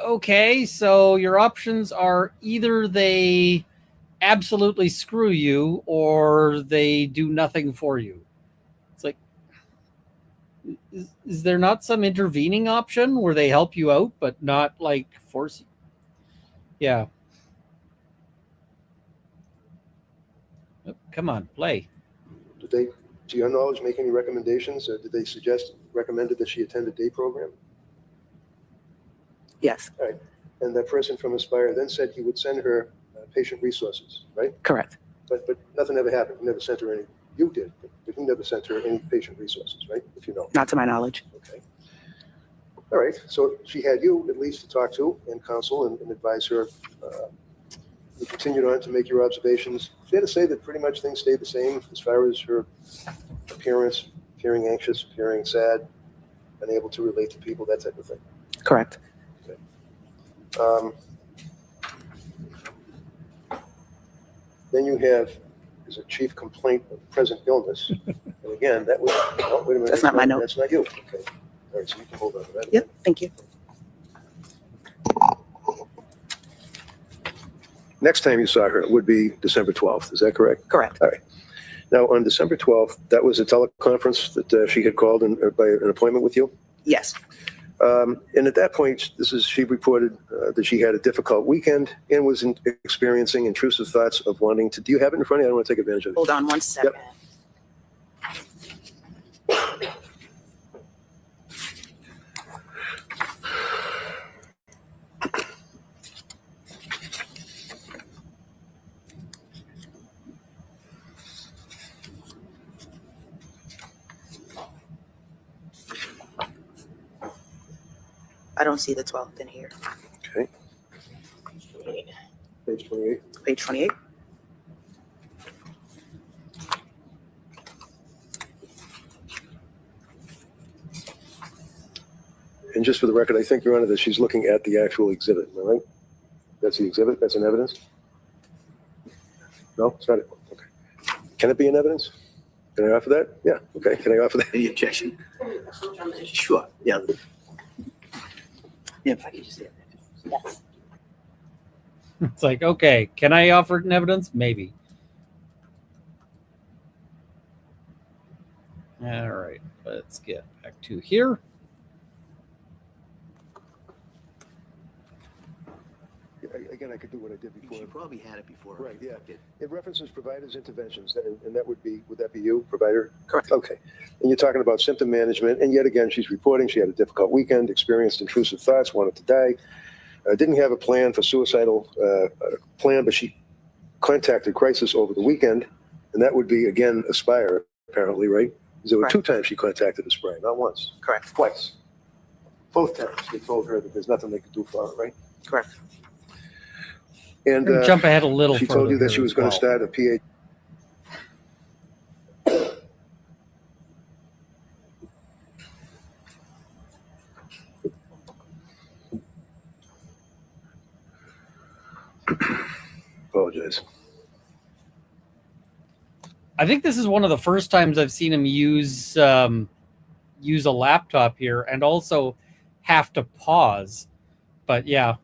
Speaker 1: okay, so your options are either they absolutely screw you or they do nothing for you. It's like, is there not some intervening option where they help you out but not like force you? Yeah. Oh, come on, play.
Speaker 5: Did they, to your knowledge, make any recommendations? Or did they recommended that she attend a day program?
Speaker 8: Yes.
Speaker 5: All right. And that person from Aspire then said he would send her patient resources, right?
Speaker 8: Correct.
Speaker 5: But nothing ever happened. He never sent her any. You did, but he never sent her any patient resources, right? If you know.
Speaker 8: Not to my knowledge.
Speaker 5: Okay. All right. So she had you at least to talk to and counsel and advise her. You continued on to make your observations. Fair to say that pretty much things stayed the same as far as her appearance, appearing anxious, appearing sad, unable to relate to people, that type of thing.
Speaker 8: Correct.
Speaker 5: Then you have as a chief complaint of present illness. And again, that was, oh, wait a minute.
Speaker 8: That's not my note.
Speaker 5: That's not you. Okay. All right, so you can hold on to that.
Speaker 8: Yep. Thank you.
Speaker 5: Next time you saw her would be December 12th. Is that correct?
Speaker 8: Correct.
Speaker 5: All right. Now, on December 12th, that was a teleconference that she had called by an appointment with you?
Speaker 8: Yes.
Speaker 5: And at that point, she reported that she had a difficult weekend and was experiencing intrusive thoughts of wanting to. Do you have it in front of you? I don't want to take advantage of it.
Speaker 8: Hold on one second.
Speaker 5: Yep.
Speaker 8: I don't see the 12th in here.
Speaker 5: Okay. Page 28.
Speaker 8: Page 28.
Speaker 5: And just for the record, I think, Your Honor, that she's looking at the actual exhibit. Am I right? That's the exhibit? That's an evidence? No, it's not. Okay. Can it be an evidence? Can I offer that? Yeah. Okay. Can I offer that?
Speaker 4: Any objection? Sure. Yeah. Yeah, if I could just say that.
Speaker 8: Yes.
Speaker 1: It's like, okay, can I offer an evidence? Maybe. All right, let's get back to here.
Speaker 5: Again, I could do what I did before.
Speaker 4: She probably had it before.
Speaker 5: Right, yeah. It references providers' interventions, and that would that be you, provider?
Speaker 8: Correct.
Speaker 5: Okay. And you're talking about symptom management, and yet again, she's reporting she had a difficult weekend, experienced intrusive thoughts, wanted to die, didn't have a plan for suicidal plan, but she contacted Crisis over the weekend, and that would be, again, Aspire, apparently, right? There were
Speaker 8: Correct.
Speaker 5: 2 times she contacted Aspire, not once.
Speaker 8: Correct.
Speaker 5: Twice. Both times they told her that there's nothing they could do for her, right?
Speaker 8: Correct.
Speaker 1: I'm gonna jump ahead a little.
Speaker 5: She told you
Speaker 1: further
Speaker 5: that she
Speaker 1: here
Speaker 5: was
Speaker 1: as
Speaker 5: going
Speaker 1: well.
Speaker 5: to start a PhD. Apologize.
Speaker 1: I think this is one of the first times I've seen him use a laptop here and also have to pause. But yeah.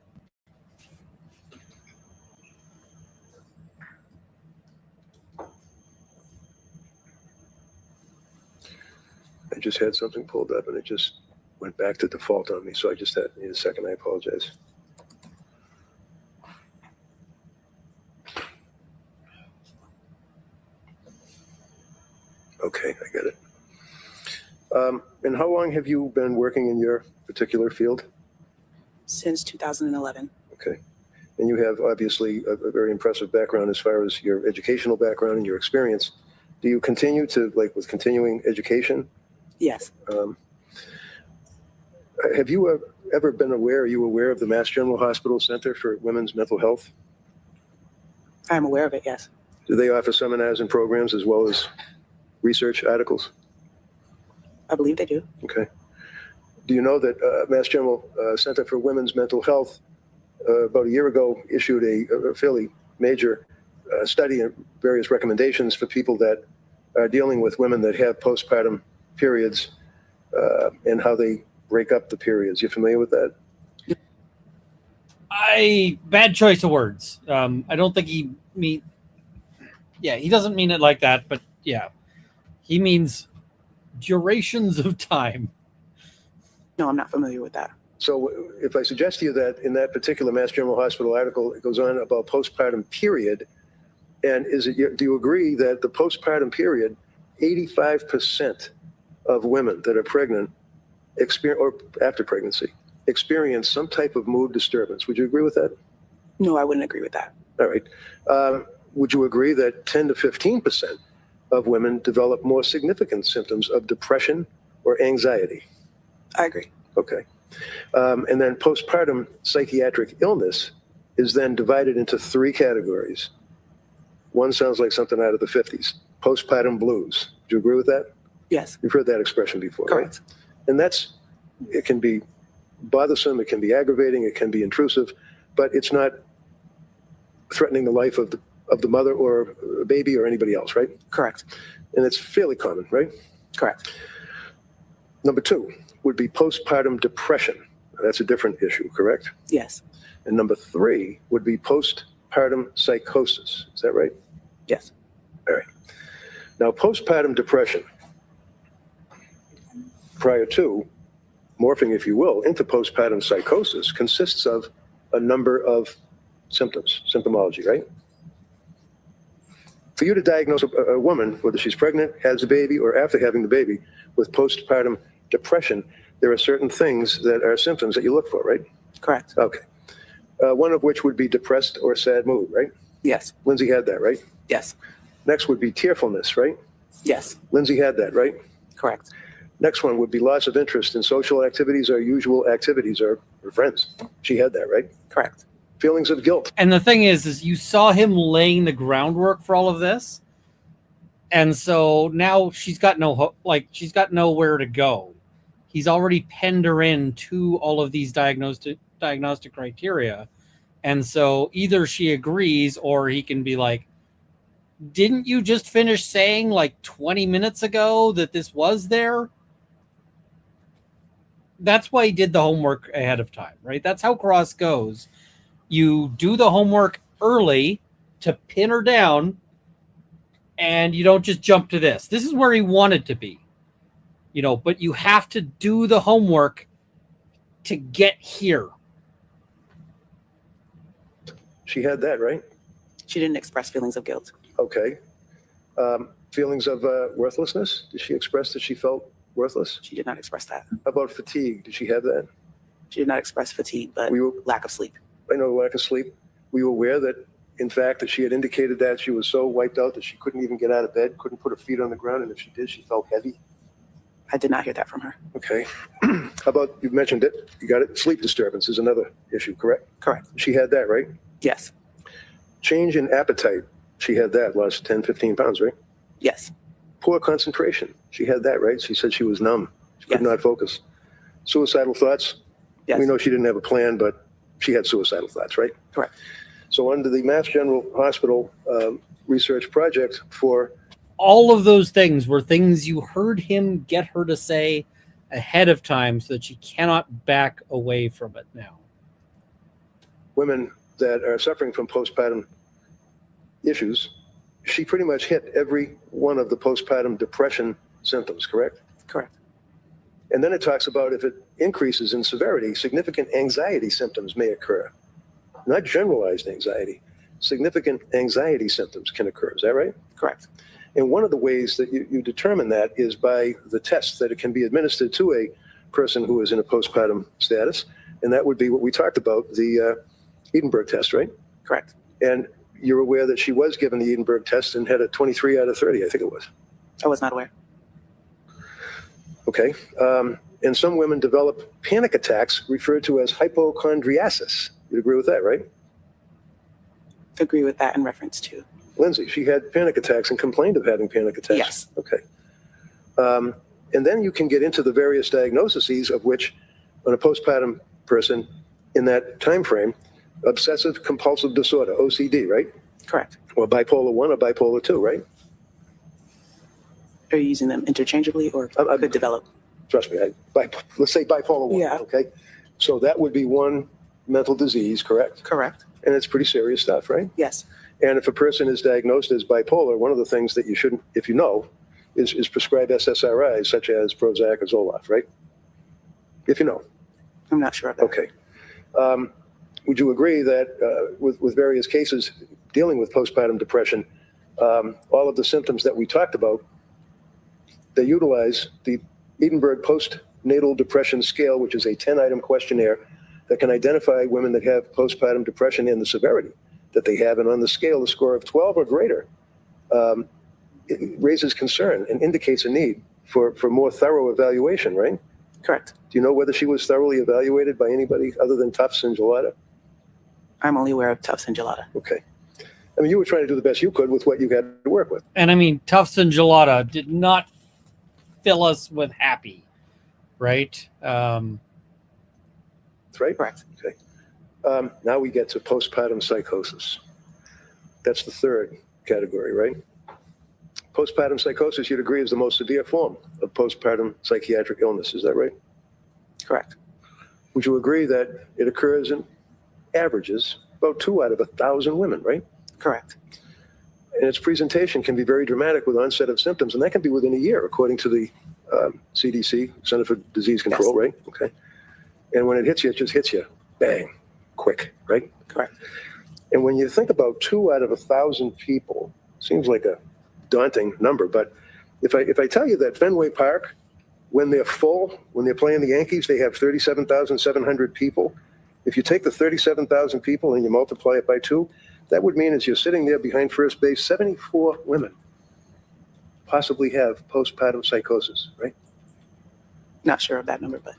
Speaker 5: I just had something pulled up and it just went back to default on me. So I just need a second. I apologize. Okay, I get it. And how long have you been working in your particular field?
Speaker 8: Since 2011.
Speaker 5: Okay. And you have obviously a very impressive background as far as your educational background and your experience. Do you continue to, like, with continuing education?
Speaker 8: Yes.
Speaker 5: Have you ever been aware, are you aware of the Mass General Hospital Center for Women's Mental Health?
Speaker 8: I'm aware of it, yes.
Speaker 5: Do they offer seminars and programs as well as research articles?
Speaker 8: I believe they do.
Speaker 5: Okay. Do you know that Mass General Center for Women's Mental Health about a year ago issued a fairly major study and various recommendations for people that are dealing with women that have postpartum periods and how they break up the periods? You familiar with that?
Speaker 1: Bad choice of words. I don't think he doesn't mean it like that, but yeah, he means durations of time.
Speaker 8: No, I'm not familiar with that.
Speaker 5: So if I suggest to you that in that particular Mass General Hospital article, it goes on about postpartum period, and do you agree that the postpartum period, 85% of women that are pregnant or after pregnancy experience some type of mood disturbance? Would you agree with that?
Speaker 8: No, I wouldn't agree with that.
Speaker 5: All right. Would you agree that 10 to 15% of women develop more significant symptoms of depression or anxiety?
Speaker 8: I agree.
Speaker 5: Okay. And then postpartum psychiatric illness is then divided into 3 categories. One sounds like something out of the 50s, postpartum blues. Do you agree with that?
Speaker 8: Yes.
Speaker 5: You've heard that expression before,
Speaker 8: Correct.
Speaker 5: right? And it can be bothersome, it can be aggravating, it can be intrusive, but it's not threatening the life of the mother or a baby or anybody else, right?
Speaker 8: Correct.
Speaker 5: And it's fairly common, right?
Speaker 8: Correct.
Speaker 5: Number 2 would be postpartum depression. That's a different issue, correct?
Speaker 8: Yes.
Speaker 5: And number 3 would be postpartum psychosis. Is that right?
Speaker 8: Yes.
Speaker 5: All right. Now, postpartum depression, prior to morphing, if you will, into postpartum psychosis, consists of a number of symptomology, right? For you to diagnose a woman, whether she's pregnant, has a baby, or after having the baby, with postpartum depression, there are certain things that are symptoms that you look for, right?
Speaker 8: Correct.
Speaker 5: Okay. One of which would be depressed or sad mood, right?
Speaker 8: Yes.
Speaker 5: Lindsay had that, right?
Speaker 8: Yes.
Speaker 5: Next would be tearfulness, right?
Speaker 8: Yes.
Speaker 5: Lindsay had that, right?
Speaker 8: Correct.
Speaker 5: Next one would be loss of interest in social activities or usual activities or friends. She had that, right?
Speaker 8: Correct.
Speaker 5: Feelings of guilt.
Speaker 1: And the thing is you saw him laying the groundwork for all of this. And so now she's got nowhere to go. He's already penned her in to all of these diagnostic criteria. And so either she agrees or he can be like, didn't you just finish saying like 20 minutes ago that this was there? That's why he did the homework ahead of time, right? That's how Cross goes. You do the homework early to pin her down, and you don't just jump to this. This is where he wanted to be, but you have to do the homework to get here.
Speaker 5: She had that, right?
Speaker 8: She didn't express feelings of guilt.
Speaker 5: Okay. Feelings of worthlessness? Did she express that she felt worthless?
Speaker 8: She did not express that.
Speaker 5: How about fatigue? Did she have that?
Speaker 8: She did not express fatigue, but lack of sleep.
Speaker 5: I know, lack of sleep. Were you aware that, in fact, that she had indicated that she was so wiped out that she couldn't even get out of bed, couldn't put her feet on the ground, and if she did, she felt heavy?
Speaker 8: I did not hear that from her.
Speaker 5: Okay. How about, you mentioned it, you got it, sleep disturbance is another issue, correct?
Speaker 8: Correct.
Speaker 5: She had that, right?
Speaker 8: Yes.
Speaker 5: Change in appetite. She had that, lost 10, 15 pounds, right?
Speaker 8: Yes.
Speaker 5: Poor concentration. She had that, right? She said she was numb. She could
Speaker 8: Yes.
Speaker 5: not focus. Suicidal thoughts.
Speaker 8: Yes.
Speaker 5: We know she didn't have a plan, but she had suicidal thoughts, right?
Speaker 8: Correct.
Speaker 5: So under the Mass General Hospital research project for
Speaker 1: All of those things were things you heard him get her to say ahead of time so that she cannot back away from it now.
Speaker 5: women that are suffering from postpartum issues, she pretty much hit every one of the postpartum depression symptoms, correct?
Speaker 8: Correct.
Speaker 5: And then it talks about if it increases in severity, significant anxiety symptoms may occur. Not generalized anxiety. Significant anxiety symptoms can occur. Is that right?
Speaker 8: Correct.
Speaker 5: And one of the ways that you determine that is by the tests that it can be administered to a person who is in a postpartum status. And that would be what we talked about, the Edinburgh test, right?
Speaker 8: Correct.
Speaker 5: And you're aware that she was given the Edinburgh test and had a 23 out of 30, I think it was.
Speaker 8: I was not aware.
Speaker 5: Okay. And some women develop panic attacks referred to as hypochondriasis. You'd agree with that, right?
Speaker 8: Agree with that in reference to.
Speaker 5: Lindsay, she had panic attacks and complained of having panic attacks.
Speaker 8: Yes.
Speaker 5: Okay. And then you can get into the various diagnoses of which, on a postpartum person in that time frame, obsessive compulsive disorder, OCD, right?
Speaker 8: Correct.
Speaker 5: Or bipolar 1 or bipolar 2, right?
Speaker 8: Are you using them interchangeably or could develop?
Speaker 5: Trust me, let's say bipolar 1,
Speaker 8: Yeah.
Speaker 5: okay? So that would be one mental disease, correct?
Speaker 8: Correct.
Speaker 5: And it's pretty serious stuff, right?
Speaker 8: Yes.
Speaker 5: And if a person is diagnosed as bipolar, one of the things that you shouldn't, if you know, is prescribe SSRIs such as Prozac or Zoloft, right? If you know.
Speaker 8: I'm not sure of that.
Speaker 5: Okay. Would you agree that with various cases dealing with postpartum depression, all of the symptoms that we talked about, they utilize the Edinburgh Postnatal Depression Scale, which is a 10-item questionnaire that can identify women that have postpartum depression and the severity that they have. And on the scale, a score of 12 or greater it raises concern and indicates a need for more thorough evaluation, right?
Speaker 8: Correct.
Speaker 5: Do you know whether she was thoroughly evaluated by anybody other than Tufts and Gelada?
Speaker 8: I'm only aware of Tufts and Gelada.
Speaker 5: Okay. I mean, you were trying to do the best you could with what you had to work with.
Speaker 1: And I mean, Tufts and Gelada did not fill us with happy, right?
Speaker 5: That's right?
Speaker 8: Correct.
Speaker 5: Okay. Now we get to postpartum psychosis. That's the third category, right? Postpartum psychosis, you'd agree, is the most severe form of postpartum psychiatric illness. Is that right?
Speaker 8: Correct.
Speaker 5: Would you agree that it occurs in averages about 2 out of 1,000 women, right?
Speaker 8: Correct.
Speaker 5: And its presentation can be very dramatic with onset of symptoms, and that can be within a year, according to the CDC, Center for Disease Control,
Speaker 8: Yes.
Speaker 5: right? Okay. And when it hits you, it just hits you, bang, quick, right?
Speaker 8: Correct.
Speaker 5: And when you think about 2 out of 1,000 people, seems like a daunting number, but if I tell you that Fenway Park, when they're full, when they're playing the Yankees, they have 37,700 people. If you take the 37,000 people and you multiply it by 2, that would mean as you're sitting there behind first base, 74 women possibly have postpartum psychosis, right?
Speaker 8: Not sure of that number, but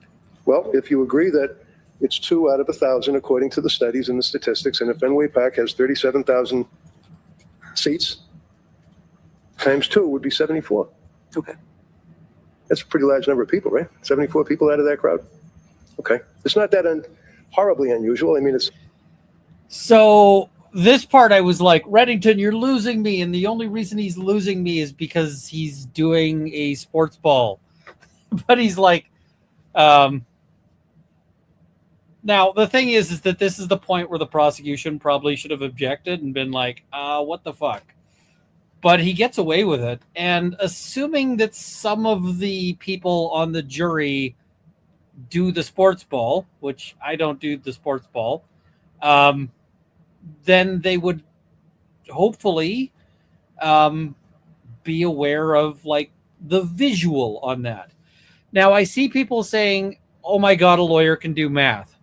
Speaker 5: Well, if you agree that it's 2 out of 1,000 according to the studies and the statistics, and if Fenway Park has 37,000 seats, times 2 would be 74.
Speaker 8: okay.
Speaker 5: That's a pretty large number of people, right? 74 people out of that crowd. Okay. It's not that horribly unusual. I mean, it's
Speaker 1: So this part, I was like, Reddington, you're losing me. And the only reason he's losing me is because he's doing a sports ball. But he's like, now, the thing is that this is the point where the prosecution probably should have objected and been like, what the fuck? But he gets away with it. And assuming that some of the people on the jury do the sports ball, which I don't do the sports ball, then they would hopefully be aware of like the visual on that. Now, I see people saying, oh my God, a lawyer can do math.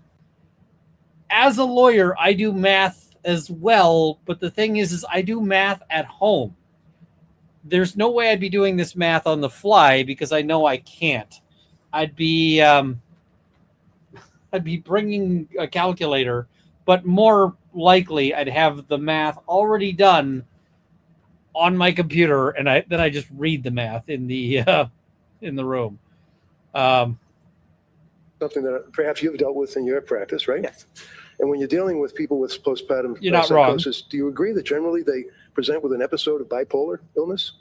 Speaker 1: As a lawyer, I do math as well, but the thing is I do math at home. There's no way I'd be doing this math on the fly because I know I can't. I'd be bringing a calculator, but more likely I'd have the math already done on my computer, and then I just read the math in the room.
Speaker 5: something that perhaps you've dealt with in your practice, right?
Speaker 8: Yes.
Speaker 5: And when you're dealing with people with postpartum
Speaker 1: You're not wrong.
Speaker 5: psychosis, do you agree that generally they present with an episode of bipolar illness?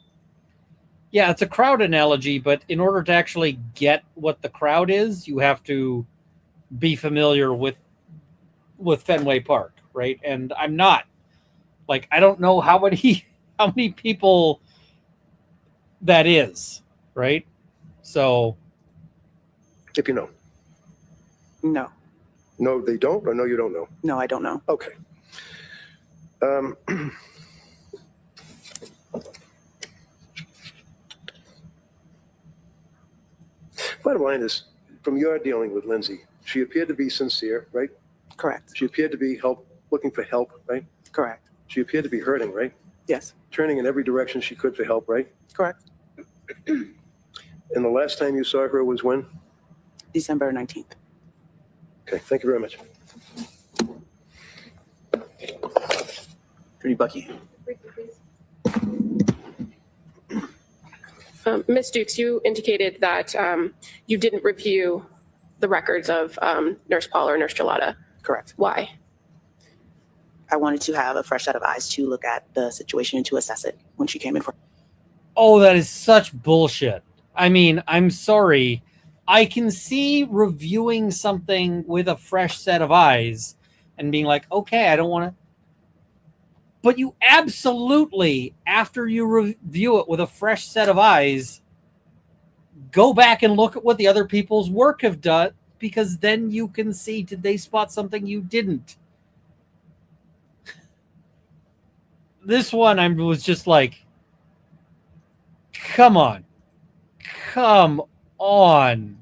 Speaker 1: Yeah, it's a crowd analogy, but in order to actually get what the crowd is, you have to be familiar with Fenway Park, right? And I'm not. Like, I don't know how many people that is, right? So,
Speaker 5: If you know.
Speaker 8: No.
Speaker 5: No, they don't, or no, you don't know?
Speaker 8: No, I don't know.
Speaker 5: Okay. Bottom line is, from your dealing with Lindsay, she appeared to be sincere, right?
Speaker 8: Correct.
Speaker 5: She appeared to be looking for help, right?
Speaker 8: Correct.
Speaker 5: She appeared to be hurting, right?
Speaker 8: Yes.
Speaker 5: Turning in every direction she could for help, right?
Speaker 8: Correct.
Speaker 5: And the last time you saw her was when?
Speaker 8: December 19th.
Speaker 5: Okay, thank you very much.
Speaker 4: Attorney Bucky.
Speaker 3: Ms. Dukes, you indicated that you didn't review the records of Nurse Paul or Nurse Gelada.
Speaker 8: Correct.
Speaker 3: Why?
Speaker 8: I wanted to have a fresh set of eyes to look at the situation and to assess it when she came in for.
Speaker 1: Oh, that is such bullshit. I mean, I'm sorry. I can see reviewing something with a fresh set of eyes and being like, okay, I don't want to. But you absolutely, after you review it with a fresh set of eyes, go back and look at what the other people's work have done, because then you can see, did they spot something you didn't? This one, I was just like, come on. Come on.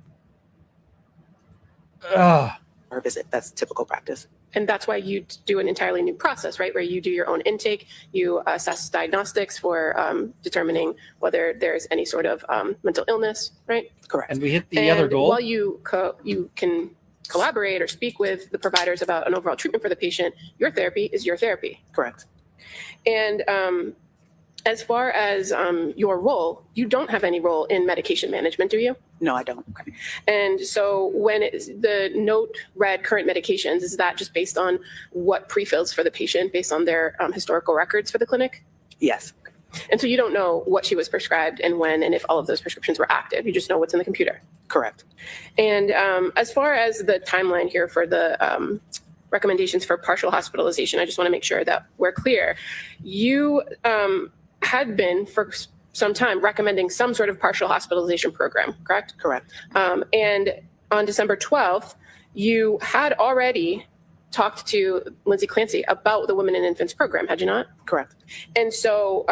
Speaker 1: Ugh.
Speaker 8: Her visit. That's typical practice.
Speaker 3: And that's why you do an entirely new process, right? Where you do your own intake, you assess diagnostics for determining whether there's any sort of mental illness, right?
Speaker 8: Correct.
Speaker 1: And we hit the other goal.
Speaker 3: While you can collaborate or speak with the providers about an overall treatment for the patient, your therapy is your therapy.
Speaker 8: Correct.
Speaker 3: And as far as your role, you don't have any role in medication management, do you?
Speaker 8: No, I don't. Okay.
Speaker 3: And so when the note read current medications, is that just based on what pre-fills for the patient based on their historical records for the clinic?
Speaker 8: Yes.
Speaker 3: And so you don't know what she was prescribed and when, and if all of those prescriptions were active. You just know what's in the computer.
Speaker 8: Correct.
Speaker 3: And as far as the timeline here for the recommendations for partial hospitalization, I just want to make sure that we're clear. You had been for some time recommending some sort of partial hospitalization program, correct?
Speaker 8: Correct.
Speaker 3: And on December 12th, you had already talked to Lindsay Clancy about the Women and Infants program, had you not?
Speaker 8: Correct.
Speaker 3: And so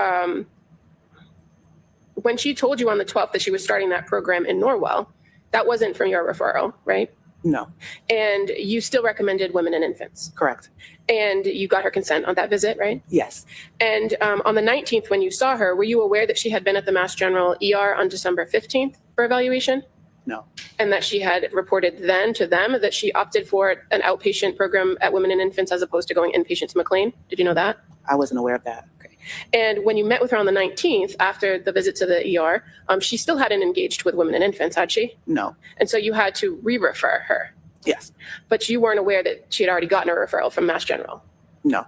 Speaker 3: when she told you on the 12th that she was starting that program in Norwell, that wasn't from your referral, right?
Speaker 8: No.
Speaker 3: And you still recommended Women and Infants.
Speaker 8: Correct.
Speaker 3: And you got her consent on that visit, right?
Speaker 8: Yes.
Speaker 3: And on the 19th, when you saw her, were you aware that she had been at the Mass General ER on December 15th for evaluation?
Speaker 8: No.
Speaker 3: And that she had reported then to them that she opted for an outpatient program at Women and Infants as opposed to going inpatient to McLean? Did you know that?
Speaker 8: I wasn't aware of that.
Speaker 3: Okay. And when you met with her on the 19th, after the visit to the ER, she still hadn't engaged with Women and Infants, had she?
Speaker 8: No.
Speaker 3: And so you had to re-refer her.
Speaker 8: Yes.
Speaker 3: But you weren't aware that she had already gotten a referral from Mass General.
Speaker 8: No.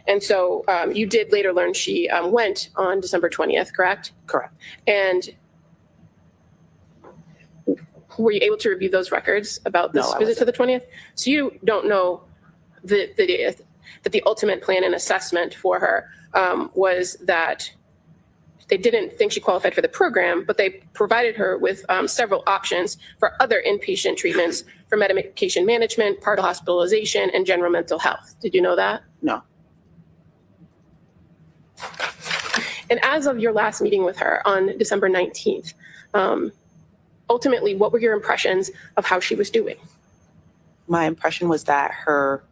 Speaker 3: And so you did later learn she went on December 20th, correct?
Speaker 8: Correct.
Speaker 3: And were you able to review those records about this
Speaker 8: No, I
Speaker 3: visit to the 20th? So you don't know that the ultimate plan and assessment for her was that they didn't think she qualified for the program, but they provided her with several options for other inpatient treatments for medication management, partial hospitalization, and general mental health. Did you know that?
Speaker 8: No.
Speaker 3: And as of your last meeting with her on December 19th, ultimately, what were your impressions of how she was doing?
Speaker 8: My impression was that her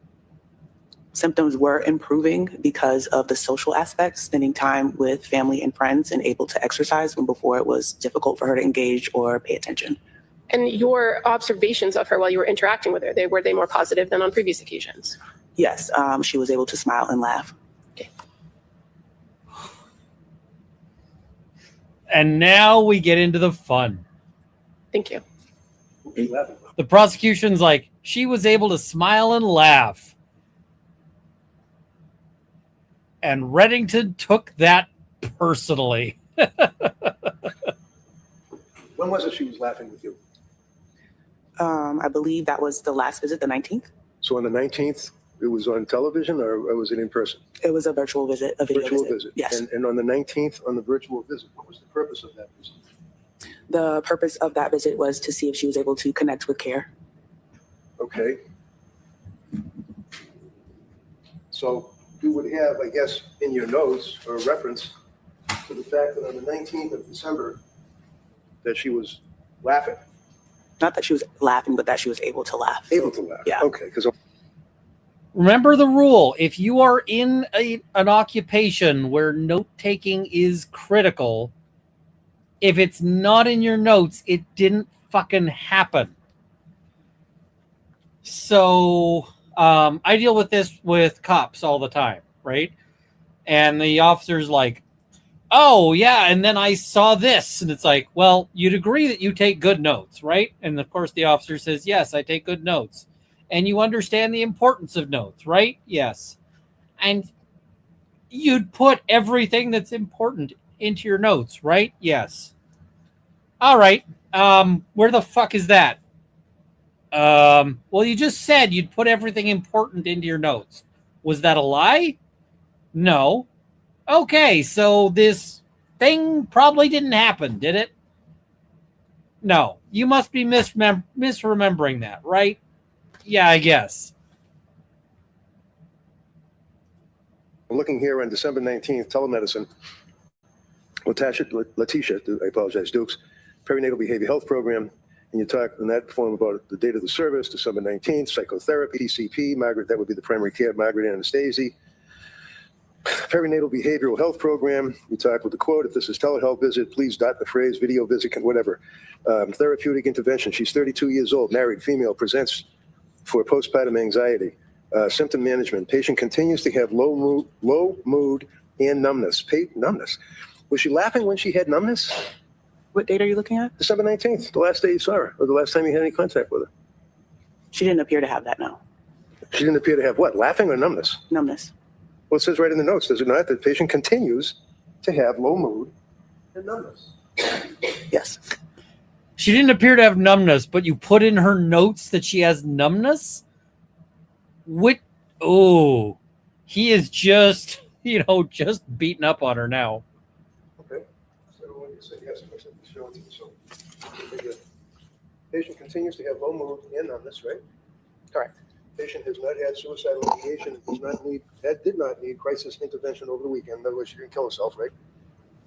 Speaker 8: symptoms were improving because of the social aspects, spending time with family and friends and able to exercise when before it was difficult for her to engage or pay attention.
Speaker 3: And your observations of her while you were interacting with her, were they more positive than on previous occasions?
Speaker 8: Yes, she was able to smile and laugh.
Speaker 3: Okay.
Speaker 1: And now we get into the fun.
Speaker 3: Thank you.
Speaker 1: The prosecution's like, she was able to smile and laugh. And Reddington took that personally.
Speaker 5: When was it she was laughing with you?
Speaker 8: I believe that was the last visit, the 19th.
Speaker 5: So on the 19th, it was on television or was it in person?
Speaker 8: It was a virtual visit, a video
Speaker 5: Virtual
Speaker 8: visit.
Speaker 5: visit.
Speaker 8: Yes.
Speaker 5: And on the 19th, on the virtual visit, what was the purpose of that visit?
Speaker 8: The purpose of that visit was to see if she was able to connect with care.
Speaker 5: Okay. So you would have, I guess, in your notes or reference to the fact that on the 19th of December that she was laughing.
Speaker 8: Not that she was laughing, but that she was able to laugh.
Speaker 5: Able to laugh?
Speaker 8: Yeah.
Speaker 5: Okay, because
Speaker 1: Remember the rule. If you are in an occupation where note-taking is critical, if it's not in your notes, it didn't fucking happen. So I deal with this with cops all the time, right? And the officer's like, oh, yeah, and then I saw this. And it's like, well, you'd agree that you take good notes, right? And of course the officer says, yes, I take good notes. And you understand the importance of notes, right? Yes. And you'd put everything that's important into your notes, right? Yes. All right. Where the fuck is that? Well, you just said you'd put everything important into your notes. Was that a lie? No. Okay, so this thing probably didn't happen, did it? No. You must be misremembering that, right? Yeah, I guess.
Speaker 5: I'm looking here on December 19th, telemedicine. Letitia, I apologize, Dukes, perinatal behavior health program. And you talk in that form about the date of the service, December 19th, psychotherapy, PCP, Margaret, that would be the primary care, Margaret Anastasia. Perinatal behavioral health program. We talk with the quote, if this is telehealth visit, please dot the phrase video visit, whatever. Therapeutic intervention. She's 32 years old, married, female, presents for postpartum anxiety. Symptom management. Patient continues to have low mood and numbness. Numbness. Was she laughing when she had numbness?
Speaker 8: What date are you looking at?
Speaker 5: December 19th, the last day you saw her, or the last time you had any contact with her.
Speaker 8: She didn't appear to have that, no.
Speaker 5: She didn't appear to have what? Laughing or numbness?
Speaker 8: Numbness.
Speaker 5: Well, it says right in the notes, does it not? The patient continues to have low mood and numbness.
Speaker 8: Yes.
Speaker 1: She didn't appear to have numbness, but you put in her notes that she has numbness? Oh, he is just, just beating up on her now.
Speaker 5: Okay. So when you say yes, I said show it to you. So patient continues to have low mood and numbness, right?
Speaker 8: Correct.
Speaker 5: Patient has not had suicidal ideation and did not need crisis intervention over the weekend. In other words, she didn't kill herself, right?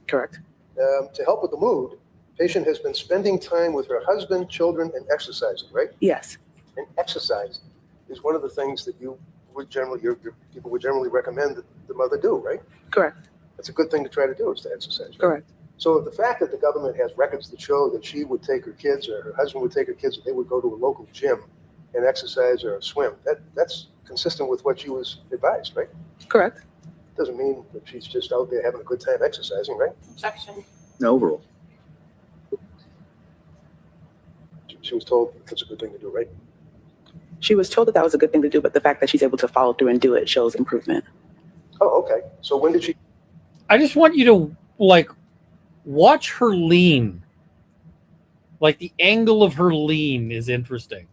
Speaker 8: Correct.
Speaker 5: To help with the mood, patient has been spending time with her husband, children, and exercising, right?
Speaker 8: Yes.
Speaker 5: And exercise is one of the things that you would generally, your people would generally recommend that the mother do, right?
Speaker 8: Correct.
Speaker 5: That's a good thing to try to do, is to exercise. Right?
Speaker 8: Correct.
Speaker 5: So the fact that the government has records that show that she would take her kids or her husband would take her kids and they would go to a local gym and exercise or swim, that's consistent with what she was advised, right?
Speaker 8: Correct.
Speaker 5: Doesn't mean that she's just out there having a good time exercising, right?
Speaker 3: Objection.
Speaker 4: No, overall.
Speaker 5: She was told that's a good thing to do, right?
Speaker 8: She was told that was a good thing to do, but the fact that she's able to follow through and do it shows improvement.
Speaker 5: Oh, okay. So when did she?
Speaker 1: I just want you to, watch her lean. Like, the angle of her lean is interesting.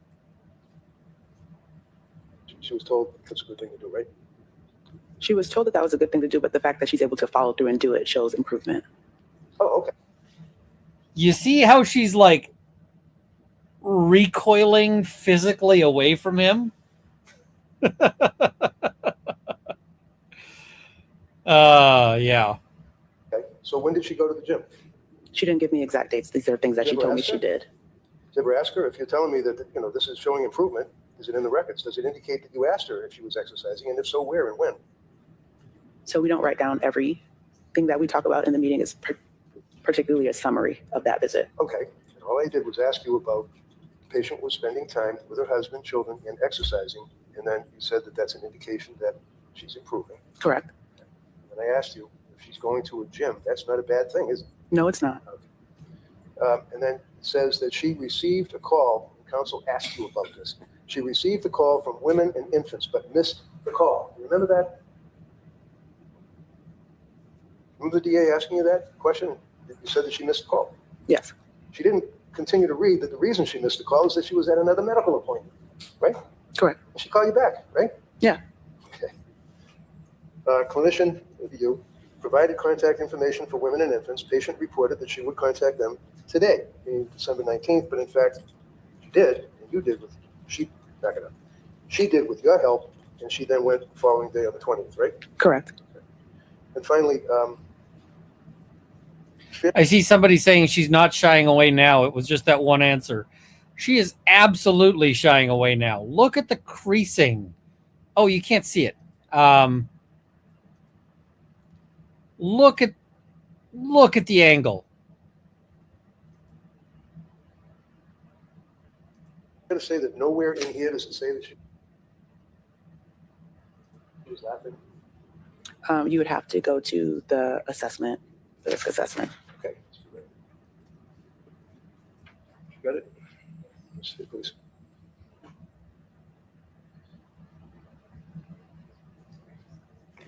Speaker 5: She was told that's a good thing to do, right?
Speaker 8: She was told that was a good thing to do, but the fact that she's able to follow through and do it shows improvement.
Speaker 5: Oh, okay.
Speaker 1: You see how she's, recoiling physically away from him? Yeah.
Speaker 5: Okay. So when did she go to the gym?
Speaker 8: She didn't give me exact dates. These are things that she told me she did.
Speaker 5: Did you ever ask her, if you're telling me that, this is showing improvement, is it in the records? Does it indicate that you asked her if she was exercising? And if so, where and when?
Speaker 8: So we don't write down everything that we talk about in the meeting. Is particularly a summary of that visit.
Speaker 5: Okay. And all I did was ask you about the patient was spending time with her husband, children, and exercising. And then you said that that's an indication that she's improving.
Speaker 8: Correct.
Speaker 5: And I asked you if she's going to a gym. That's not a bad thing, is it?
Speaker 8: No, it's not.
Speaker 5: And then it says that she received a call, and counsel asked you about this. She received a call from women and infants, but missed the call. You remember that? Remember the DA asking you that question? You said that she missed the call.
Speaker 8: Yes.
Speaker 5: She didn't continue to read that the reason she missed the call is that she was at another medical appointment, right?
Speaker 8: Correct.
Speaker 5: And she called you back, right?
Speaker 8: Yeah.
Speaker 5: Okay. Clinician, you provided contact information for women and infants. Patient reported that she would contact them today, being December 19th, but in fact, she did, and you did with, back it up. She did with your help, and she then went the following day on the 20th, right?
Speaker 8: Correct.
Speaker 5: Okay. And finally,
Speaker 1: I see somebody saying she's not shying away now. It was just that one answer. She is absolutely shying away now. Look at the creasing. Oh, you can't see it. Look at the angle.
Speaker 5: I'm going to say that nowhere in here does it say that she was laughing.
Speaker 8: You would have to go to the assessment, the risk assessment.
Speaker 5: Okay. Let's do that. You got it? Let's see, please.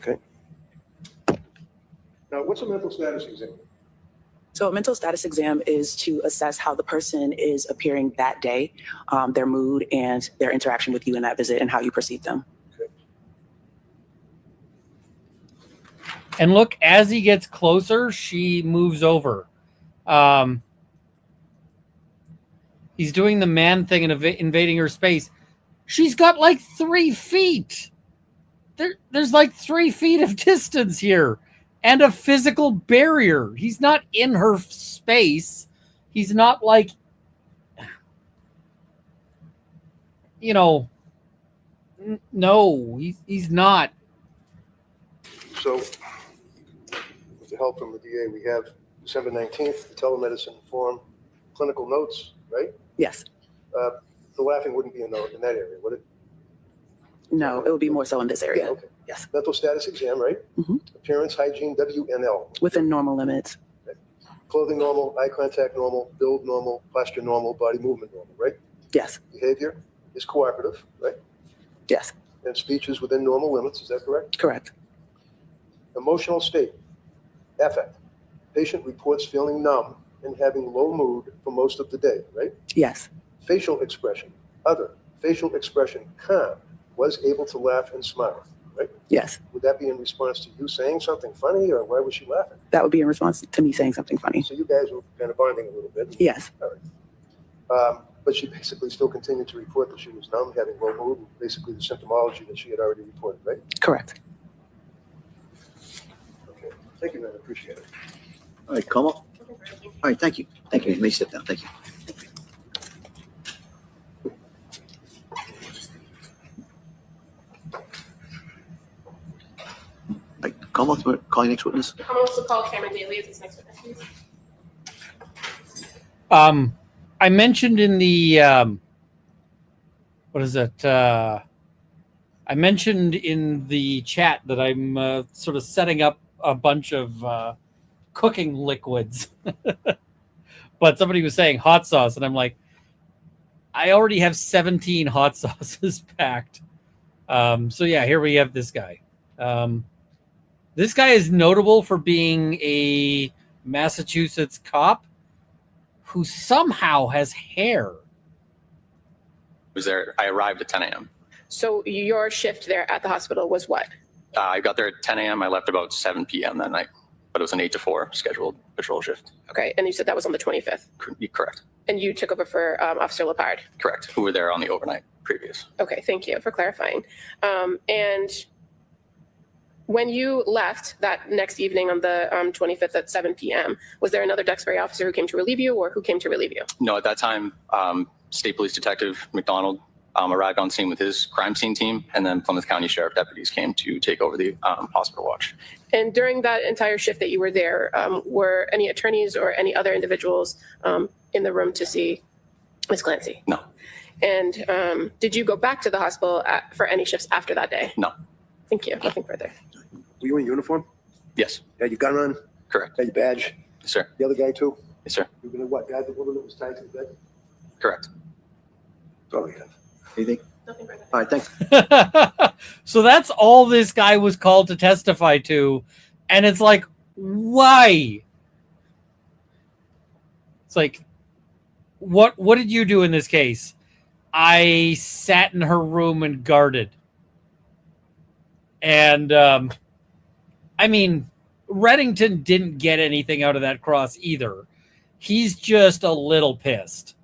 Speaker 5: Okay. Now, what's a mental status exam?
Speaker 8: So a mental status exam is to assess how the person is appearing that day, their mood and their interaction with you in that visit and how you perceive them.
Speaker 1: And look, as he gets closer, she moves over. He's doing the man thing and invading her space. She's got like 3 feet. There's like 3 feet of distance here and a physical barrier. He's not in her space. He's not like, you know, no, he's not.
Speaker 5: So, with the help from the DA, we have December 19th, the telemedicine form, clinical notes, right?
Speaker 8: Yes.
Speaker 5: The laughing wouldn't be in that area, would it?
Speaker 8: No, it would be more so in this area.
Speaker 5: Yeah, okay.
Speaker 8: Yes.
Speaker 5: Mental status exam, right?
Speaker 8: Mhm.
Speaker 5: Appearance, hygiene, WNL.
Speaker 8: Within normal limits.
Speaker 5: Clothing normal, eye contact normal, build normal, posture normal, body movement normal, right?
Speaker 8: Yes.
Speaker 5: Behavior is cooperative, right?
Speaker 8: Yes.
Speaker 5: And speech is within normal limits, is that correct?
Speaker 8: Correct.
Speaker 5: Emotional state, affect. Patient reports feeling numb and having low mood for most of the day, right?
Speaker 8: Yes.
Speaker 5: Facial expression, other. Facial expression, calm, was able to laugh and smile, right?
Speaker 8: Yes.
Speaker 5: Would that be in response to you saying something funny, or why was she laughing?
Speaker 8: That would be in response to me saying something funny.
Speaker 5: So you guys were kind of bonding a little bit.
Speaker 8: Yes.
Speaker 5: All right. But she basically still continued to report that she was numb, having low mood, and basically the symptomology that she had already reported, right?
Speaker 8: Correct.
Speaker 5: Okay. Thank you, man. I appreciate it.
Speaker 4: All right, Como. All right, thank you. Thank you. You may sit down. Thank you. All right, Como, call your next witness.
Speaker 3: I'm also call Cameron Daly as his next witness, please.
Speaker 1: I mentioned in the what is it? I mentioned in the chat that I'm sort of setting up a bunch of cooking liquids, but somebody was saying hot sauce, and I'm like, I already have 17 hot sauces packed. So yeah, here we have this guy. This guy is notable for being a Massachusetts cop who somehow has hair.
Speaker 9: Was there? I arrived at 10 a.m.
Speaker 3: So your shift there at the hospital was what?
Speaker 9: I got there at 10 a.m. I left about 7 p.m. that night, but it was an 8 to 4 scheduled patrol shift.
Speaker 3: Okay, and you said that was on the 25th.
Speaker 9: Correct.
Speaker 3: And you took over for Officer Lepard.
Speaker 9: Correct. Who were there on the overnight previous?
Speaker 3: Okay, thank you for clarifying. And when you left that next evening on the 25th at 7 p.m., was there another Duxbury officer who came to relieve you, or who came to relieve you?
Speaker 9: No, at that time, State Police Detective McDonald arrived on scene with his crime scene team, and then Plymouth County Sheriff deputies came to take over the hospital watch.
Speaker 3: And during that entire shift that you were there, were any attorneys or any other individuals in the room to see Ms. Clancy?
Speaker 9: No.
Speaker 3: And did you go back to the hospital for any shifts after that day?
Speaker 9: No.
Speaker 3: Thank you. Nothing further.
Speaker 5: Were you in uniform?
Speaker 9: Yes.
Speaker 5: Had your gun on?
Speaker 9: Correct.
Speaker 5: Had your badge?
Speaker 9: Yes, sir.
Speaker 5: The other guy too?
Speaker 9: Yes, sir.
Speaker 5: You were gonna what? Guide the woman that was tied to the bed?
Speaker 9: Correct.
Speaker 5: That's all we have.
Speaker 4: Anything?
Speaker 3: Nothing further.
Speaker 4: All right, thanks.
Speaker 1: So that's all this guy was called to testify to. And it's like, why? It's like, what did you do in this case? I sat in her room and guarded. And I mean, Reddington didn't get anything out of that cross either. He's just a little pissed.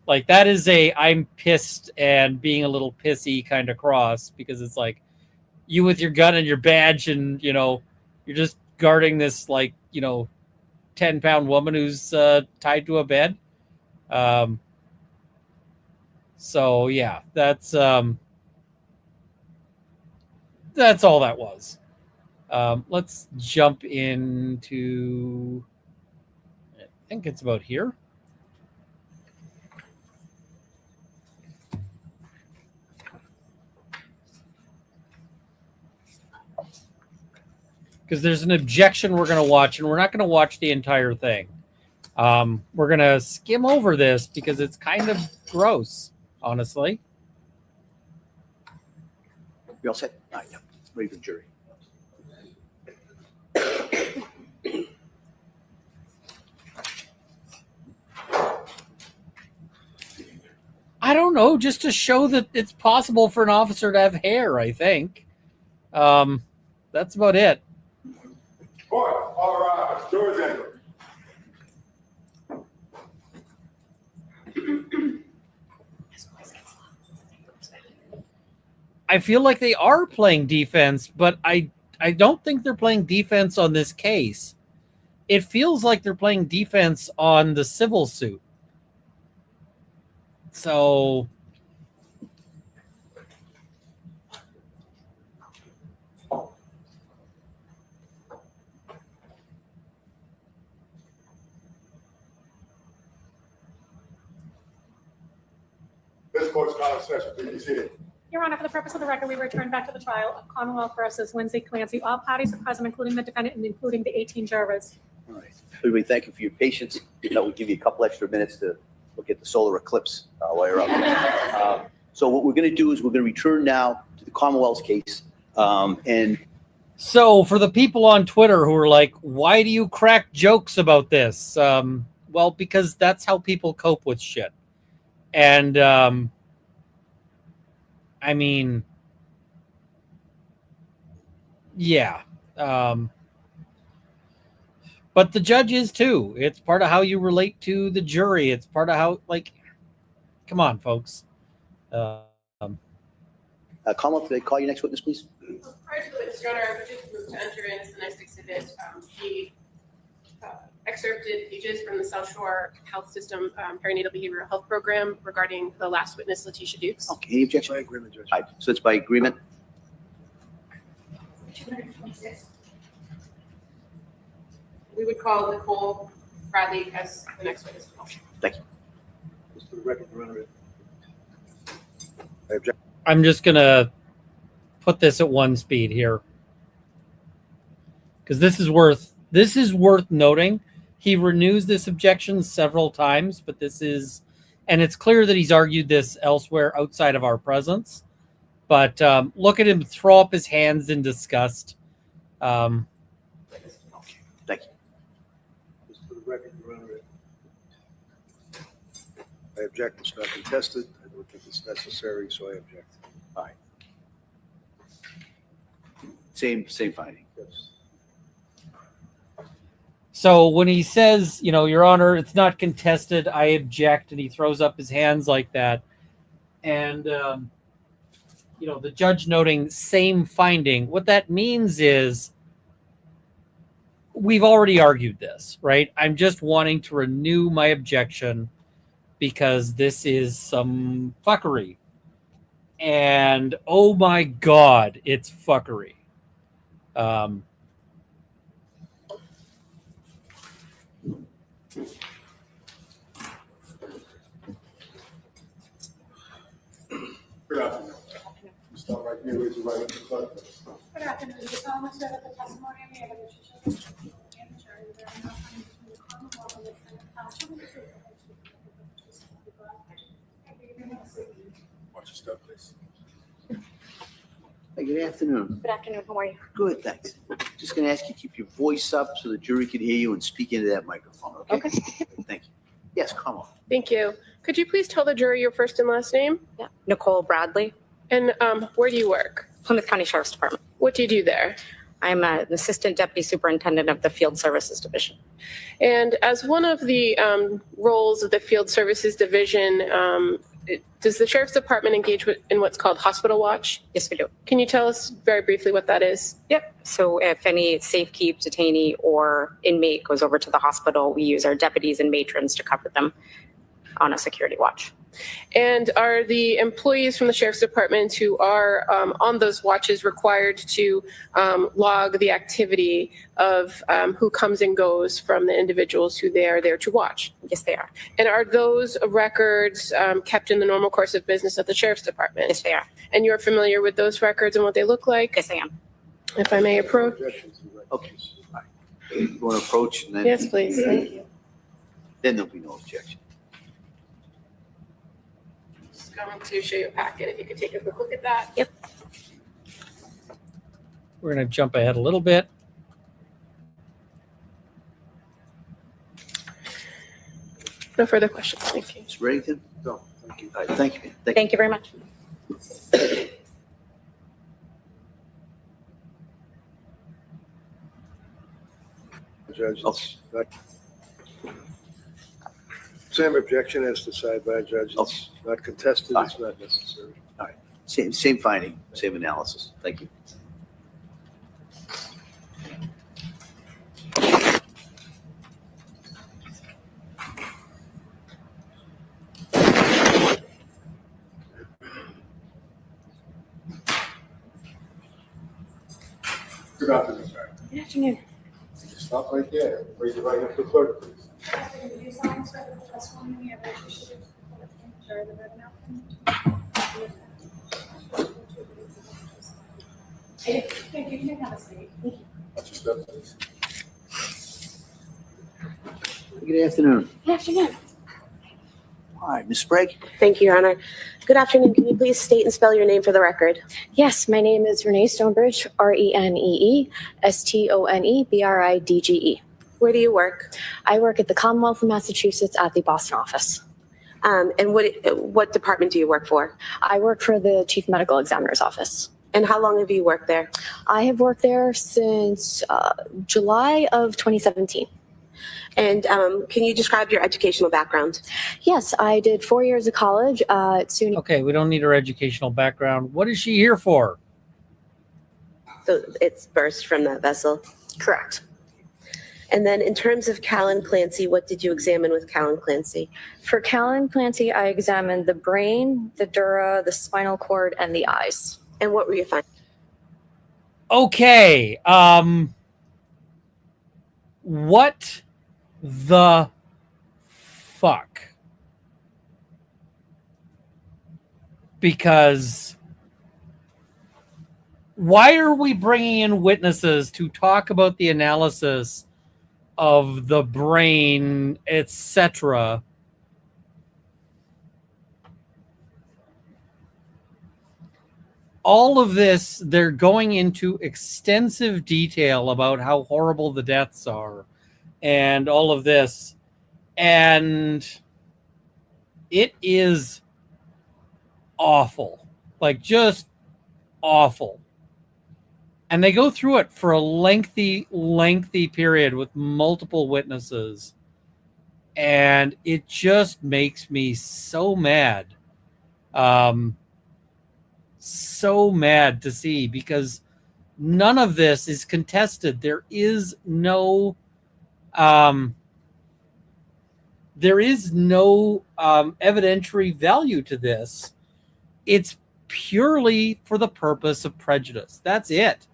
Speaker 1: Like, that is a I'm pissed and being a little pissy kind of cross, because it's like you with your gun and your badge, and you're just guarding this 10-pound woman who's tied to a bed. So yeah, that's all that was. Let's jump into, I think it's about here. Because there's an objection we're going to watch, and we're not going to watch the entire thing. We're going to skim over this because it's kind of gross, honestly.
Speaker 4: You all set? Yeah. Ready for the jury.
Speaker 1: I don't know, just to show that it's possible for an officer to have hair, I think. That's about it.
Speaker 6: Court, all rise. Jurors enter.
Speaker 1: I feel like they are playing defense, but I don't think they're playing defense on this case. It feels like they're playing defense on the civil suit. So
Speaker 6: This court's now in session. Please be seated.
Speaker 7: Your Honor, for the purpose of the record, we return back to the trial of Commonwealth versus Lindsay Clancy. All parties are present, including the defendant and including the 18 jurors.
Speaker 4: All right. Everybody, thank you for your patience. We'll give you a couple extra minutes to look at the solar eclipse while you're up. So what we're going to do is we're going to return now to the Commonwealth's case. And
Speaker 1: So for the people on Twitter who are like, why do you crack jokes about this? Well, because that's how people cope with shit. And I mean, yeah. But the judge is too. It's part of how you relate to the jury. It's part of how, like, come on, folks.
Speaker 4: Commonwealth, could I call your next witness, please?
Speaker 3: Prior to the witness, Your Honor, I would just move to enter in the next exhibit. He excerpted pages from the South Shore Health System perinatal behavioral health program regarding the last witness, Letitia Dukes.
Speaker 4: Okay, any objection?
Speaker 5: By agreement, Judge.
Speaker 4: All right, so it's by agreement.
Speaker 3: We would call Nicole Bradley as the next witness.
Speaker 4: Thank you.
Speaker 5: Just for the record, Your Honor. I object.
Speaker 1: I'm just going to put this at one speed here. Because this is worth noting. He renews this objection several times, but this is, and it's clear that he's argued this elsewhere outside of our presence. But look at him throw up his hands in disgust.
Speaker 4: Thank you.
Speaker 5: Just for the record, Your Honor. I object. It's not contested. I don't think it's necessary, so I object.
Speaker 4: All right. Same finding.
Speaker 5: Yes.
Speaker 1: So when he says, Your Honor, it's not contested, I object, and he throws up his hands like that, and, the judge noting same finding, what that means is we've already argued this, right? I'm just wanting to renew my objection because this is some fuckery. And, oh my God, it's fuckery.
Speaker 6: Good afternoon. You start right here. Raise your right hand to the clerk.
Speaker 7: Good afternoon. Do you solemnly swear that the testimony and the evidence you shall give and the jury will bear no harm between the Commonwealth and the defendant counsel and the truth and the truth of the God?
Speaker 6: Watch your step, please.
Speaker 4: Hey, good afternoon.
Speaker 10: Good afternoon. How are you?
Speaker 4: Good, thanks. Just going to ask you to keep your voice up so the jury can hear you and speak into that microphone, okay?
Speaker 10: Okay.
Speaker 4: Thank you. Yes, come on.
Speaker 3: Thank you. Could you please tell the jury your first and last name?
Speaker 10: Yeah. Nicole Bradley,
Speaker 3: And where do you work?
Speaker 10: Plymouth County Sheriff's Department.
Speaker 3: What do you do there?
Speaker 10: I'm an assistant deputy superintendent of the Field Services Division.
Speaker 3: And as one of the roles of the Field Services Division, does the Sheriff's Department engage in what's called hospital watch?
Speaker 10: Yes, we do.
Speaker 3: Can you tell us very briefly what that is?
Speaker 10: Yep. So if any safekeep, detainee, or inmate goes over to the hospital, we use our deputies and matrons to cover them on a security watch.
Speaker 3: And are the employees from the sheriff's department who are on those watches required to log the activity of who comes and goes from the individuals who they are there to watch?
Speaker 10: Yes, they are.
Speaker 3: And are those records kept in the normal course of business of the sheriff's department?
Speaker 10: Yes, they are.
Speaker 3: And you're familiar with those records and what they look like?
Speaker 10: Yes, I am.
Speaker 3: If I may approach?
Speaker 4: Okay. All right. You want to approach and then?
Speaker 3: Yes, please. Thank you.
Speaker 4: Then there'll be no objection.
Speaker 3: Just going to show you a packet. If you could take a quick look at that.
Speaker 10: Yep.
Speaker 1: We're going to jump ahead a little bit.
Speaker 3: No further questions. Thank you.
Speaker 4: Mr. Reddington?
Speaker 5: No, thank you.
Speaker 4: All right, thank you.
Speaker 10: Thank you very much.
Speaker 5: Judge, it's not. Same objection as decided by a judge. It's not contested. It's not necessary.
Speaker 4: Same finding, same analysis. Thank you.
Speaker 6: Good afternoon, sir.
Speaker 10: Good afternoon.
Speaker 6: Stop right there. Raise your right hand for the clerk, please.
Speaker 7: Do you solemnly swear that the testimony you have that you should share the written outcome? Thank you. You can have a seat.
Speaker 6: Watch your step, please.
Speaker 4: Good afternoon.
Speaker 10: Good afternoon.
Speaker 4: All right, Ms. Sprague?
Speaker 11: Thank you, Your Honor. Good afternoon. Can you please state and spell your name for the record?
Speaker 10: Yes, my name is Renee Stonebridge, Renee Stonebridge.
Speaker 11: Where do you work?
Speaker 10: I work at the Commonwealth of Massachusetts at the Boston office.
Speaker 11: And what department do you work for?
Speaker 10: I work for the Chief Medical Examiner's office.
Speaker 11: And how long have you worked there?
Speaker 10: I have worked there since July of 2017.
Speaker 11: And can you describe your educational background?
Speaker 10: Yes, I did 4 years of college at SUNY.
Speaker 1: Okay, we don't need her educational background. What is she here for?
Speaker 11: So it's burst from that vessel.
Speaker 10: Correct.
Speaker 11: And then in terms of Callan Clancy, what did you examine with Callan Clancy?
Speaker 10: For Callan Clancy, I examined the brain, the dura, the spinal cord, and the eyes.
Speaker 11: And what were you finding?
Speaker 1: Okay, what the fuck? Because why are we bringing in witnesses to talk about the analysis of the brain, etc.? All of this, they're going into extensive detail about how horrible the deaths are and all of this. And it is awful, like just awful. And they go through it for a lengthy period with multiple witnesses. And it just makes me so mad. So mad to see, because none of this is contested. There is no evidentiary value to this. It's purely for the purpose of prejudice. That's it.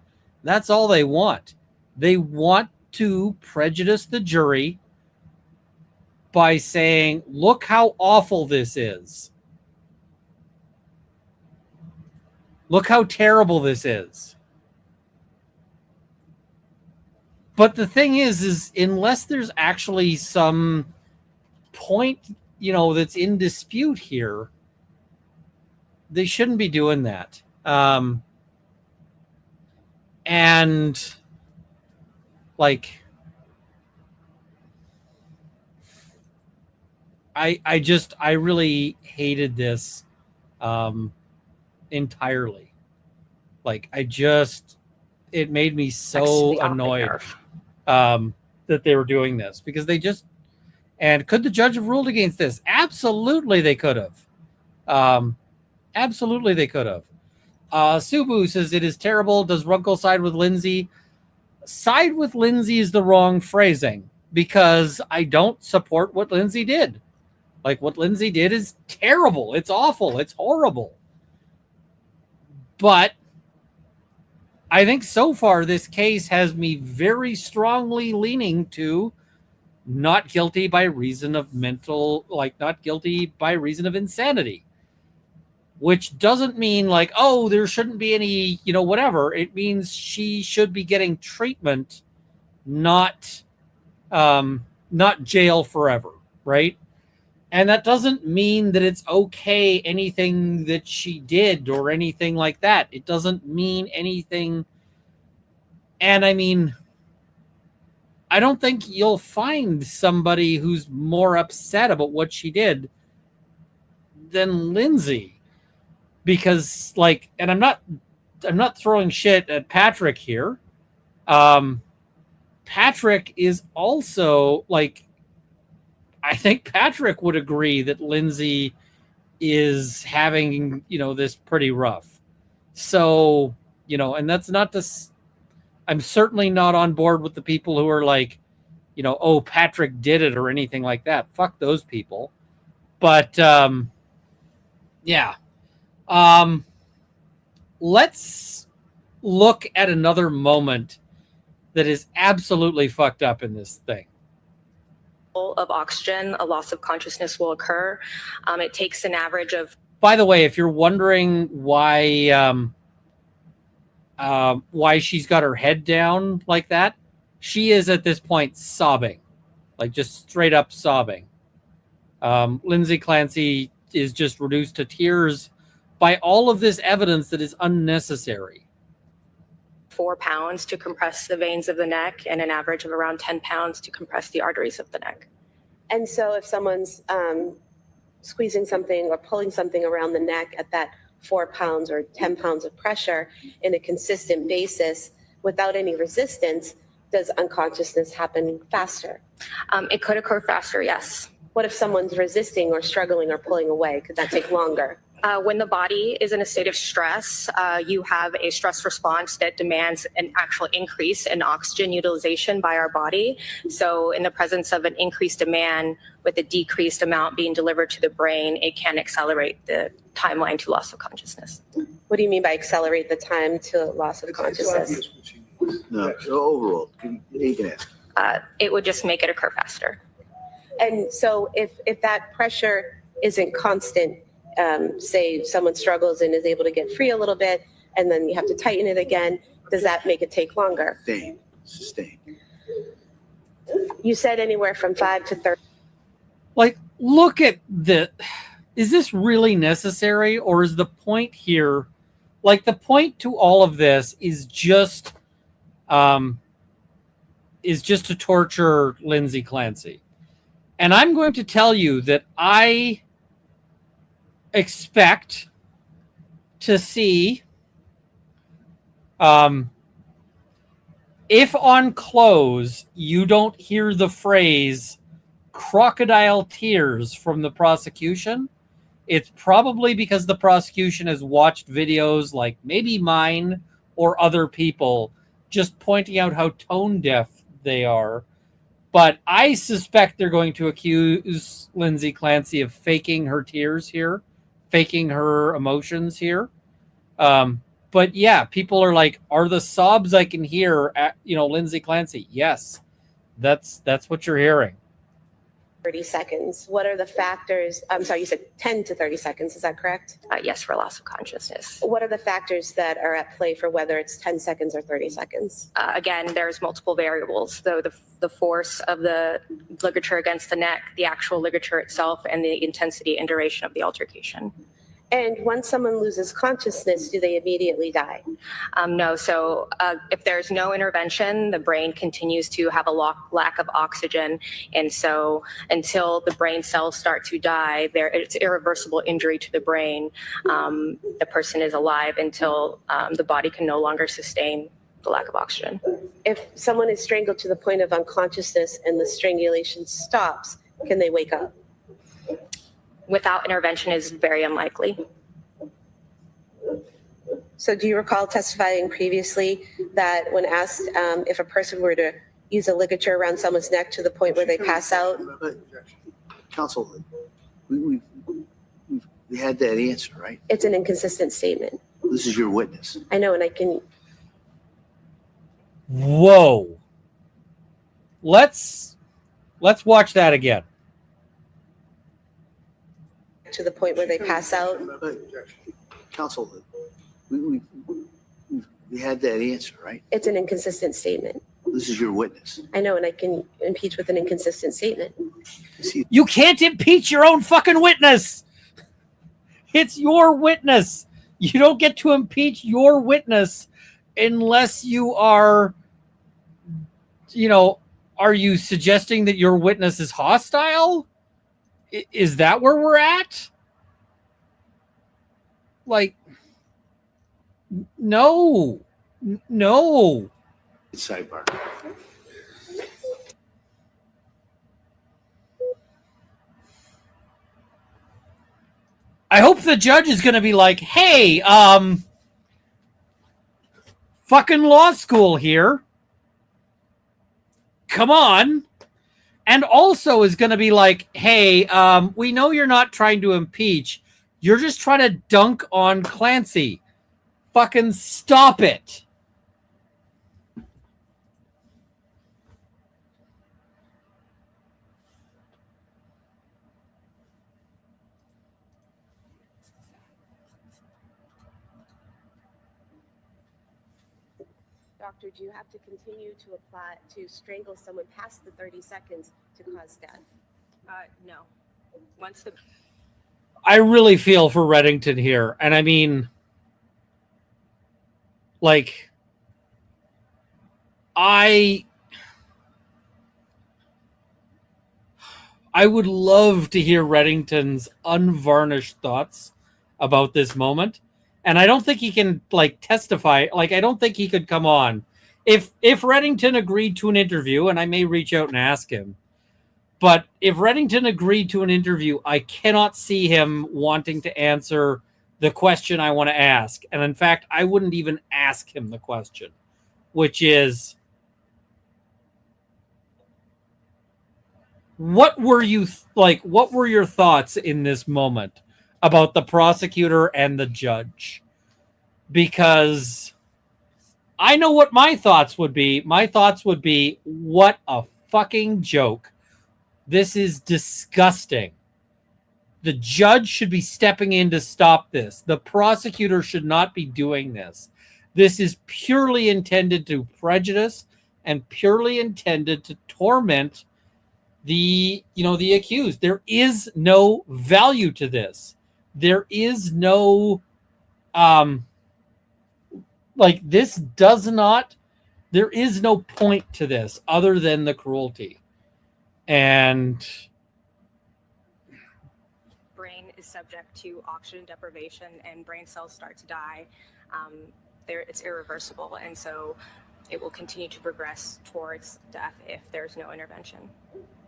Speaker 1: That's all they want. They want to prejudice the jury by saying, look how awful this is. Look how terrible this is. But the thing is unless there's actually some point, that's in dispute here, they shouldn't be doing that. And like, I really hated this entirely. Like, it made me so annoyed that they were doing this, because and could the judge have ruled against this? Absolutely they could have. Absolutely they could have. Subu says it is terrible. Does Runkle side with Lindsay? Side with Lindsay is the wrong phrasing, because I don't support what Lindsay did. Like, what Lindsay did is terrible. It's awful. It's horrible. But I think so far this case has me very strongly leaning to not guilty by reason of not guilty by reason of insanity. Which doesn't mean like, oh, there shouldn't be any, whatever. It means she should be getting treatment, not jail forever, right? And that doesn't mean that it's okay anything that she did or anything like that. It doesn't mean anything. And I mean, I don't think you'll find somebody who's more upset about what she did than Lindsay. Because and I'm not throwing shit at Patrick here. Patrick is also I think Patrick would agree that Lindsay is having, this pretty rough. So, and that's not this. I'm certainly not on board with the people who are like, oh, Patrick did it or anything like that. Fuck those people. But, yeah. Let's look at another moment that is absolutely fucked up in this thing.
Speaker 10: Of oxygen, a loss of consciousness will occur. It takes an average of.
Speaker 1: By the way, if you're wondering why she's got her head down like that, she is at this point sobbing, just straight up sobbing. Lindsay Clancy is just reduced to tears by all of this evidence that is unnecessary.
Speaker 10: 4 pounds to compress the veins of the neck and an average of around 10 pounds to compress the arteries of the neck.
Speaker 11: And so if someone's squeezing something or pulling something around the neck at that 4 pounds or 10 pounds of pressure in a consistent basis without any resistance, does unconsciousness happen faster?
Speaker 10: It could occur faster, yes.
Speaker 11: What if someone's resisting or struggling or pulling away? Could that take longer?
Speaker 10: When the body is in a state of stress, you have a stress response that demands an actual increase in oxygen utilization by our body. So in the presence of an increased demand with a decreased amount being delivered to the brain, it can accelerate the timeline to loss of consciousness.
Speaker 11: What do you mean by accelerate the time to loss of consciousness?
Speaker 4: No, overall, you can ask.
Speaker 10: It would just make it occur faster.
Speaker 11: And so if that pressure isn't constant, say someone struggles and is able to get free a little bit, and then you have to tighten it again, does that make it take longer?
Speaker 4: Sustain.
Speaker 11: You said anywhere from 5 to 30.
Speaker 1: Look at the, is this really necessary? Or is the point here, the point to all of this is just to torture Lindsay Clancy. And I'm going to tell you that I expect to see if on close you don't hear the phrase crocodile tears from the prosecution, it's probably because the prosecution has watched videos like maybe mine or other people just pointing out how tone deaf they are. But I suspect they're going to accuse Lindsay Clancy of faking her tears here, faking her emotions here. But yeah, people are like, are the sobs I can hear at, Lindsay Clancy? Yes, that's what you're hearing.
Speaker 11: 30 seconds. What are the factors? I'm sorry, you said 10 to 30 seconds. Is that correct?
Speaker 10: Yes, for loss of consciousness.
Speaker 11: What are the factors that are at play for whether it's 10 seconds or 30 seconds?
Speaker 10: Again, there's multiple variables. The force of the ligature against the neck, the actual ligature itself, and the intensity and duration of the altercation.
Speaker 11: And once someone loses consciousness, do they immediately die?
Speaker 10: No. So if there's no intervention, the brain continues to have a lack of oxygen. And so until the brain cells start to die, it's irreversible injury to the brain. The person is alive until the body can no longer sustain the lack of oxygen.
Speaker 11: If someone is strangled to the point of unconsciousness and the strangulation stops, can they wake up?
Speaker 10: Without intervention is very unlikely.
Speaker 11: So do you recall testifying previously that when asked if a person were to use a ligature around someone's neck to the point where they pass out?
Speaker 4: Counsel, We had that answer, right?
Speaker 11: It's an inconsistent statement.
Speaker 4: This is your witness.
Speaker 11: I know, and I can,
Speaker 1: Whoa. Let's watch that again.
Speaker 11: to the point where they pass out.
Speaker 4: But, counsel, we had that answer, right?
Speaker 11: It's an inconsistent statement.
Speaker 4: This is your witness.
Speaker 11: I know, and I can impeach with an inconsistent statement.
Speaker 4: See,
Speaker 1: You can't impeach your own fucking witness. It's your witness. You don't get to impeach your witness unless you are, are you suggesting that your witness is hostile? Is that where we're at? Like, no.
Speaker 4: sidebar.
Speaker 1: I hope the judge is going to be like, hey, fucking law school here. Come on. And also is going to be like, hey, we know you're not trying to impeach. You're just trying to dunk on Clancy. Fucking stop it.
Speaker 11: Doctor, do you have to continue to strangle someone past the 30 seconds to cause death?
Speaker 10: No. Once the
Speaker 1: I really feel for Reddington here. And I mean, like, I would love to hear Reddington's unvarnished thoughts about this moment. And I don't think he can, like, testify. Like, I don't think he could come on. If Reddington agreed to an interview, and I may reach out and ask him, but if Reddington agreed to an interview, I cannot see him wanting to answer the question I want to ask. And in fact, I wouldn't even ask him the question, which is, what were your thoughts in this moment about the prosecutor and the judge? Because I know what my thoughts would be. My thoughts would be, what a fucking joke. This is disgusting. The judge should be stepping in to stop this. The prosecutor should not be doing this. This is purely intended to prejudice and purely intended to torment the accused. There is no value to this. There is no there is no point to this other than the cruelty. And
Speaker 10: brain is subject to oxygen deprivation and brain cells start to die, it's irreversible. And so it will continue to progress towards death if there's no intervention.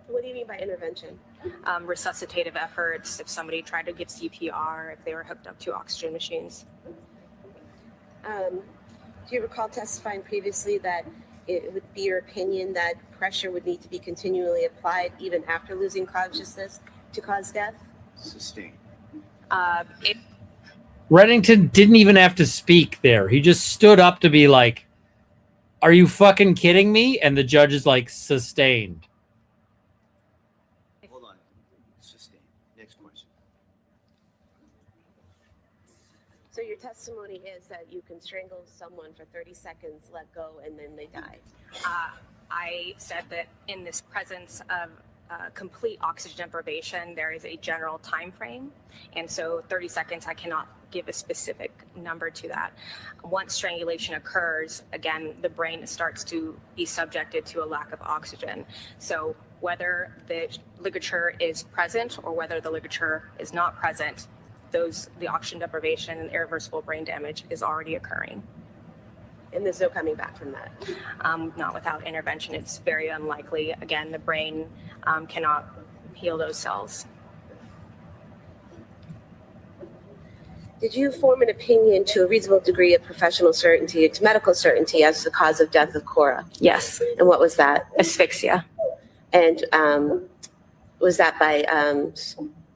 Speaker 11: What do you mean by intervention?
Speaker 10: Resuscitative efforts, if somebody tried to give CPR, if they were hooked up to oxygen machines.
Speaker 11: Do you recall testifying previously that it would be your opinion that pressure would need to be continually applied even after losing consciousness to cause death?
Speaker 4: Sustained.
Speaker 1: Reddington didn't even have to speak there. He just stood up to be like, are you fucking kidding me? And the judge is like, sustained.
Speaker 4: Hold on. Sustained. Next question.
Speaker 11: So your testimony is that you can strangle someone for 30 seconds, let go, and then they die.
Speaker 10: I said that in this presence of complete oxygen deprivation, there is a general time frame. And so 30 seconds, I cannot give a specific number to that. Once strangulation occurs, again, the brain starts to be subjected to a lack of oxygen. So whether the ligature is present or whether the ligature is not present, the oxygen deprivation and irreversible brain damage is already occurring.
Speaker 11: And there's no coming back from that?
Speaker 10: Not without intervention. It's very unlikely. Again, the brain cannot heal those cells.
Speaker 11: Did you form an opinion to a reasonable degree of professional certainty, to medical certainty, as the cause of death of Cora?
Speaker 10: Yes.
Speaker 11: And what was that?
Speaker 10: Asphyxia.
Speaker 11: And was that by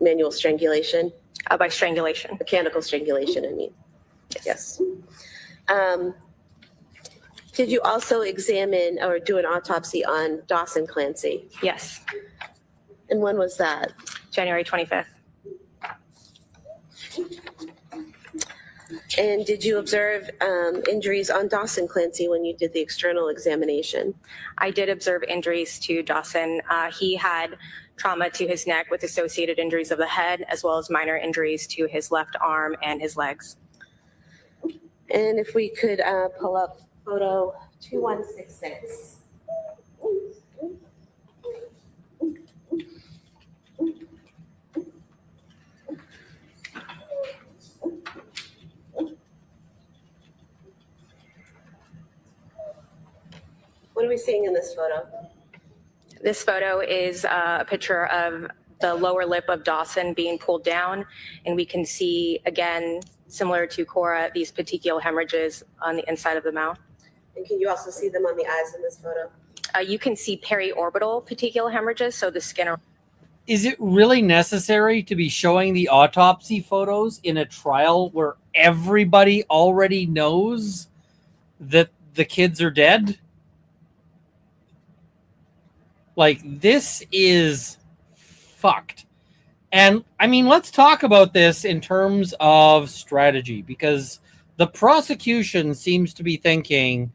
Speaker 11: manual strangulation,
Speaker 10: By strangulation.
Speaker 11: mechanical strangulation, I mean. Yes. Did you also examine or do an autopsy on Dawson Clancy?
Speaker 10: Yes,
Speaker 11: And when was that?
Speaker 10: January 25th.
Speaker 11: And did you observe injuries on Dawson Clancy when you did the external examination?
Speaker 10: I did observe injuries to Dawson. He had trauma to his neck with associated injuries of the head, as well as minor injuries to his left arm and his legs.
Speaker 11: And if we could pull up photo 2166. What are we seeing in this photo?
Speaker 10: This photo is a picture of the lower lip of Dawson being pulled down, and we can see, again, similar to Cora, these petechial hemorrhages on the inside of the mouth.
Speaker 11: And can you also see them on the eyes in this photo?
Speaker 10: You can see periorbital petechial hemorrhages, so the skin.
Speaker 1: Is it really necessary to be showing the autopsy photos in a trial where everybody already knows that the kids are dead? Like, this is fucked. And I mean, let's talk about this in terms of strategy, because the prosecution seems to be thinking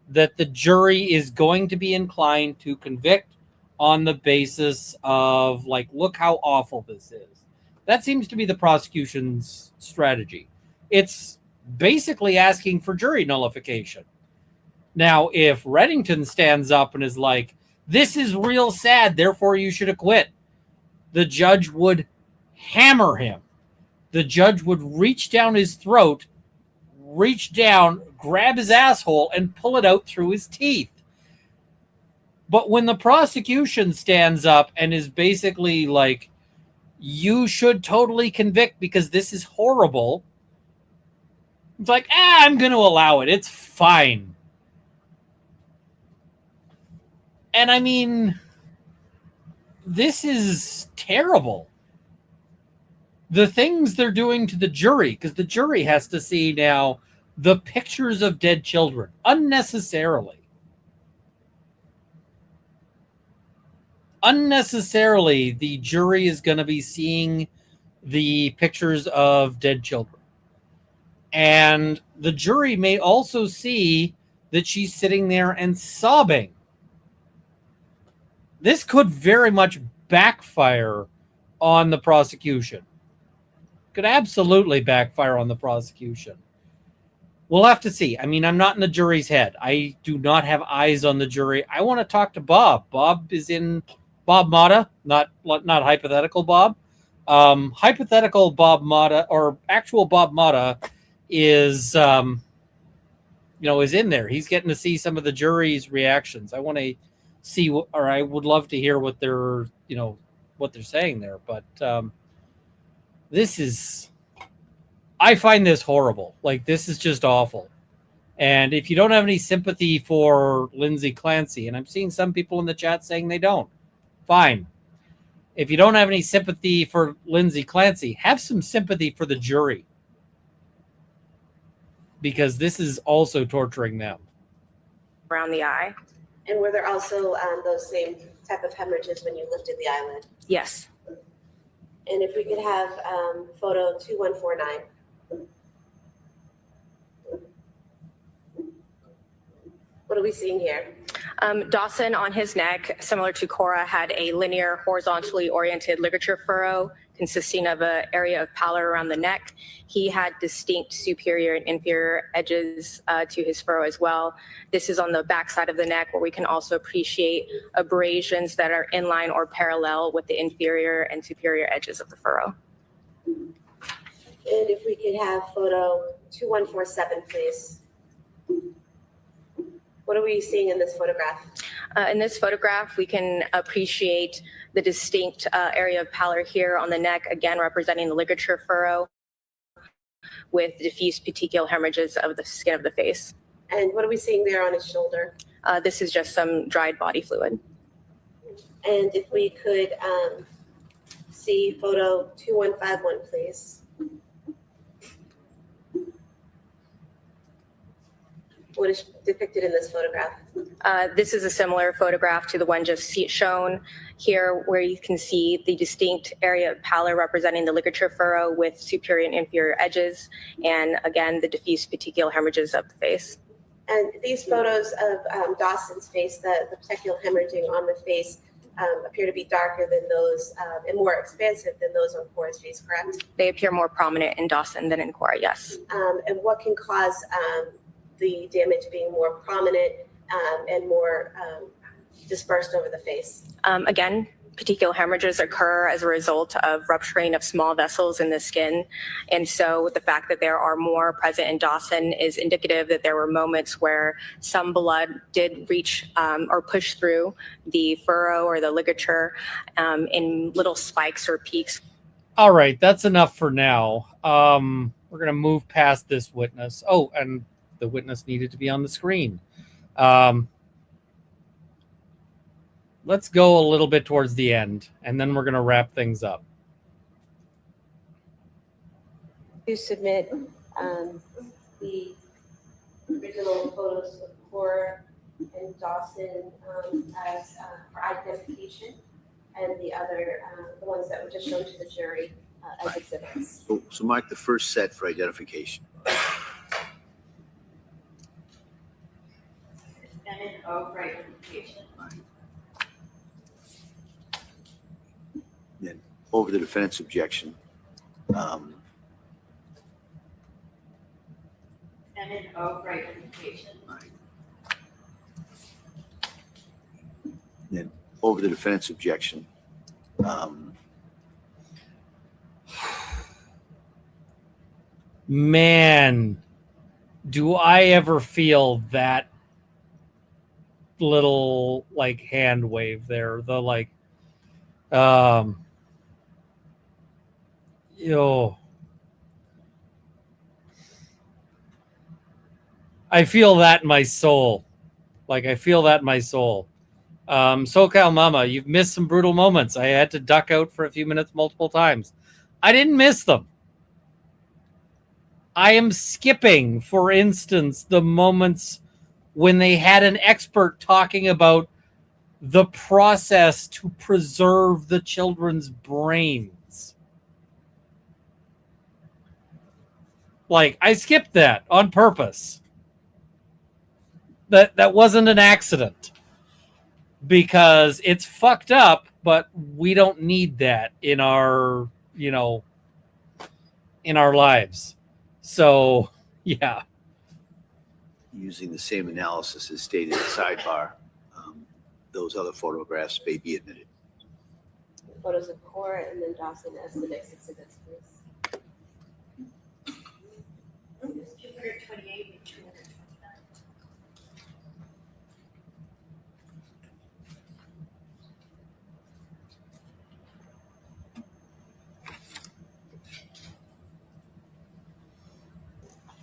Speaker 1: that the jury is going to be inclined to convict on the basis of, like, look how awful this is. That seems to be the prosecution's strategy. It's basically asking for jury nullification. Now, if Reddington stands up and is like, this is real sad, therefore you should acquit, the judge would hammer him. The judge would reach down his throat, reach down, grab his asshole, and pull it out through his teeth. But when the prosecution stands up and is basically like, you should totally convict because this is horrible, it's like, I'm going to allow it. It's fine. And I mean, this is terrible. The things they're doing to the jury, because the jury has to see now the pictures of dead children unnecessarily. Unnecessarily, the jury is going to be seeing the pictures of dead children. And the jury may also see that she's sitting there and sobbing. This could very much backfire on the prosecution. Could absolutely backfire on the prosecution. We'll have to see. I mean, I'm not in the jury's head. I do not have eyes on the jury. I want to talk to Bob. Bob is in Bob Motta, not hypothetical Bob. Hypothetical Bob Motta, or actual Bob Motta, is is in there. He's getting to see some of the jury's reactions. I want to see or I would love to hear what they're saying there. But I find this horrible. Like, this is just awful. And if you don't have any sympathy for Lindsay Clancy, and I'm seeing some people in the chat saying they don't, fine. If you don't have any sympathy for Lindsay Clancy, have some sympathy for the jury, because this is also torturing them.
Speaker 10: Around the eye.
Speaker 11: And were there also those same type of hemorrhages when you lifted the eyelid?
Speaker 10: Yes.
Speaker 11: And if we could have photo 2149. What are we seeing here?
Speaker 10: Dawson on his neck, similar to Cora, had a linear, horizontally oriented ligature furrow consisting of an area of pallor around the neck. He had distinct superior and inferior edges to his furrow as well. This is on the back side of the neck, where we can also appreciate abrasions that are in line or parallel with the inferior and superior edges of the furrow.
Speaker 11: And if we could have photo 2147, please. What are we seeing in this photograph?
Speaker 10: In this photograph, we can appreciate the distinct area of pallor here on the neck, again representing the ligature furrow with diffuse petechial hemorrhages of the skin of the face.
Speaker 11: And what are we seeing there on his shoulder?
Speaker 10: This is just some dried body fluid.
Speaker 11: And if we could see photo 2151, please. What is depicted in this photograph?
Speaker 10: This is a similar photograph to the one just shown here, where you can see the distinct area of pallor representing the ligature furrow with superior and inferior edges, and again, the diffuse petechial hemorrhages of the face.
Speaker 11: And these photos of Dawson's face, the petechial hemorrhaging on the face, appear to be darker than those and more expansive than those on Cora's face, correct?
Speaker 10: They appear more prominent in Dawson than in Cora, yes.
Speaker 11: And what can cause the damage being more prominent and more dispersed over the face?
Speaker 10: Again, petechial hemorrhages occur as a result of rupturing of small vessels in the skin. And so the fact that there are more present in Dawson is indicative that there were moments where some blood did reach or push through the furrow or the ligature in little spikes or peaks.
Speaker 1: All right, that's enough for now. We're going to move past this witness. Oh, and the witness needed to be on the screen. Let's go a little bit towards the end, and then we're going to wrap things up.
Speaker 11: To submit the original photos of Cora and Dawson as for identification, and the other, the ones that were just shown to the jury as exhibits.
Speaker 4: So mark the first set for identification.
Speaker 12: For identification.
Speaker 4: Then over the defendant's objection.
Speaker 12: For identification.
Speaker 4: Then over the defendant's objection.
Speaker 1: Man, do I ever feel that little like hand wave there, the like I feel that in my soul. Like I feel that in my soul. SoCal Mama, you've missed some brutal moments. I had to duck out for a few minutes multiple times. I didn't miss them. I am skipping, for instance, the moments when they had an expert talking about the process to preserve the children's brains. Like, I skipped that on purpose. That wasn't an accident. Because it's fucked up, but we don't need that in our, in our lives. So, yeah.
Speaker 4: Using the same analysis as stated in the sidebar, those other photographs may be admitted.
Speaker 11: Photos of Cora and then Dawson as the next exhibits, please.
Speaker 12: 228 and 229.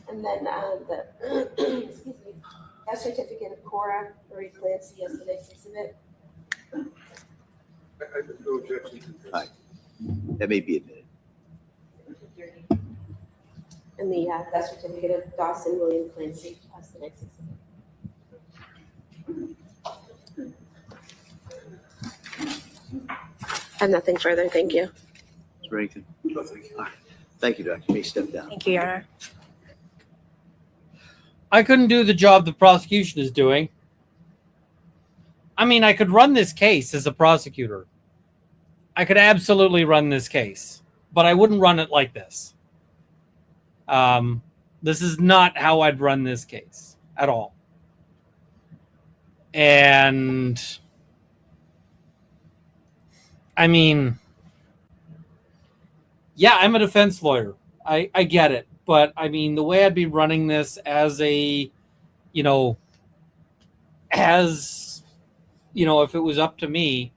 Speaker 11: And then the excuse me, death certificate of Cora Marie Clancy as the next exhibit.
Speaker 6: I have no objection to this.
Speaker 4: Aye. That may be admitted.
Speaker 11: And the death certificate of Dawson William Clancy as the next exhibit. I have nothing further. Thank you.
Speaker 4: Is there anything?
Speaker 6: No, thank you.
Speaker 4: All right. Thank you, Doctor. You may step down.
Speaker 10: Thank you, Your Honor.
Speaker 1: I couldn't do the job the prosecution is doing. I mean, I could run this case as a prosecutor. I could absolutely run this case, but I wouldn't run it like this. This is not how I'd run this case at all. And I mean, yeah, I'm a defense lawyer. I get it. But I mean, the way I'd be running this as a, if it was up to me,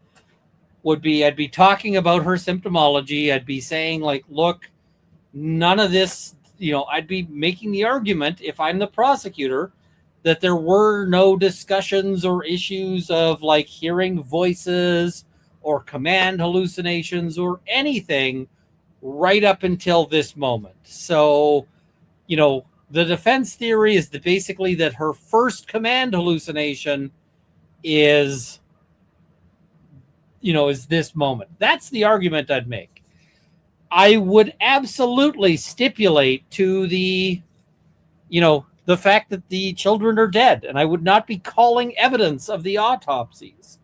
Speaker 1: would be I'd be talking about her symptomology. I'd be saying like, look, none of this, I'd be making the argument if I'm the prosecutor that there were no discussions or issues of like hearing voices or command hallucinations or anything right up until this moment. So, the defense theory is basically that her first command hallucination is this moment. That's the argument I'd make. I would absolutely stipulate to the fact that the children are dead, and I would not be calling evidence of the autopsies.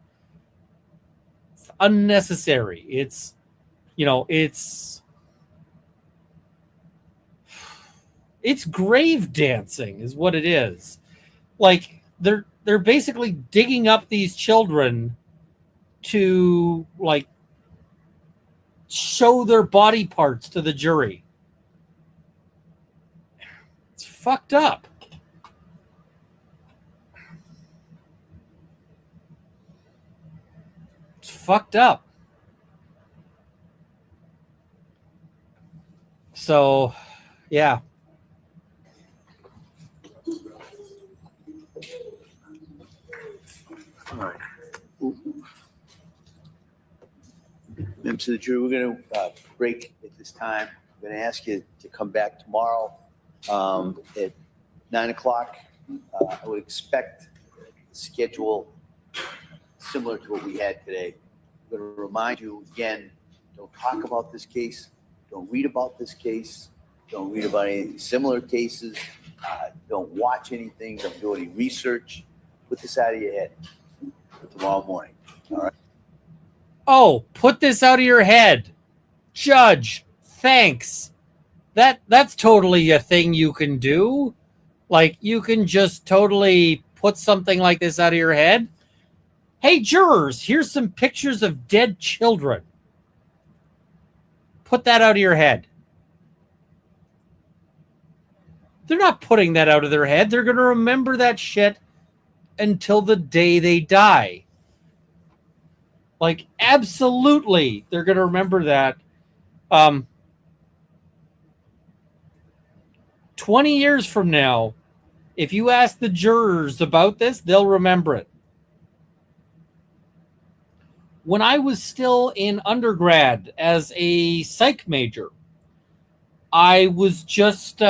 Speaker 1: It's unnecessary. It's grave dancing is what it is. Like they're basically digging up these children to show their body parts to the jury. It's fucked up. It's fucked up. So, yeah.
Speaker 4: All right. Members of the jury, we're going to break at this time. I'm going to ask you to come back tomorrow at 9 o'clock. I would expect the schedule similar to what we had today. I'm going to remind you again, don't talk about this case. Don't read about this case. Don't read about any similar cases. Don't watch anything. Don't do any research. Put this out of your head for tomorrow morning. All right.
Speaker 1: Oh, put this out of your head. Judge, thanks. That's totally a thing you can do. Like, you can just totally put something like this out of your head. Hey, jurors, here's some pictures of dead children. Put that out of your head. They're not putting that out of their head. They're going to remember that shit until the day they die. Like, absolutely, they're going to remember that. 20 years from now, if you ask the jurors about this, they'll remember it. When I was still in undergrad as a psych major, I was just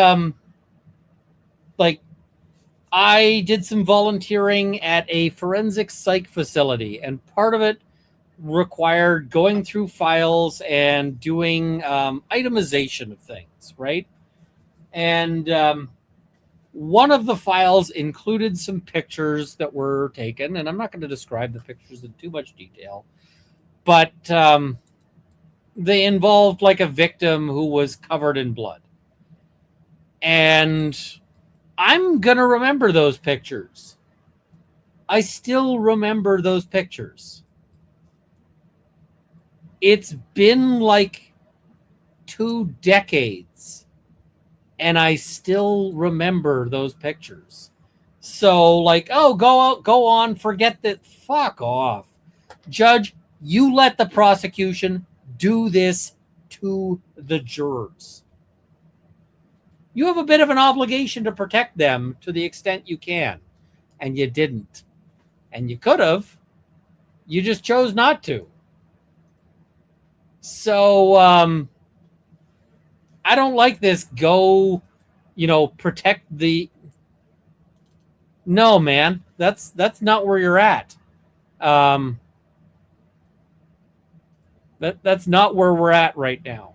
Speaker 1: I did some volunteering at a forensic psych facility, and part of it required going through files and doing itemization of things, right? And one of the files included some pictures that were taken, and I'm not going to describe the pictures in too much detail, but they involved like a victim who was covered in blood. And I'm going to remember those pictures. I still remember those pictures. It's been like 2 decades, and I still remember those pictures. So, like, oh, go on, forget that. Fuck off. Judge, you let the prosecution do this to the jurors. You have a bit of an obligation to protect them to the extent you can, and you didn't. And you could have. You just chose not to. So, I don't like this protect the... No, man. That's not where you're at. That's not where we're at right now.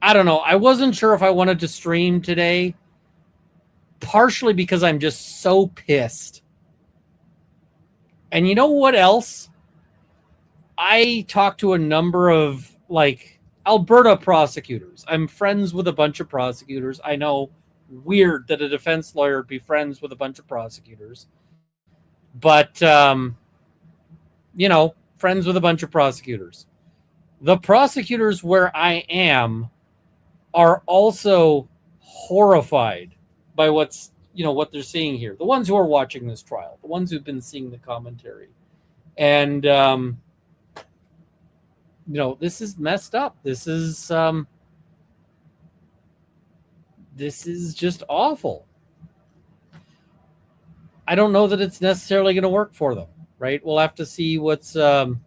Speaker 1: I don't know. I wasn't sure if I wanted to stream today, partially because I'm just so pissed. And you know what else? I talked to a number of Alberta prosecutors. I'm friends with a bunch of prosecutors. I know, weird that a defense lawyer would be friends with a bunch of prosecutors. But, friends with a bunch of prosecutors. The prosecutors where I am are also horrified by what they're seeing here. The ones who are watching this trial, the ones who've been seeing the commentary. And, this is messed up. This is just awful. I don't know that it's necessarily going to work for them, right? We'll have to see what's, you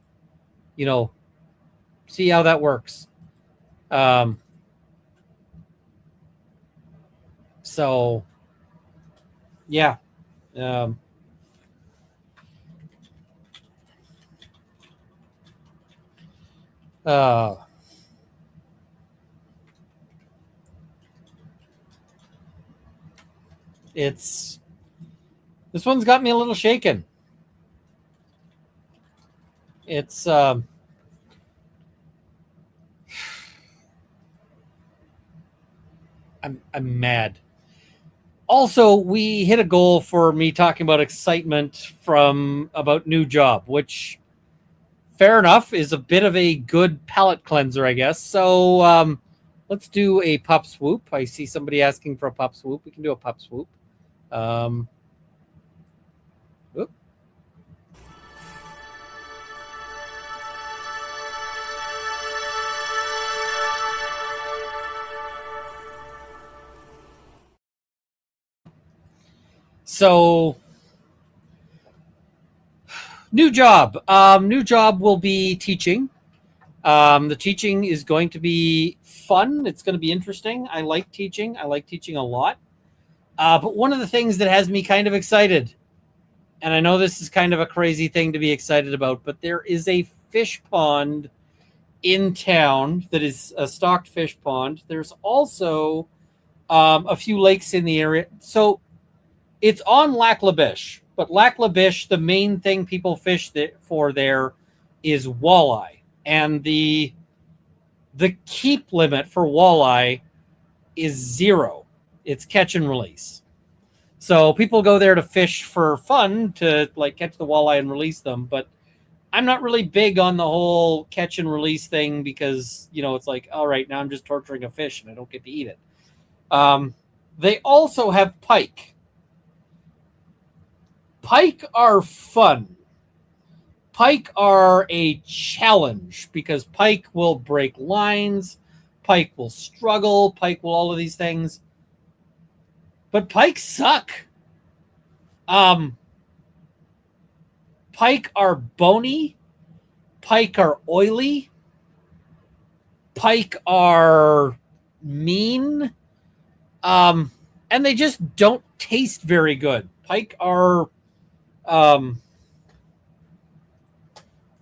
Speaker 1: know, see how that works. So, yeah. This one's got me a little shaken. It's, I'm mad. Also, we hit a goal for me talking about excitement from about new job, which, fair enough, is a bit of a good palate cleanser, I guess. So let's do a pup swoop. I see somebody asking for a pup swoop. We can do a pup swoop. Whoop. So, new job. New job will be teaching. The teaching is going to be fun. It's going to be interesting. I like teaching. I like teaching a lot. But one of the things that has me kind of excited, and I know this is kind of a crazy thing to be excited about, but there is a fish pond in town that is a stocked fish pond. There's also a few lakes in the area. So it's on Lac La Biche, but Lac La Biche, the main thing people fish for there is walleye. And the keep limit for walleye is 0. It's catch and release. So people go there to fish for fun, to like catch the walleye and release them. But I'm not really big on the whole catch and release thing because, you know, it's like, all right, now I'm just torturing a fish and I don't get to eat it. They also have pike. Pike are fun. Pike are a challenge because pike will break lines, pike will struggle, pike will all of these things. But pike suck. Pike are bony, pike are oily, pike are mean, and they just don't taste very good. Pike are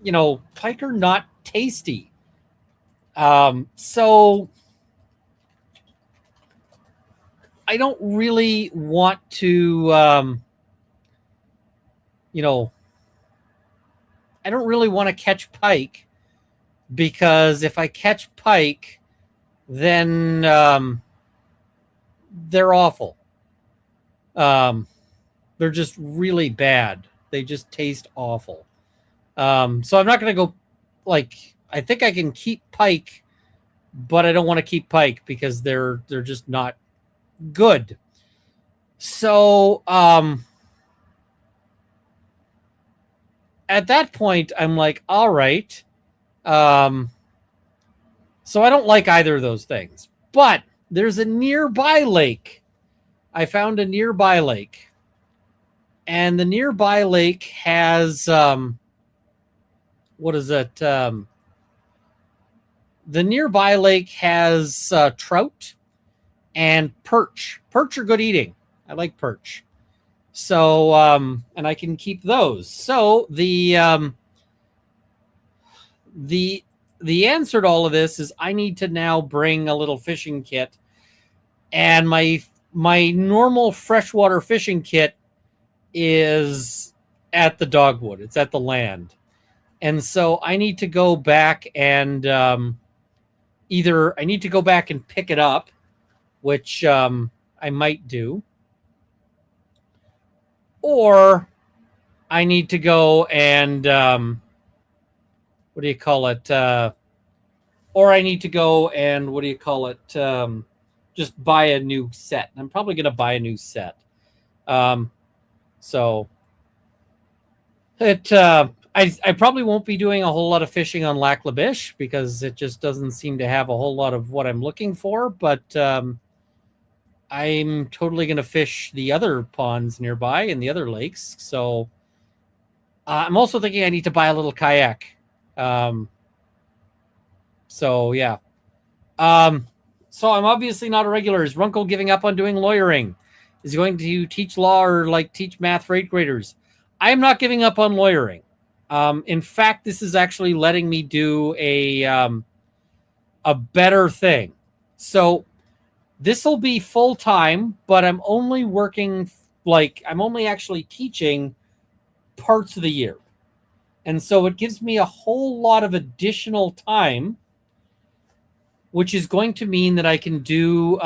Speaker 1: you know, pike are not tasty. So I don't really want to, you know, I don't really want to catch pike because if I catch pike, then they're awful. They're just really bad. They just taste awful. So I'm not going to go, like, I think I can keep pike, but I don't want to keep pike because they're just not good. So at that point, I'm like, all right. So I don't like either of those things. But there's a nearby lake. I found a nearby lake. And the nearby lake has... what is it? The nearby lake has trout and perch. Perch are good eating. I like perch. So, and I can keep those. So the answer to all of this is I need to now bring a little fishing kit, and my normal freshwater fishing kit is at the dogwood. It's at the land. And so I need to go back and either I need to go back and pick it up, which I might do, or I need to go and what do you call it? Or I need to go and what do you call it? Just buy a new set. I'm probably going to buy a new set. So it. I probably won't be doing a whole lot of fishing on Lac La Biche because it just doesn't seem to have a whole lot of what I'm looking for. But I'm totally going to fish the other ponds nearby and the other lakes. So I'm also thinking I need to buy a little kayak. So yeah. So I'm obviously not a regular. Is Runkle giving up on doing lawyering? Is he going to teach law or like teach math for 8th graders? I'm not giving up on lawyering. In fact, this is actually letting me do a better thing. So this will be full time, but I'm only working I'm only actually teaching parts of the year. And so it gives me a whole lot of additional time, which is going to mean that I can do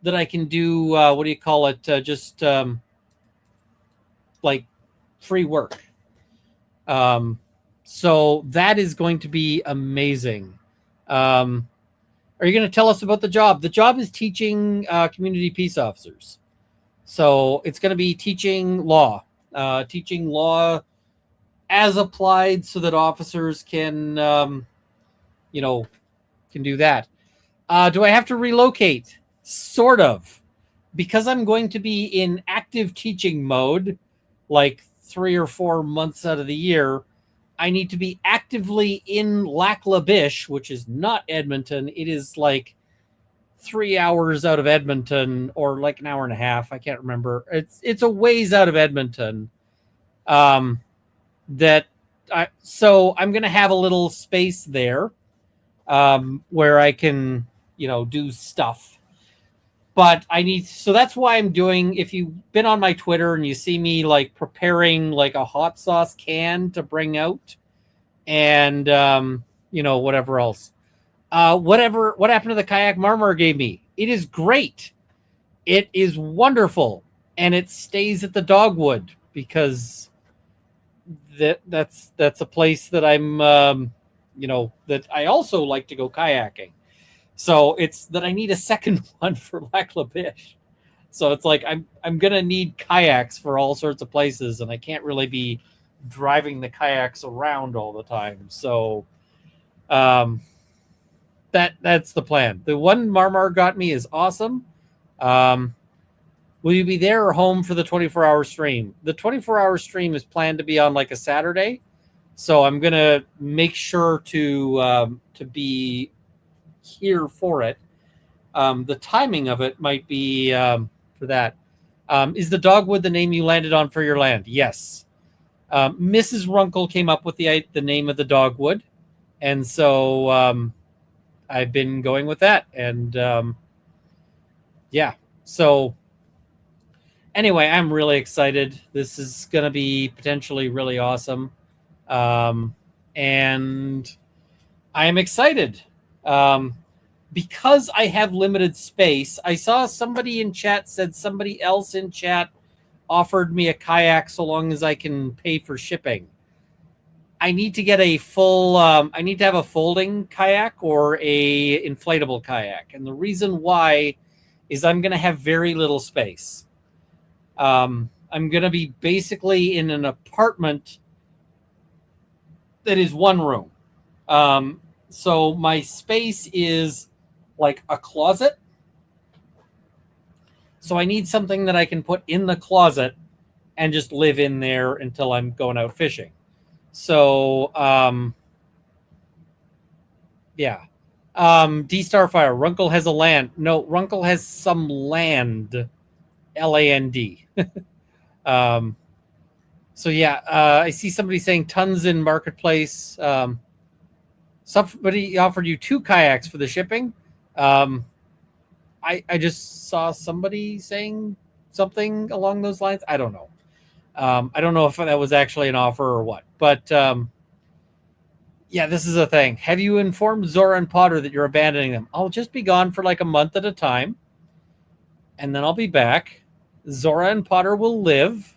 Speaker 1: what do you call it? Just like free work. So that is going to be amazing. Are you going to tell us about the job? The job is teaching community peace officers. So it's going to be teaching law as applied so that officers can, can do that. Do I have to relocate? Sort of. Because I'm going to be in active teaching mode, like 3 or 4 months out of the year, I need to be actively in Lac La Biche, which is not Edmonton. It is like 3 hours out of Edmonton, or like an hour and a half. I can't remember. It's a ways out of Edmonton. So I'm going to have a little space there where I can, do stuff. But so that's why I'm doing, if you've been on my Twitter and you see me like preparing like a hot sauce can to bring out and, whatever else. What happened to the kayak Marmar gave me? It is great. It is wonderful. And it stays at the dogwood because that's a place that I'm, that I also like to go kayaking. So it's that I need a second one for Lac La Biche. So it's like I'm gonna need kayaks for all sorts of places, and I can't really be driving the kayaks around all the time. So that's the plan. The one Marmar got me is awesome. Will you be there or home for the 24-hour stream? The 24-hour stream is planned to be on like a Saturday, so I'm gonna make sure to be here for it. The timing of it might be for that. Is the dogwood the name you landed on for your land? Yes. Mrs. Runkle came up with the name of the dogwood, and so I've been going with that. And yeah, so anyway, I'm really excited. This is going to be potentially really awesome, and I am excited. Because I have limited space, I saw somebody in chat said somebody else in chat offered me a kayak so long as I can pay for shipping. I need to get a full, I need to have a folding kayak or a inflatable kayak. And the reason why is I'm going to have very little space. I'm going to be basically in an apartment that is one room. So my space is like a closet. So I need something that I can put in the closet and just live in there until I'm going out fishing. So, yeah. D Starfire, Runkle has a land. No, Runkle has some land. Land. So yeah, I see somebody saying tons in marketplace. Somebody offered you 2 kayaks for the shipping. I just saw somebody saying something along those lines. I don't know. I don't know if that was actually an offer or what. But yeah, this is a thing. Have you informed Zora and Potter that you're abandoning them? I'll just be gone for like a month at a time, and then I'll be back. Zora and Potter will live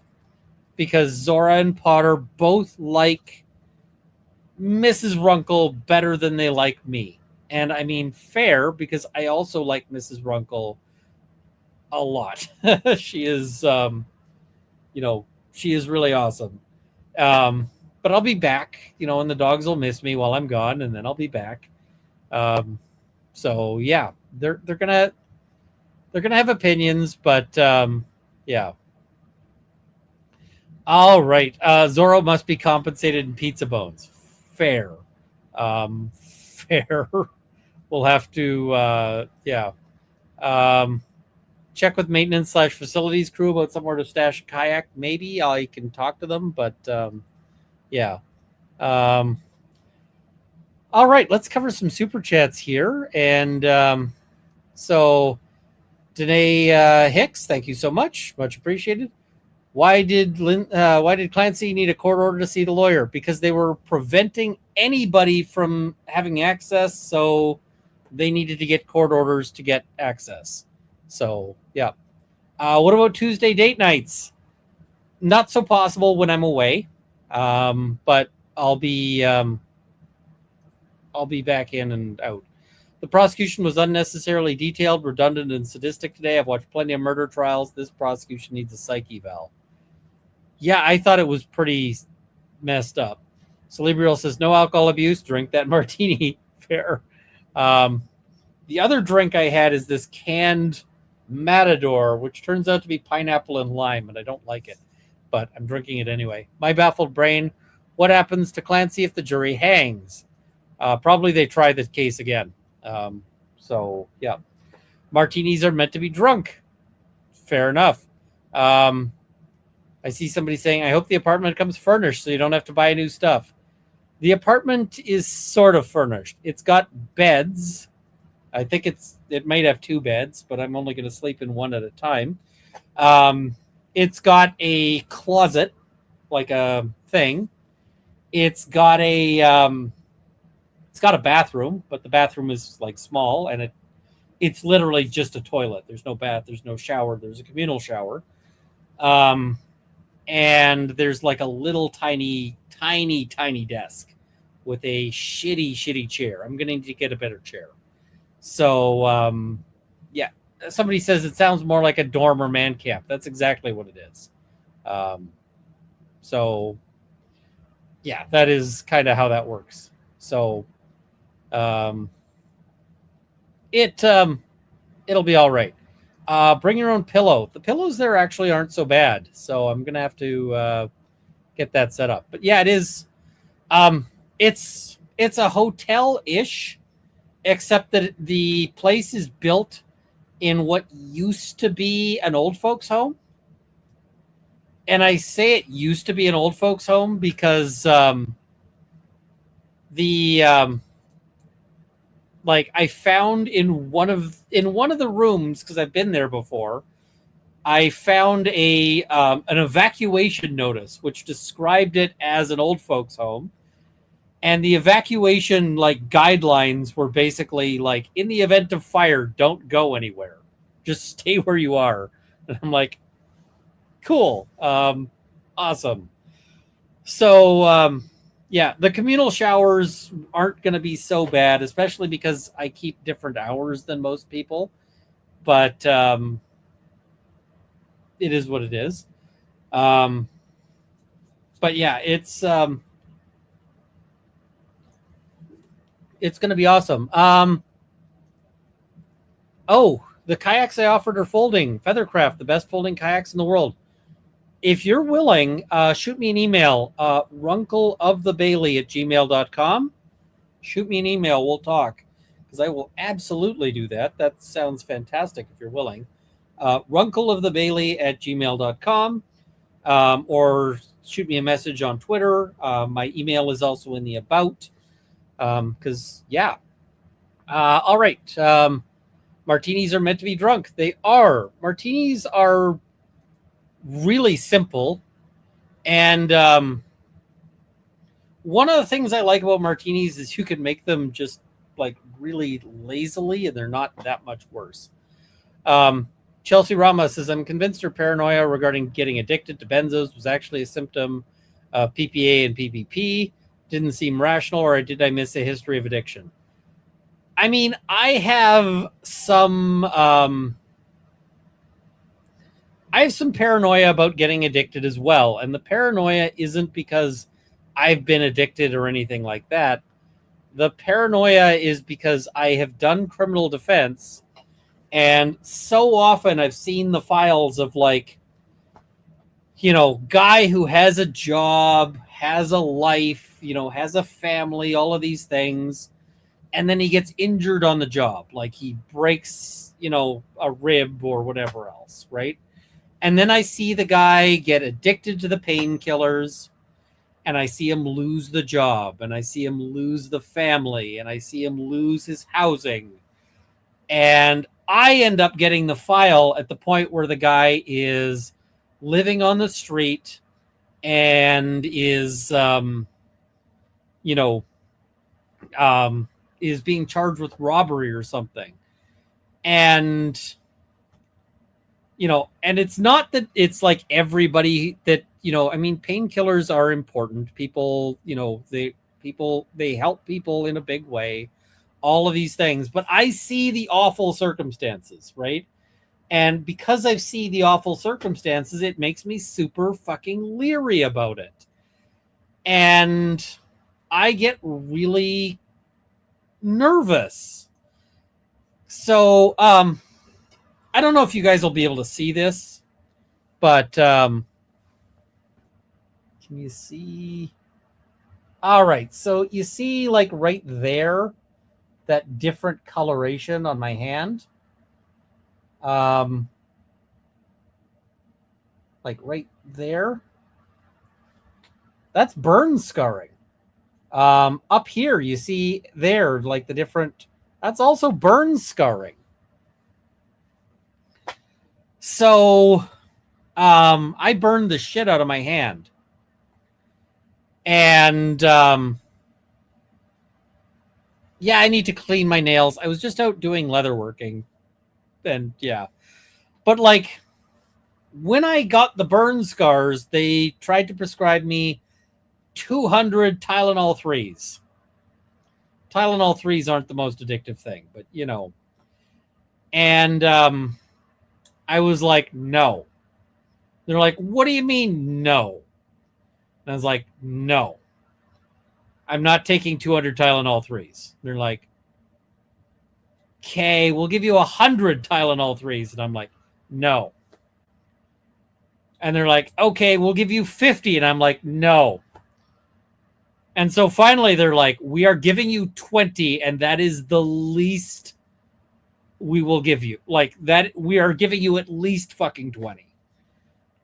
Speaker 1: because Zora and Potter both like Mrs. Runkle better than they like me. And I mean fair, because I also like Mrs. Runkle a lot. She is, she is really awesome. But I'll be back, and the dogs will miss me while I'm gone, and then I'll be back. So yeah, they're gonna they're going to have opinions, but yeah. All right. Zorro must be compensated in pizza bones. Fair. Fair. We'll have to, yeah. Check with maintenance / facilities crew about somewhere to stash a kayak. Maybe I can talk to them, but yeah. All right, let's cover some super chats here. And so, Danae Hicks, thank you so much. Much appreciated. Why did Clancy need a court order to see the lawyer? Because they were preventing anybody from having access, so they needed to get court orders to get access. So, yeah. What about Tuesday date nights? Not so possible when I'm away, but I'll be back in and out. The prosecution was unnecessarily detailed, redundant, and sadistic today. I've watched plenty of murder trials. This prosecution needs a psych eval. Yeah, I thought it was pretty messed up. Celebrial says, no alcohol abuse, drink that martini. Fair. The other drink I had is this canned Matador, which turns out to be pineapple and lime, and I don't like it, but I'm drinking it anyway. My baffled brain, what happens to Clancy if the jury hangs? Probably they try the case again. So, yeah. Martinis are meant to be drunk. Fair enough. I see somebody saying, I hope the apartment comes furnished so you don't have to buy new stuff. The apartment is sort of furnished. It's got beds. I think it might have 2 beds, but I'm only going to sleep in one at a time. It's got a closet, like a thing. It's got a bathroom, but the bathroom is like small, and it's literally just a toilet. There's no bath. There's no shower. There's a communal shower. And there's like a little tiny desk with a shitty chair. I'm going to need to get a better chair. So, yeah, somebody says it sounds more like a dorm or man camp. That's exactly what it is. So, yeah, that is kind of how that works. So, it'll be all right. Bring your own pillow. The pillows there actually aren't so bad, so I'm gonna have to get that set up. But yeah, it is. It's a hotel-ish, except that the place is built in what used to be an old folks' home. And I say it used to be an old folks' home because like I found in one of the rooms, because I've been there before, I found an evacuation notice which described it as an old folks home, and the evacuation like guidelines were basically like, in the event of fire, don't go anywhere, just stay where you are. And I'm like, cool, awesome. So yeah, the communal showers aren't going to be so bad, especially because I keep different hours than most people. But it is what it is. But yeah, it's going to be awesome. Oh, the kayaks I offered are folding. Feathercraft, the best folding kayaks in the world. If you're willing, shoot me an email, runkleofthebailey@gmail.com. Shoot me an email. We'll talk, because I will absolutely do that. That sounds fantastic if you're willing. Runkleofthebailey@gmail.com, or shoot me a message on Twitter. My email is also in the about, because, yeah. All right. Martinis are meant to be drunk. They are. Martinis are really simple, and one of the things I like about martinis is you can make them just like really lazily, and they're not that much worse. Chelsea Rama says, I'm convinced her paranoia regarding getting addicted to benzos was actually a symptom of PPA and PPP. Didn't seem rational, or did I miss a history of addiction? I mean, I have some paranoia about getting addicted as well. And the paranoia isn't because I've been addicted or anything like that. The paranoia is because I have done criminal defense, And so often I've seen the files of like, guy who has a job, has a life, has a family, all of these things. And then he gets injured on the job. Like he breaks, a rib or whatever else, right? And then I see the guy get addicted to the painkillers, and I see him lose the job, and I see him lose the family, and I see him lose his housing. And I end up getting the file at the point where the guy is living on the street and is, is being charged with robbery or something. And, and it's not that it's like everybody that, painkillers are important. People, they help people in a big way, all of these things. But I see the awful circumstances, right? And because I see the awful circumstances, it makes me super fucking leery about it. And I get really nervous. So, I don't know if you guys will be able to see this, but can you see? All right. So you see like right there, that different coloration on my hand. Like right there. That's burn scarring. Up here, you see there, like the different, that's also burn scarring. So, I burned the shit out of my hand. And, yeah, I need to clean my nails. I was just out doing leatherworking. And yeah. But like, when I got the burn scars, they tried to prescribe me 200 Tylenol 3s. Tylenol 3s aren't the most addictive thing, but And I was like, no. They're like, what do you mean, no? And I was like, no. I'm not taking 200 Tylenol 3s. They're like, okay, we'll give you 100 Tylenol 3s. And I'm like, no. And they're like, okay, we'll give you 50. And I'm like, no. And so finally they're like, we are giving you 20, and that is the least we will give you. Like that, we are giving you at least fucking 20.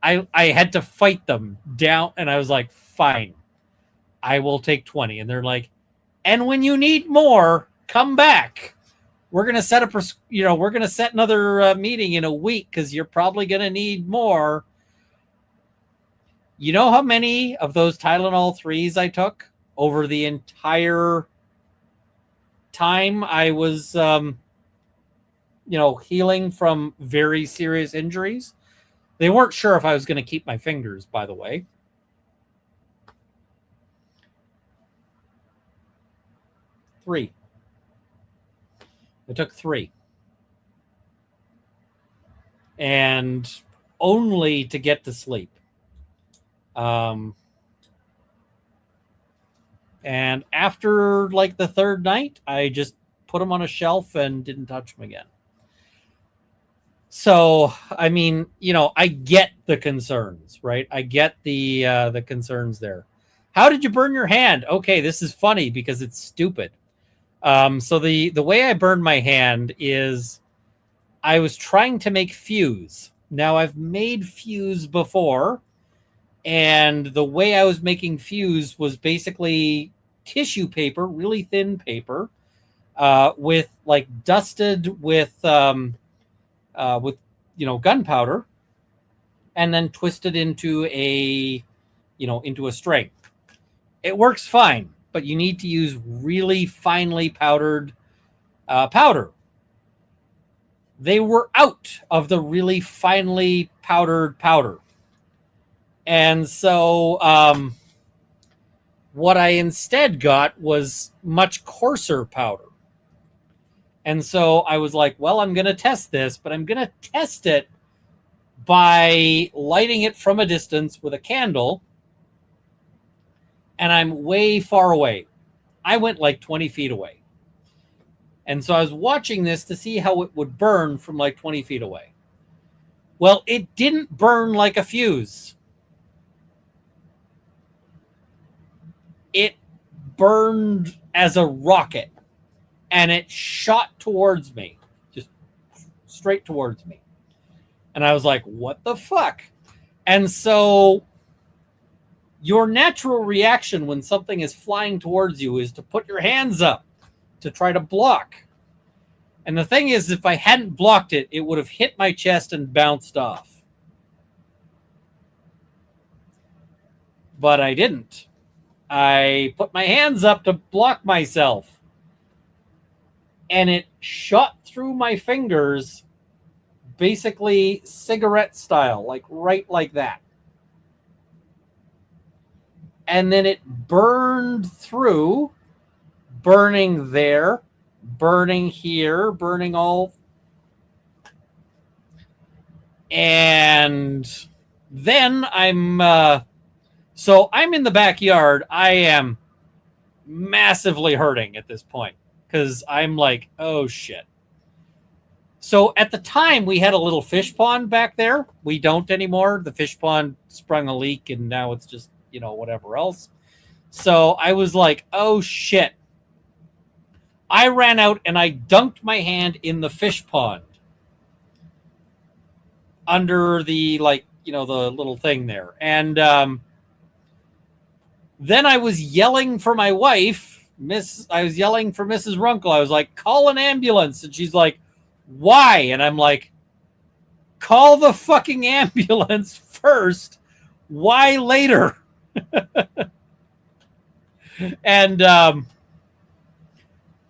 Speaker 1: I had to fight them down, and I was like, fine, I will take 20. And they're like, and when you need more, come back. We're going to set up, we're going to set another meeting in a week because you're probably going to need more. You know how many of those Tylenol 3s I took over the entire time I was, healing from very serious injuries? They weren't sure if I was going to keep my fingers, by the way. Three. I took 3. And only to get to sleep. And after like the 3rd night, I just put them on a shelf and didn't touch them again. So, I mean, I get the concerns, right? I get the concerns there. How did you burn your hand? Okay, this is funny because it's stupid. So the way I burned my hand is I was trying to make fuse. Now, I've made fuse before, and the way I was making fuse was basically tissue paper, really thin paper, with like dusted with gunpowder, and then twisted into a string. It works fine, but you need to use really finely powdered powder. They were out of the really finely powdered powder. And so what I instead got was much coarser powder. And so I was like, well, I'm going to test this, but I'm going to test it by lighting it from a distance with a candle. And I'm way far away. I went like 20 feet away. And so I was watching this to see how it would burn from like 20 feet away. Well, it didn't burn like a fuse. It burned as a rocket, and it shot towards me, just straight towards me. And I was like, what the fuck? And so your natural reaction when something is flying towards you is to put your hands up to try to block. And the thing is, if I hadn't blocked it, it would have hit my chest and bounced off. But I didn't. I put my hands up to block myself. And it shot through my fingers, basically cigarette style, like right like that. And then it burned through, burning there, burning here, burning all. And then I'm in the backyard. I am massively hurting at this point because I'm like, oh shit. So at the time we had a little fish pond back there. We don't anymore. The fish pond sprung a leak and now it's just, whatever else. So I was like, oh shit. I ran out and I dunked my hand in the fish pond under the, the little thing there. And then I was yelling for my wife. I was yelling for Mrs. Runkle. I was like, call an ambulance. And she's like, why? And I'm like, call the fucking ambulance first. Why later? And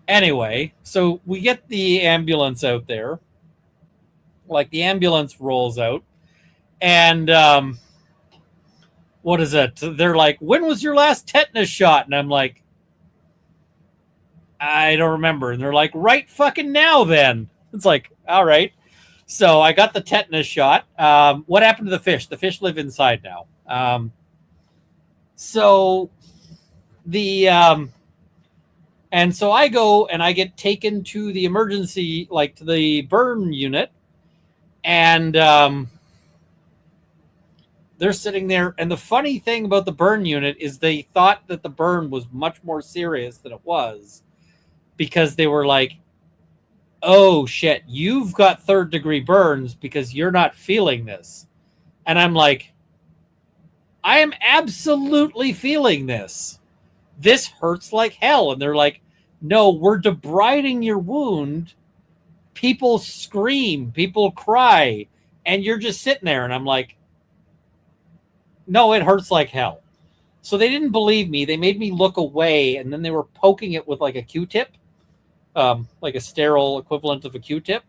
Speaker 1: anyway, so we get the ambulance out there. Like the ambulance rolls out. And what is it? They're like, when was your last tetanus shot? And I'm like, I don't remember. And they're like, right fucking now then. It's like, all right. So I got the tetanus shot. What happened to the fish? The fish live inside now. And so I go and I get taken to the emergency, to the burn unit. And they're sitting there. And the funny thing about the burn unit is they thought that the burn was much more serious than it was, because they were like, oh shit, you've got 3rd-degree burns because you're not feeling this. And I'm like, I am absolutely feeling this. This hurts like hell. And they're like, no, we're debriding your wound. People scream, people cry, and you're just sitting there. And I'm like, no, it hurts like hell. So they didn't believe me. They made me look away, and then they were poking it with like a Q-tip, like a sterile equivalent of a Q-tip.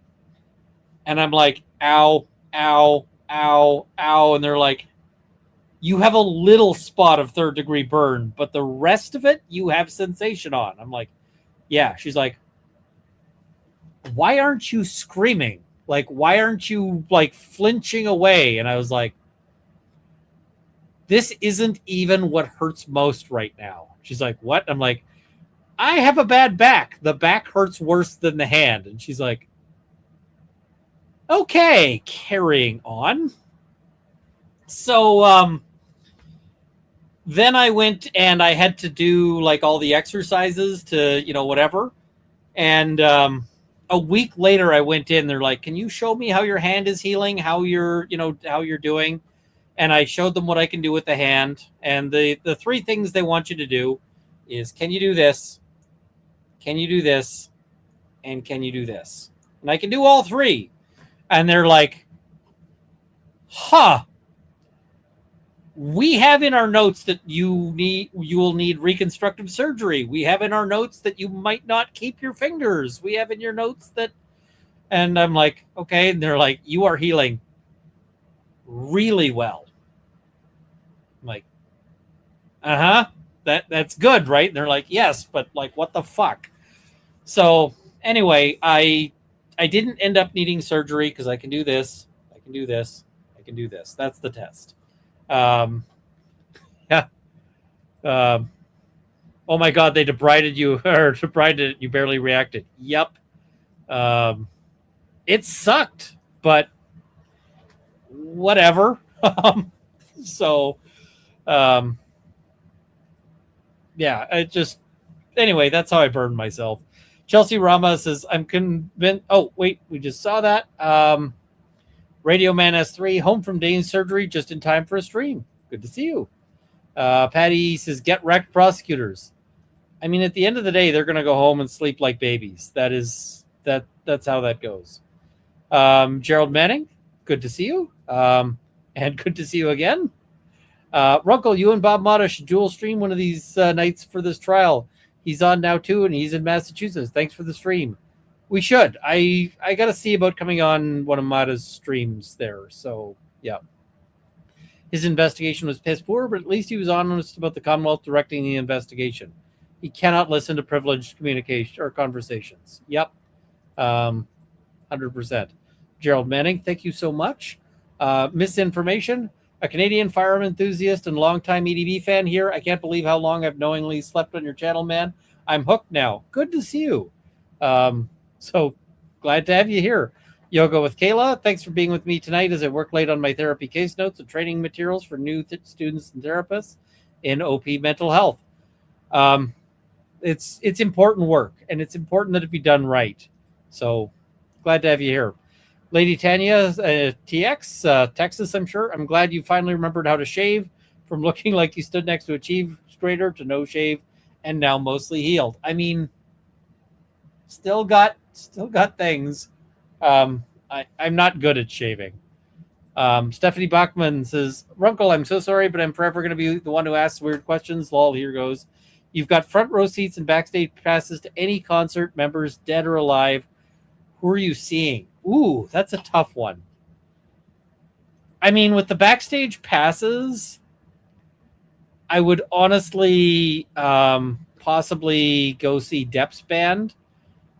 Speaker 1: And I'm like, ow, ow, ow, ow. And they're like, you have a little spot of 3rd-degree burn, but the rest of it, you have sensation on. I'm like, yeah. She's like, why aren't you screaming? Like, why aren't you flinching away? And I was like, this isn't even what hurts most right now. She's like, what? I'm like, I have a bad back. The back hurts worse than the hand. And she's like, okay, carrying on. So then I went and I had to do all the exercises to, whatever. And a week later I went in, they're like, can you show me how your hand is healing, how you're doing? And I showed them what I can do with the hand. And the 3 things they want you to do is, can you do this? Can you do this? And can you do this? And I can do all 3. And they're like, huh. We have in our notes that you will need reconstructive surgery. We have in our notes that you might not keep your fingers. We have in your notes that, and I'm like, okay. And they're like, you are healing really well. I'm like, that's good, right? And they're like, yes, but what the fuck? So anyway, I didn't end up needing surgery because I can do this, I can do this, I can do this. That's the test. Yeah. Oh my God, they debrided you, or debrided it, you barely reacted. Yep. It sucked, but whatever. So, yeah, anyway, that's how I burned myself. Chelsea Rama says, I'm convinced. Oh, wait, we just saw that. Radio Man S3, home from Dane's surgery just in time for a stream. Good to see you. Patty says, get wrecked, prosecutors. I mean, at the end of the day, they're going to go home and sleep like babies. That's how that goes. Gerald Manning, good to see you. And good to see you again. Runkle, you and Bob Mata should dual stream one of these nights for this trial. He's on now too, and he's in Massachusetts. Thanks for the stream. We should. I got to see about coming on one of Mata's streams there. So, yeah. His investigation was piss poor, but at least he was honest about the Commonwealth directing the investigation. He cannot listen to privileged communication or conversations. Yep. 100%. Gerald Manning, thank you so much. Misinformation. A Canadian firearm enthusiast and longtime EDB fan here. I can't believe how long I've knowingly slept on your channel, man. I'm hooked now. Good to see you. So glad to have you here. Yoga with Kayla, thanks for being with me tonight as I work late on my therapy case notes and training materials for new students and therapists in OP mental health. It's important work, and it's important that it be done right. So glad to have you here. Lady Tanya, TX, Texas, I'm sure. I'm glad you finally remembered how to shave from looking like you stood next to a chief straighter to no shave and now mostly healed. I mean, still got things. I'm not good at shaving. Stephanie Bachman says, Runkle, I'm so sorry, but I'm forever going to be the one who asks weird questions. Lol, here goes. You've got front row seats and backstage passes to any concert, members dead or alive. Who are you seeing? Ooh, that's a tough one. I mean, with the backstage passes, I would honestly possibly go see Depp's band,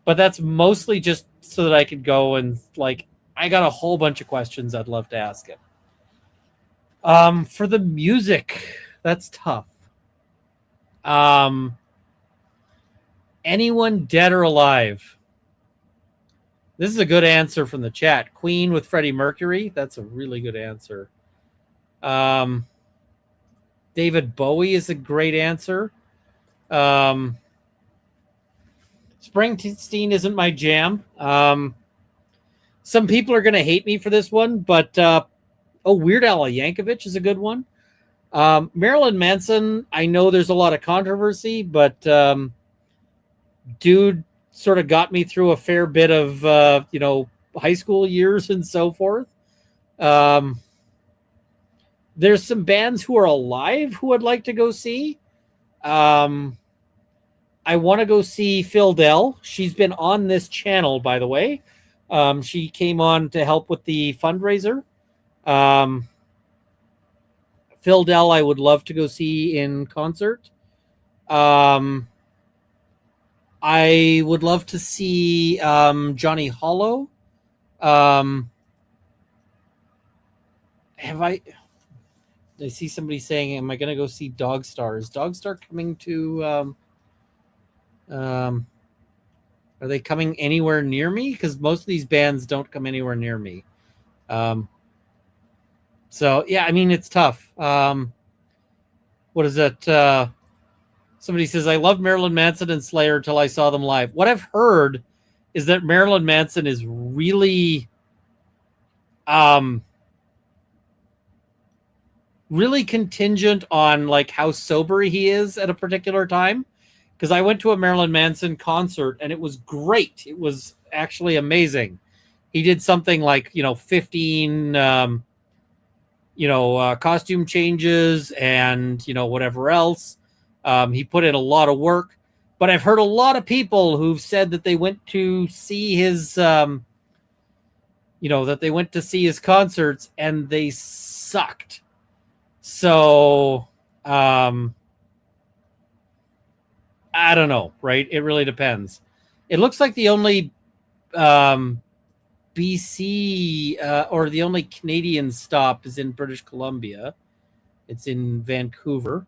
Speaker 1: but that's mostly just so that I could go and, like, I got a whole bunch of questions I'd love to ask him. For the music, that's tough. Anyone dead or alive? This is a good answer from the chat. Queen with Freddie Mercury. That's a really good answer. David Bowie is a great answer. Springsteen isn't my jam. Some people are going to hate me for this one, but Weird Al Yankovic is a good one. Marilyn Manson, I know there's a lot of controversy, but dude sort of got me through a fair bit of, high school years and so forth. There's some bands who are alive who I'd like to go see. I want to go see Phil Dell. She's been on this channel, by the way. She came on to help with the fundraiser. Phil Dell, I would love to go see in concert. I would love to see Johnny Hollow. I see somebody saying, am I going to go see Dogstar? Is Dogstar coming to... are they coming anywhere near me? Because most of these bands don't come anywhere near me. So, yeah, I mean, it's tough. What is it? Somebody says, I loved Marilyn Manson and Slayer until I saw them live. What I've heard is that Marilyn Manson is really, really contingent on like how sober he is at a particular time. Because I went to a Marilyn Manson concert and it was great. It was actually amazing. He did something like, 15, costume changes and, whatever else. He put in a lot of work, but I've heard a lot of people who've said that they went to see his, that they went to see his concerts and they sucked. So, I don't know, right? It really depends. It looks like the only BC or the only Canadian stop is in British Columbia. It's in Vancouver.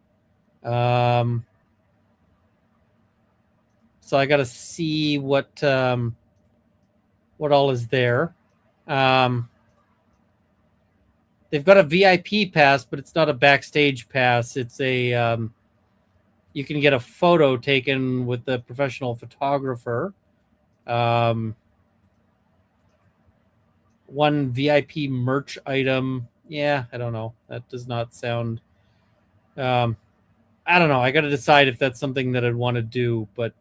Speaker 1: So I got to see what what all is there. They've got a VIP pass, but it's not a backstage pass. It's a you can get a photo taken with the professional photographer. One VIP merch item. Yeah, I don't know. That does not sound. I don't know. I got to decide if that's something that I'd want to do. But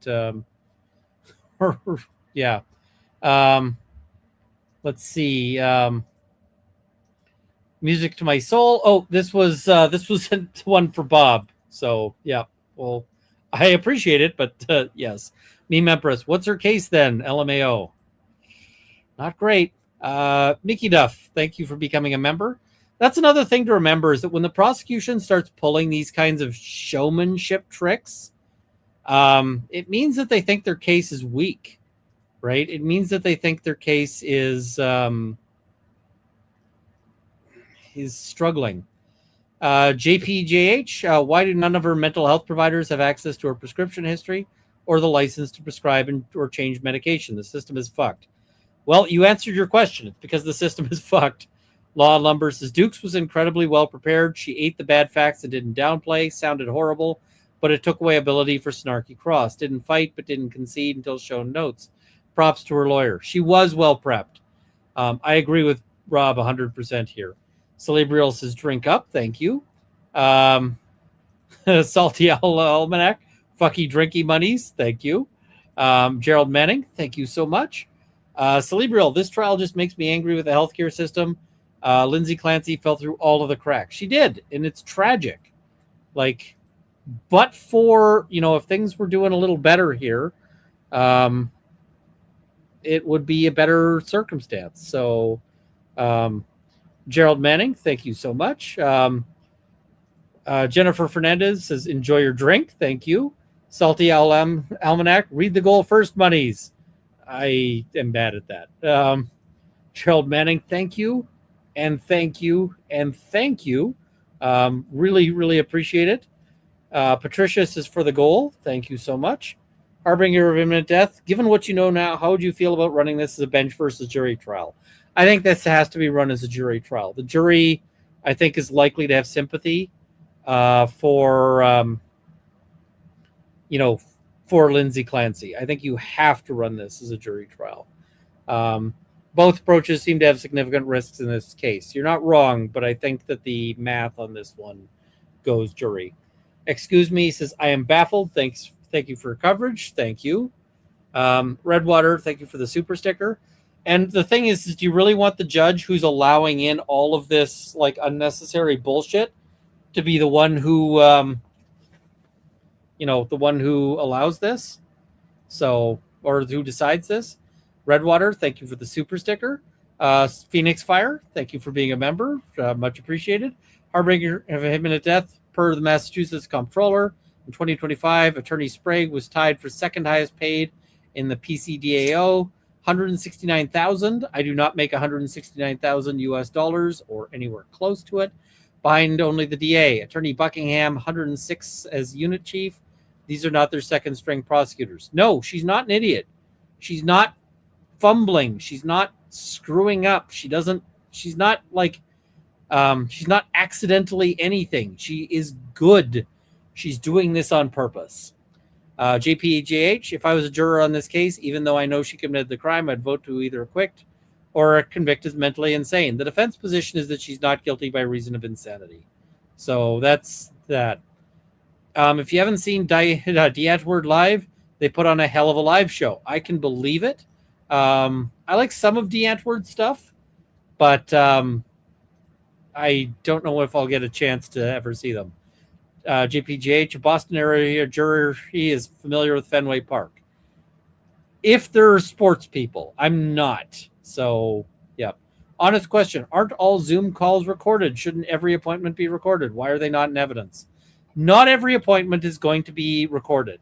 Speaker 1: yeah. Let's see. Music to my soul. Oh, this was one for Bob. So yeah. Well, I appreciate it, but yes. Meme Empress. What's her case then? LMAO. Not great. Mickey Duff, thank you for becoming a member. That's another thing to remember, is that when the prosecution starts pulling these kinds of showmanship tricks, it means that they think their case is weak, right? It means that they think their case is struggling. JPJH, why do none of our mental health providers have access to our prescription history or the license to prescribe or change medication? The system is fucked. Well, you answered your question. It's because the system is fucked. Law Lumber says Dukes was incredibly well prepared. She ate the bad facts and didn't downplay. Sounded horrible, but it took away ability for snarky cross. Didn't fight, but didn't concede until shown notes. Props to her lawyer. She was well prepped. I agree with Rob 100% here. Celebrial says drink up. Thank you. Salty Almanac. Fucky drinky monies. Thank you. Gerald Manning. Thank you so much. Celebrial, this trial just makes me angry with the healthcare system. Lindsay Clancy fell through all of the cracks. She did, and it's tragic. Like, but for, if things were doing a little better here, it would be a better circumstance. So, Gerald Manning, thank you so much. Jennifer Fernandez says, enjoy your drink. Thank you. Salty Almanac, read the goal first, monies. I am bad at that. Gerald Manning, thank you. And thank you. And thank you. Really, really appreciate it. Patricia says for the goal. Thank you so much. Harbinger of imminent death. Given what you know now, how would you feel about running this as a bench versus jury trial? I think this has to be run as a jury trial. The jury, I think, is likely to have sympathy for Lindsay Clancy. I think you have to run this as a jury trial. Both approaches seem to have significant risks in this case. You're not wrong, but I think that the math on this one goes jury. Excuse me, says, I am baffled. Thank you for coverage. Thank you. Redwater, thank you for the super sticker. And the thing is, do you really want the judge who's allowing in all of this like unnecessary bullshit to be the one who the one who allows this? So, or who decides this? Redwater, thank you for the super sticker. Phoenix Fire, thank you for being a member. Much appreciated. Harbinger of imminent death, per the Massachusetts Comptroller. In 2025, Attorney Sprague was tied for second highest paid in the PCDAO, $169,000. I do not make $169,000 US dollars or anywhere close to it. Behind only the DA. Attorney Buckingham, 106 as unit chief. These are not their second string prosecutors. No, she's not an idiot. She's not fumbling. She's not screwing up. She's not accidentally anything. She is good. She's doing this on purpose. JPJH, if I was a juror on this case, even though I know she committed the crime, I'd vote to either acquit or convict as mentally insane. The defense position is that she's not guilty by reason of insanity. So that's that. If you haven't seen D'Antwoord live, they put on a hell of a live show. I can believe it. I like some of D'Antwoord's stuff, but I don't know if I'll get a chance to ever see them. JPJH, a Boston area juror, he is familiar with Fenway Park. If they're sports people, I'm not. So, yeah. Honest question. Aren't all Zoom calls recorded? Shouldn't every appointment be recorded? Why are they not in evidence? Not every appointment is going to be recorded.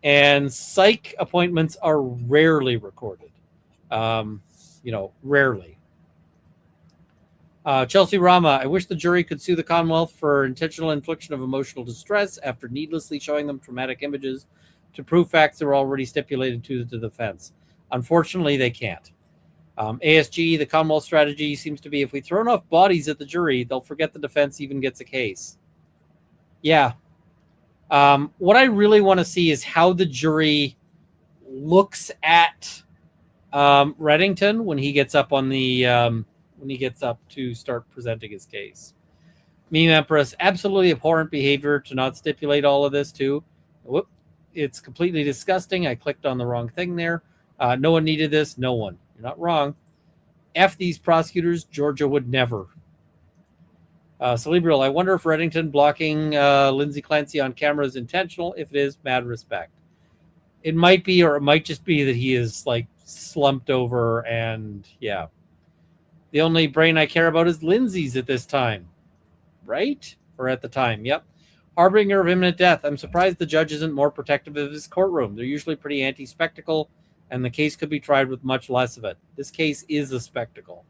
Speaker 1: And psych appointments are rarely recorded. Rarely. Chelsea Rama, I wish the jury could sue the Commonwealth for intentional infliction of emotional distress after needlessly showing them traumatic images to prove facts that were already stipulated to the defense. Unfortunately, they can't. ASG, the Commonwealth strategy seems to be if we throw enough bodies at the jury, they'll forget the defense even gets a case. Yeah. What I really want to see is how the jury looks at Reddington when he gets up on the when he gets up to start presenting his case. Meme Empress, absolutely abhorrent behavior to not stipulate all of this too. Whoop. It's completely disgusting. I clicked on the wrong thing there. No one needed this. No one. You're not wrong. F these prosecutors. Georgia would never. Cerebral, I wonder if Reddington blocking Lindsay Clancy on camera is intentional. If it is, mad respect. It might be, or it might just be that he is like slumped over and yeah. The only brain I care about is Lindsay's at this time. Right? Or at the time, yep. Harbinger of imminent death. I'm surprised the judge isn't more protective of his courtroom. They're usually pretty anti-spectacle, and the case could be tried with much less of it. This case is a spectacle.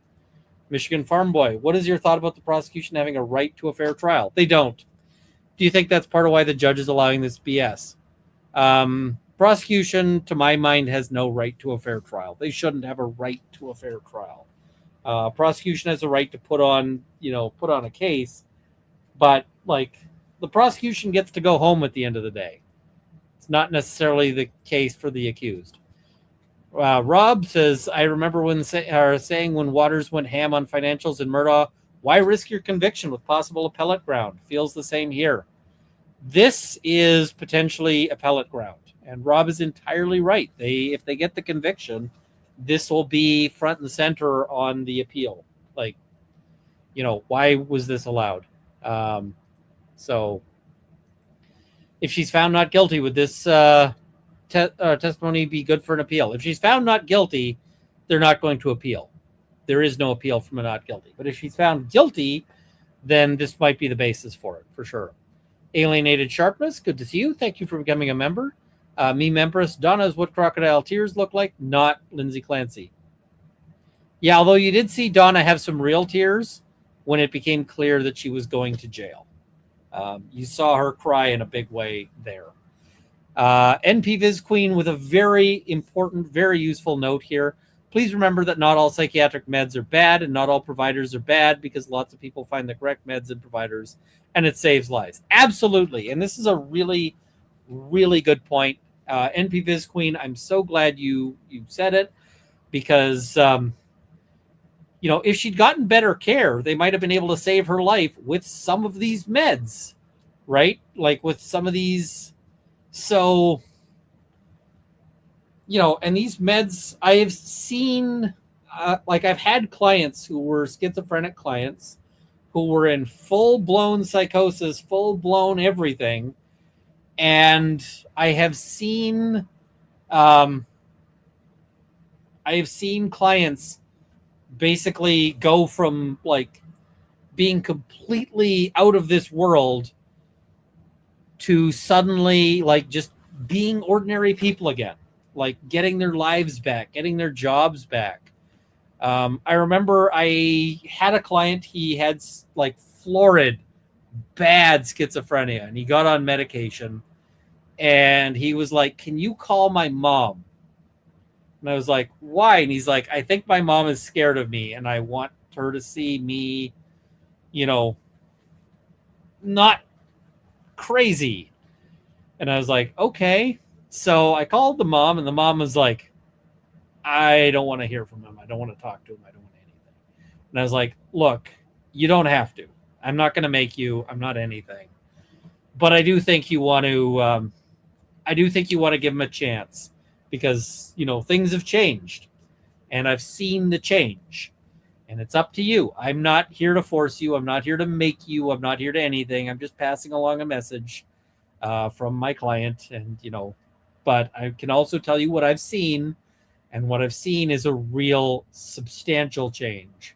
Speaker 1: Michigan Farm Boy, what is your thought about the prosecution having a right to a fair trial? They don't. Do you think that's part of why the judge is allowing this BS? Prosecution, to my mind, has no right to a fair trial. They shouldn't have a right to a fair trial. Prosecution has a right to put on a case, but like the prosecution gets to go home at the end of the day. It's not necessarily the case for the accused. Rob says, I remember when saying when Waters went ham on financials in Murdaugh, why risk your conviction with possible appellate ground? Feels the same here. This is potentially appellate ground. And Rob is entirely right. If they get the conviction, this will be front and center on the appeal. Like, why was this allowed? So if she's found not guilty, would this testimony be good for an appeal? If she's found not guilty, they're not going to appeal. There is no appeal from a not guilty. But if she's found guilty, then this might be the basis for it, for sure. Alienated Sharpness, good to see you. Thank you for becoming a member. Meme Empress, Donna's what crocodile tears look like, not Lindsay Clancy. Yeah, although you did see Donna have some real tears when it became clear that she was going to jail. You saw her cry in a big way there. NP Viz Queen with a very important, very useful note here. Please remember that not all psychiatric meds are bad and not all providers are bad because lots of people find the correct meds and providers and it saves lives. Absolutely. And this is a really, really good point. NP Viz Queen, I'm so glad you said it because, if she'd gotten better care, they might have been able to save her life with some of these meds, right? Like with some of these. So, and these meds, I have seen, I've had clients who were schizophrenic clients who were in full-blown psychosis, full-blown everything. And I have seen clients basically go from like being completely out of this world to suddenly like just being ordinary people again, like getting their lives back, getting their jobs back. I remember I had a client, he had like florid, bad schizophrenia and he got on medication and he was like, can you call my mom? And I was like, why? And he's like, I think my mom is scared of me and I want her to see me, not crazy. And I was like, okay. So I called the mom and the mom was like, I don't want to hear from him. I don't want to talk to him. I don't want anything. And I was like, look, you don't have to. I'm not going to make you. I'm not anything. But I do think you want to give him a chance because, things have changed and I've seen the change and it's up to you. I'm not here to force you. I'm not here to make you. I'm not here to anything. I'm just passing along a message from my client and, but I can also tell you what I've seen, and what I've seen is a real substantial change.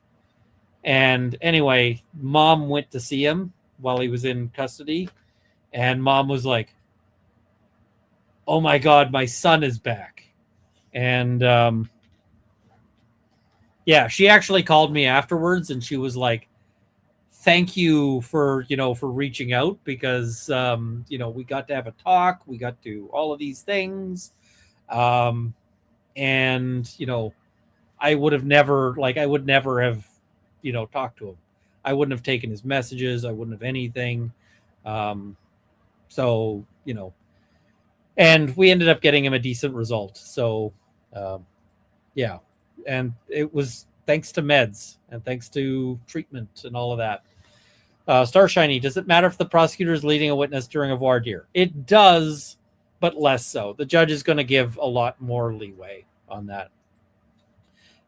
Speaker 1: And anyway, mom went to see him while he was in custody, and mom was like, oh my God, my son is back. And she actually called me afterwards and she was like, thank you for reaching out because, we got to have a talk. We got to all of these things. And, I would have never, like, I would never have, you know, talked to him. I wouldn't have taken his messages. I wouldn't have anything. So, you know, and we ended up getting him a decent result. So, yeah. And it was thanks to meds and thanks to treatment and all of that. Starshiny, does it matter if the prosecutor is leading a witness during a voir dire? It does, but less so. The judge is going to give a lot more leeway on that.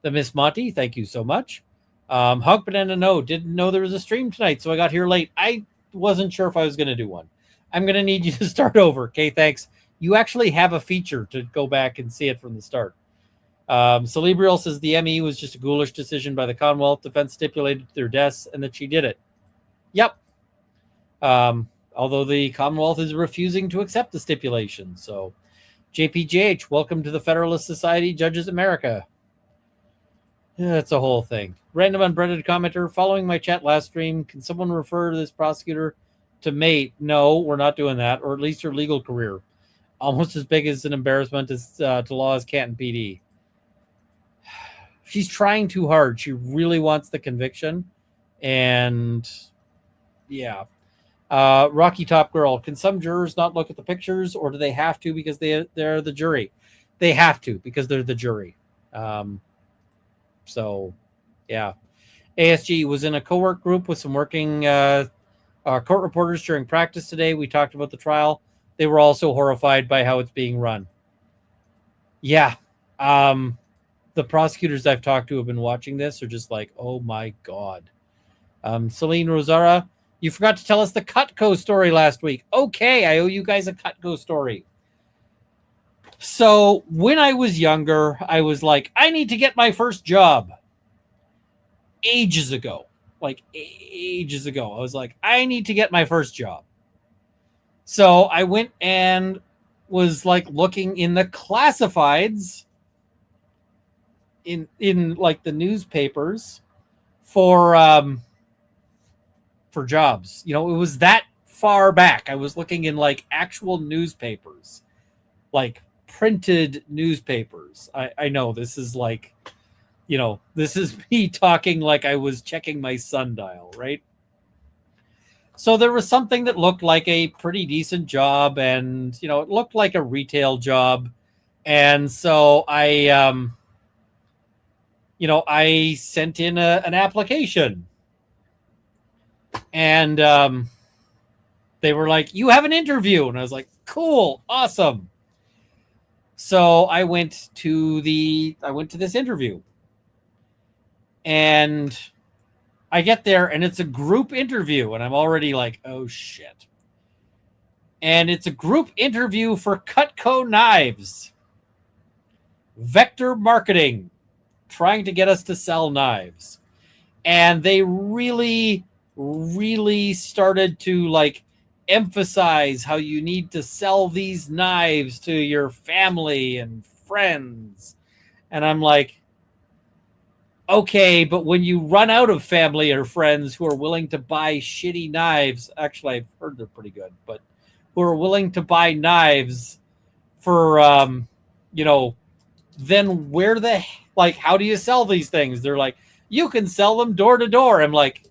Speaker 1: The Miss Monty, thank you so much. Hog Banana, no, didn't know there was a stream tonight, so I got here late. I wasn't sure if I was going to do one. I'm going to need you to start over. Okay, thanks. You actually have a feature to go back and see it from the start. Celebrial says the ME was just a ghoulish decision by the Commonwealth. Defense stipulated their deaths and that she did it. Yep. Although the Commonwealth is refusing to accept the stipulation. So, JPGH, welcome to the Federalist Society Judges America. That's a whole thing. Random unbreaded commenter, following my chat last stream, can someone refer to this prosecutor to mate? No, we're not doing that, or at least her legal career. Almost as big as an embarrassment as to law as Canton PD. She's trying too hard. She really wants the conviction. And yeah. Rocky Top Girl, can some jurors not look at the pictures, or do they have to because they're the jury? They have to because they're the jury. So, yeah. ASG was in a co-work group with some working court reporters during practice today. We talked about the trial. They were also horrified by how it's being run. Yeah. The prosecutors I've talked to have been watching this are just like, oh my God. Celine Rosara, you forgot to tell us the Cutco story last week. Okay, I owe you guys a Cutco story. So when I was younger, I was like, I need to get my first job. Ages ago. Like ages ago. I was like, I need to get my first job. So I went and was like looking in the classifieds in like the newspapers for jobs. You know, it was that far back. I was looking in like actual newspapers, like printed newspapers. I know this is like, you know, this is me talking like I was checking my sundial, right? So there was something that looked like a pretty decent job, and, you know, it looked like a retail job. And so I, you know, I sent in an application. And they were like, you have an interview. And I was like, cool, awesome. So I went to this interview. And I get there and it's a group interview. And I'm already like, oh shit. And it's a group interview for Cutco Knives. Vector marketing. Trying to get us to sell knives. And they really started to like emphasize how you need to sell these knives to your family and friends. And I'm like, okay, but when you run out of family or friends who are willing to buy shitty knives, actually I've heard they're pretty good, but who are willing to buy knives for, you know, then how do you sell these things? They're like, you can sell them door to door. I'm like,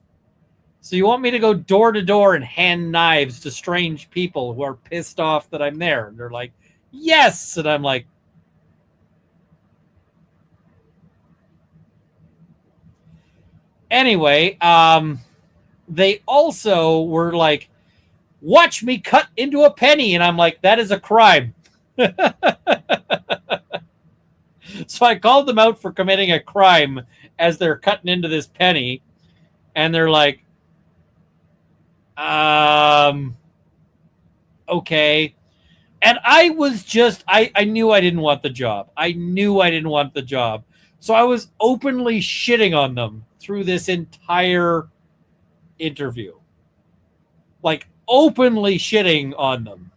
Speaker 1: so you want me to go door to door and hand knives to strange people who are pissed off that I'm there? And they're like, yes. And I'm like, anyway, they also were like, watch me cut into a penny. And I'm like, that is a crime. So I called them out for committing a crime as they're cutting into this penny. And they're like, okay. And I was just, I knew I didn't want the job. I knew I didn't want the job. So I was openly shitting on them through this entire interview. Like, openly shitting on them.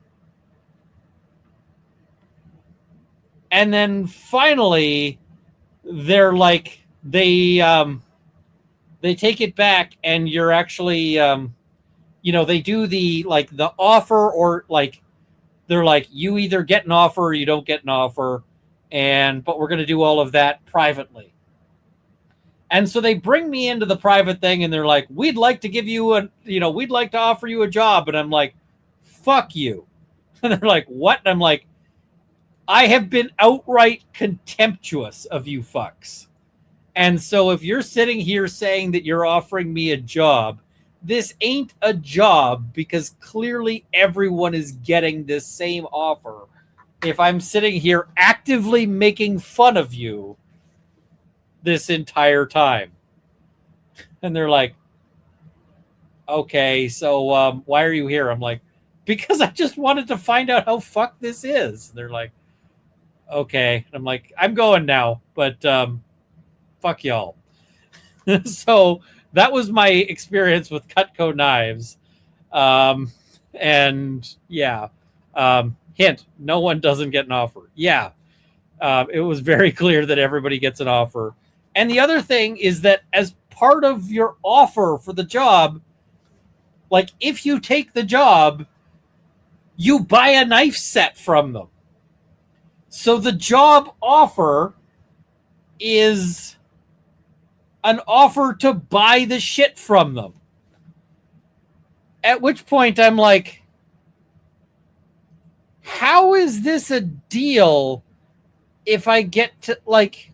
Speaker 1: And then finally, they're like, they take it back, and you're actually, you know, they do the offer, or like, they're like, you either get an offer or you don't get an offer, but we're going to do all of that privately. And so they bring me into the private thing and they're like, we'd like to give you we'd like to offer you a job. And I'm like, fuck you. And they're like, what? And I'm like, I have been outright contemptuous of you fucks. And so if you're sitting here saying that you're offering me a job, this ain't a job, because clearly everyone is getting this same offer. If I'm sitting here actively making fun of you this entire time. And they're like, okay, so why are you here? I'm like, because I just wanted to find out how fucked this is. They're like, okay. I'm like, I'm going now, but fuck y'all. So that was my experience with Cutco knives. And yeah, hint, no one doesn't get an offer. Yeah, it was very clear that everybody gets an offer. And the other thing is that as part of your offer for the job, like if you take the job, you buy a knife set from them. So the job offer is an offer to buy the shit from them. At which point I'm like, how is this a deal if I get to like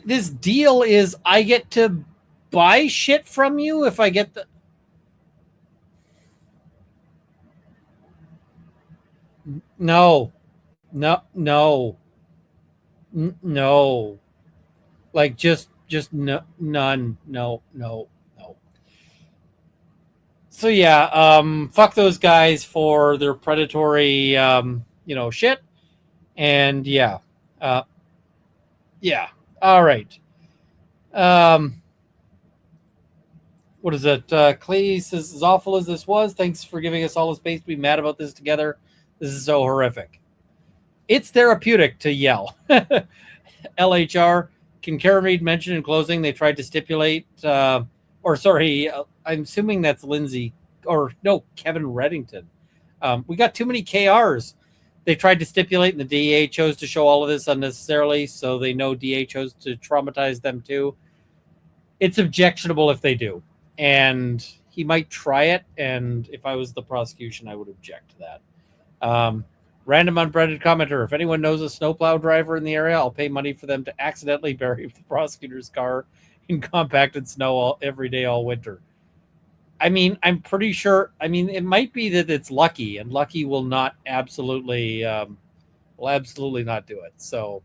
Speaker 1: this deal is I get to buy shit from you if I get the no like just no, none. No. So yeah, fuck those guys for their predatory shit. And yeah. Yeah. All right. What is it? Clay says, as awful as this was, thanks for giving us all the space to be mad about this together. This is so horrific. It's therapeutic to yell. LHR, can Karen Reed mention in closing they tried to stipulate, I'm assuming that's Lindsay, or no, Kevin Reddington. We got too many KRs. They tried to stipulate, and the DA chose to show all of this unnecessarily, so they know DA chose to traumatize them too. It's objectionable if they do. And he might try it, and if I was the prosecution, I would object to that. Random unbranded commenter, if anyone knows a snowplow driver in the area, I'll pay money for them to accidentally bury the prosecutor's car in compacted snow every day all winter. I mean, I'm pretty sure, it might be that it's Lucky, and Lucky will not absolutely not do it. So,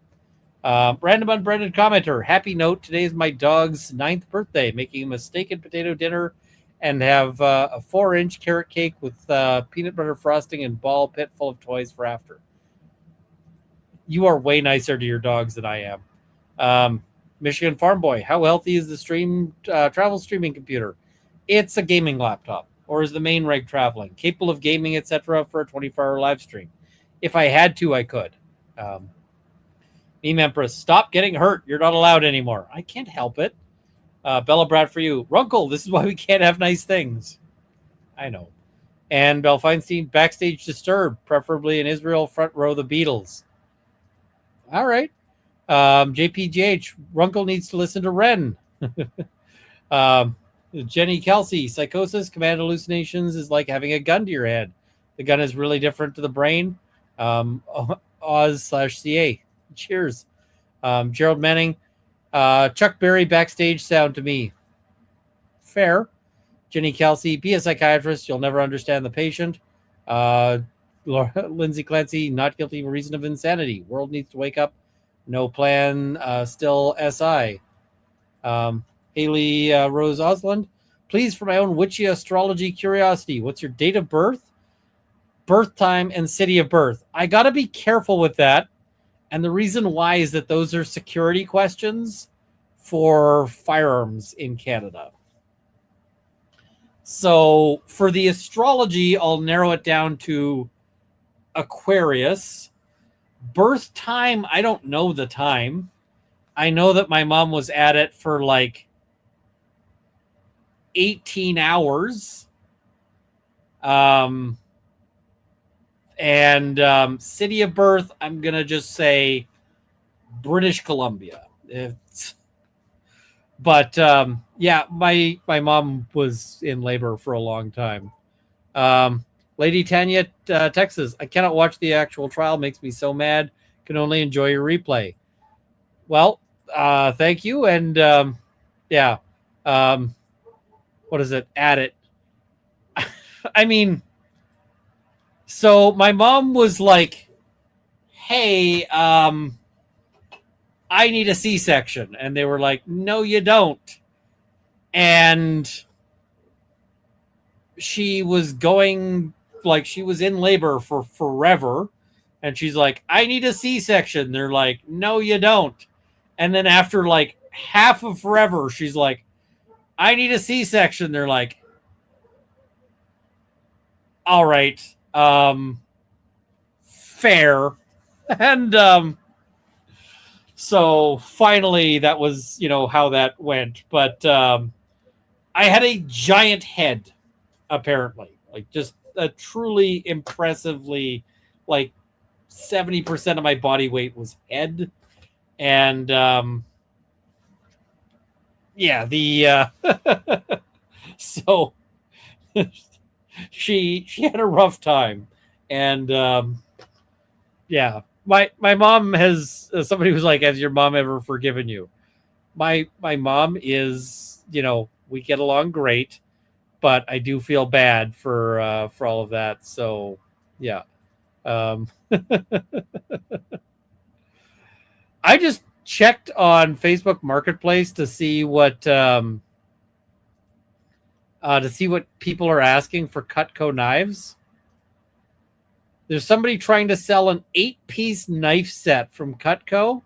Speaker 1: random unbranded commenter, happy note, today is my dog's 9th birthday, making him a steak and potato dinner and have a 4-inch carrot cake with peanut butter frosting and ball pit full of toys for after. You are way nicer to your dogs than I am. Michigan Farm Boy, how healthy is the travel streaming computer? It's a gaming laptop, or is the main rig traveling, capable of gaming, etc. for a 24-hour live stream. If I had to, I could. Meme Empress, stop getting hurt. You're not allowed anymore. I can't help it. Bella Brad for you. Runkle, this is why we can't have nice things. I know. And Belle Feinstein, backstage disturbed, preferably in Israel, front row the Beatles. All right. JPGH, Runkle needs to listen to Ren. Jenny Kelsey, psychosis, command hallucinations is like having a gun to your head. The gun is really different to the brain. Oz/CA. Cheers. Gerald Manning, Chuck Berry backstage sound to me. Fair. Jenny Kelsey, be a psychiatrist. You'll never understand the patient. Lindsay Clancy, not guilty of reason of insanity. World needs to wake up. No plan. Still SI. Haley Rose Osland, please, for my own witchy astrology curiosity, what's your date of birth, birth time, and city of birth? I got to be careful with that. And the reason why is that those are security questions for firearms in Canada. So for the astrology, I'll narrow it down to Aquarius. Birth time, I don't know the time. I know that my mom was at it for like 18 hours. And city of birth, I'm going to just say British Columbia. But yeah, my mom was in labor for a long time. Lady Tanya, Texas. I cannot watch the actual trial. Makes me so mad. Can only enjoy your replay. Well, thank you. And yeah, what is it? Add it. I mean, so my mom was like, hey, I need a C-section. And they were like, no, you don't. And she was going, like, she was in labor for forever. And she's like, I need a C-section. They're like, no, you don't. And then after like half of forever, she's like, I need a C-section. They're like, all right, fair. And so finally that was, how that went. But I had a giant head, apparently, like just a truly impressively, like 70% of my body weight was head. And yeah, the so she had a rough time. And yeah, my mom has, somebody was like, has your mom ever forgiven you? My mom is, we get along great, but I do feel bad for all of that. So yeah. I just checked on Facebook Marketplace to see what people are asking for Cutco knives. There's somebody trying to sell an 8-piece knife set from Cutco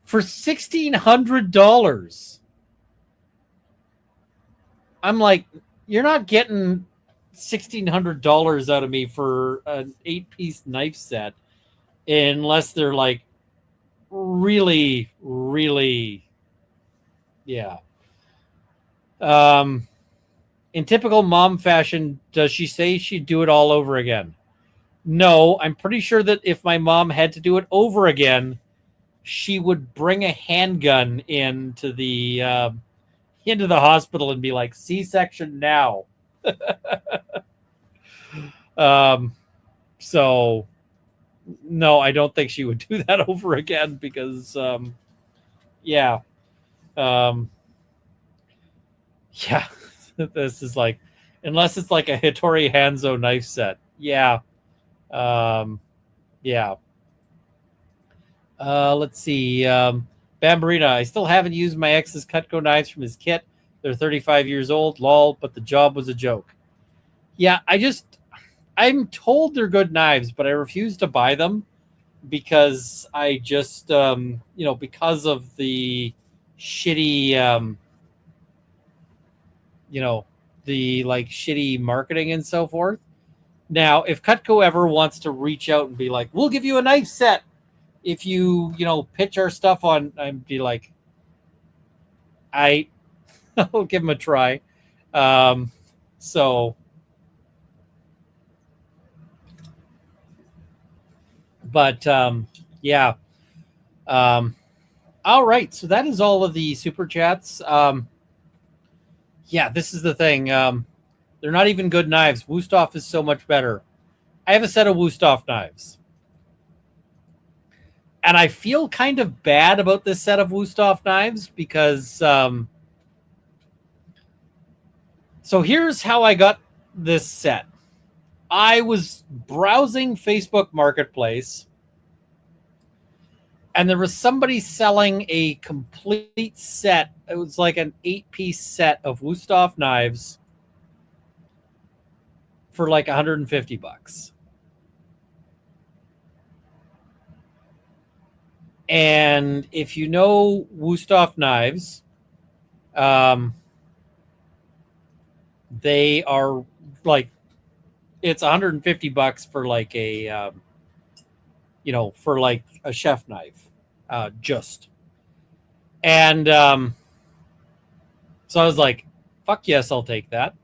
Speaker 1: for $1,600. I'm like, you're not getting $1,600 out of me for an 8-piece knife set unless they're like really, really, yeah. In typical mom fashion, does she say she'd do it all over again? No, I'm pretty sure that if my mom had to do it over again, she would bring a handgun into the hospital and be like, C-section now. So no, I don't think she would do that over again because yeah. Yeah. This is like, unless it's like a Hattori Hanzo knife set. Yeah. Yeah. Let's see. Bambarina, I still haven't used my ex's Cutco knives from his kit. They're 35 years old, lol, but the job was a joke. Yeah, I'm told they're good knives, but I refuse to buy them because I just, because of the shitty, the like shitty marketing and so forth. Now, if Cutco ever wants to reach out and be like, we'll give you a knife set if you, pitch our stuff on, I'd be like, I'll give them a try. So, but yeah. All right. So that is all of the super chats. Yeah, this is the thing. They're not even good knives. Wusthof is so much better. I have a set of Wusthof knives. And I feel kind of bad about this set of Wusthof knives because so here's how I got this set. I was browsing Facebook Marketplace and there was somebody selling a complete set. It was like an 8-piece set of Wusthof knives for like $150. And if you know Wusthof knives, they are like, it's $150 for like a, for like a chef knife, just. And so I was like, fuck yes, I'll take that.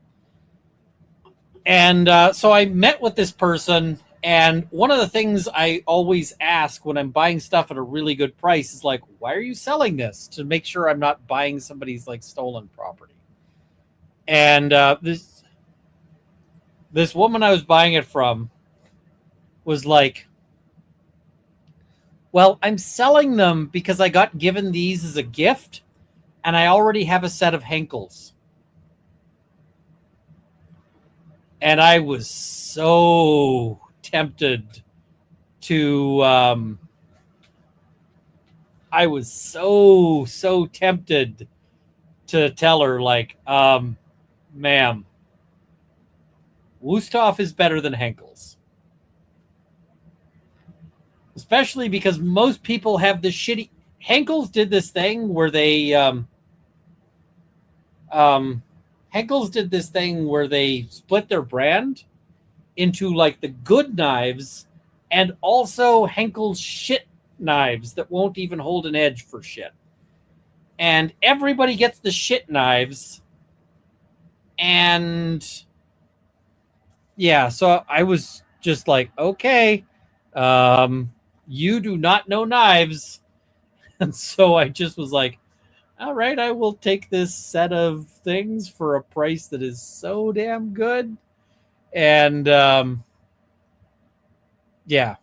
Speaker 1: And so I met with this person And one of the things I always ask when I'm buying stuff at a really good price is like, why are you selling this? To make sure I'm not buying somebody's like stolen property. And this woman I was buying it from was like, well, I'm selling them because I got given these as a gift and I already have a set of Henkels. And I was so tempted to tempted to tell her, like, ma'am, Wusthof is better than Henkels. Especially because most people have this shitty... Henkels did this thing where they Henkels did this thing where they split their brand into like the good knives and also Henkel's shit knives that won't even hold an edge for shit. And everybody gets the shit knives. And yeah, so I was just like, okay, you do not know knives. And so I just was like, all right, I will take this set of things for a price that is so damn good. And yeah.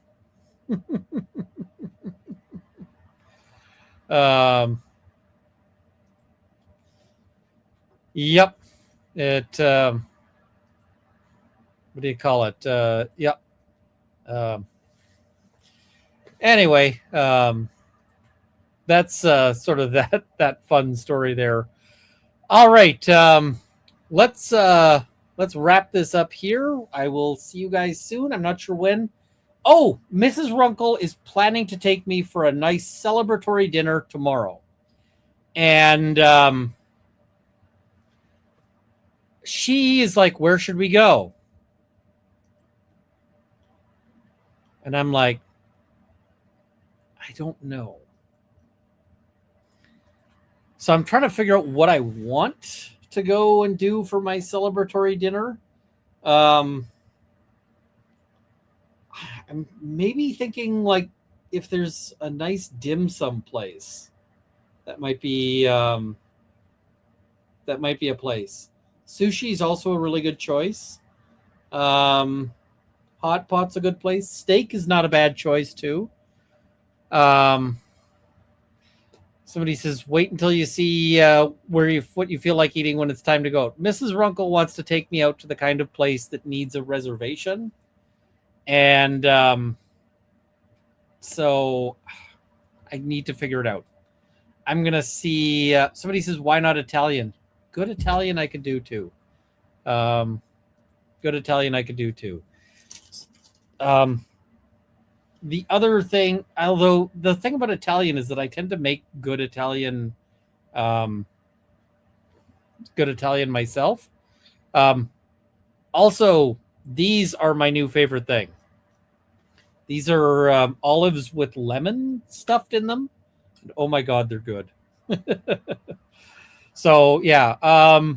Speaker 1: Yep. It what do you call it? Yep. Anyway, that's sort of that fun story there. All right, let's wrap this up here. I will see you guys soon. I'm not sure when. Oh, Mrs. Runkle is planning to take me for a nice celebratory dinner tomorrow, and she is like, "Where should we go?" And I'm like, I don't know. So I'm trying to figure out what I want to go and do for my celebratory dinner. I'm maybe thinking like if there's a nice dim sum place, that might be a place. Sushi is also a really good choice. Hot pot's a good place. Steak is not a bad choice too. Somebody says, wait until you see what you feel like eating when it's time to go. Mrs. Runkle wants to take me out to the kind of place that needs a reservation. And so I need to figure it out. I'm going to see. Somebody says, why not Italian? Good Italian I could do too. Good Italian I could do too. The other thing, although the thing about Italian is that I tend to make good Italian myself. Also, these are my new favorite thing. These are olives with lemon stuffed in them. And oh my God, they're good. So yeah, I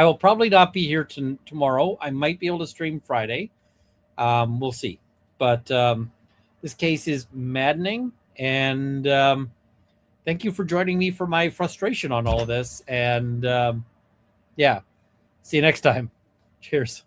Speaker 1: will probably not be here tomorrow. I might be able to stream Friday. We'll see. But this case is maddening. And thank you for joining me for my frustration on all of this. And yeah, see you next time. Cheers.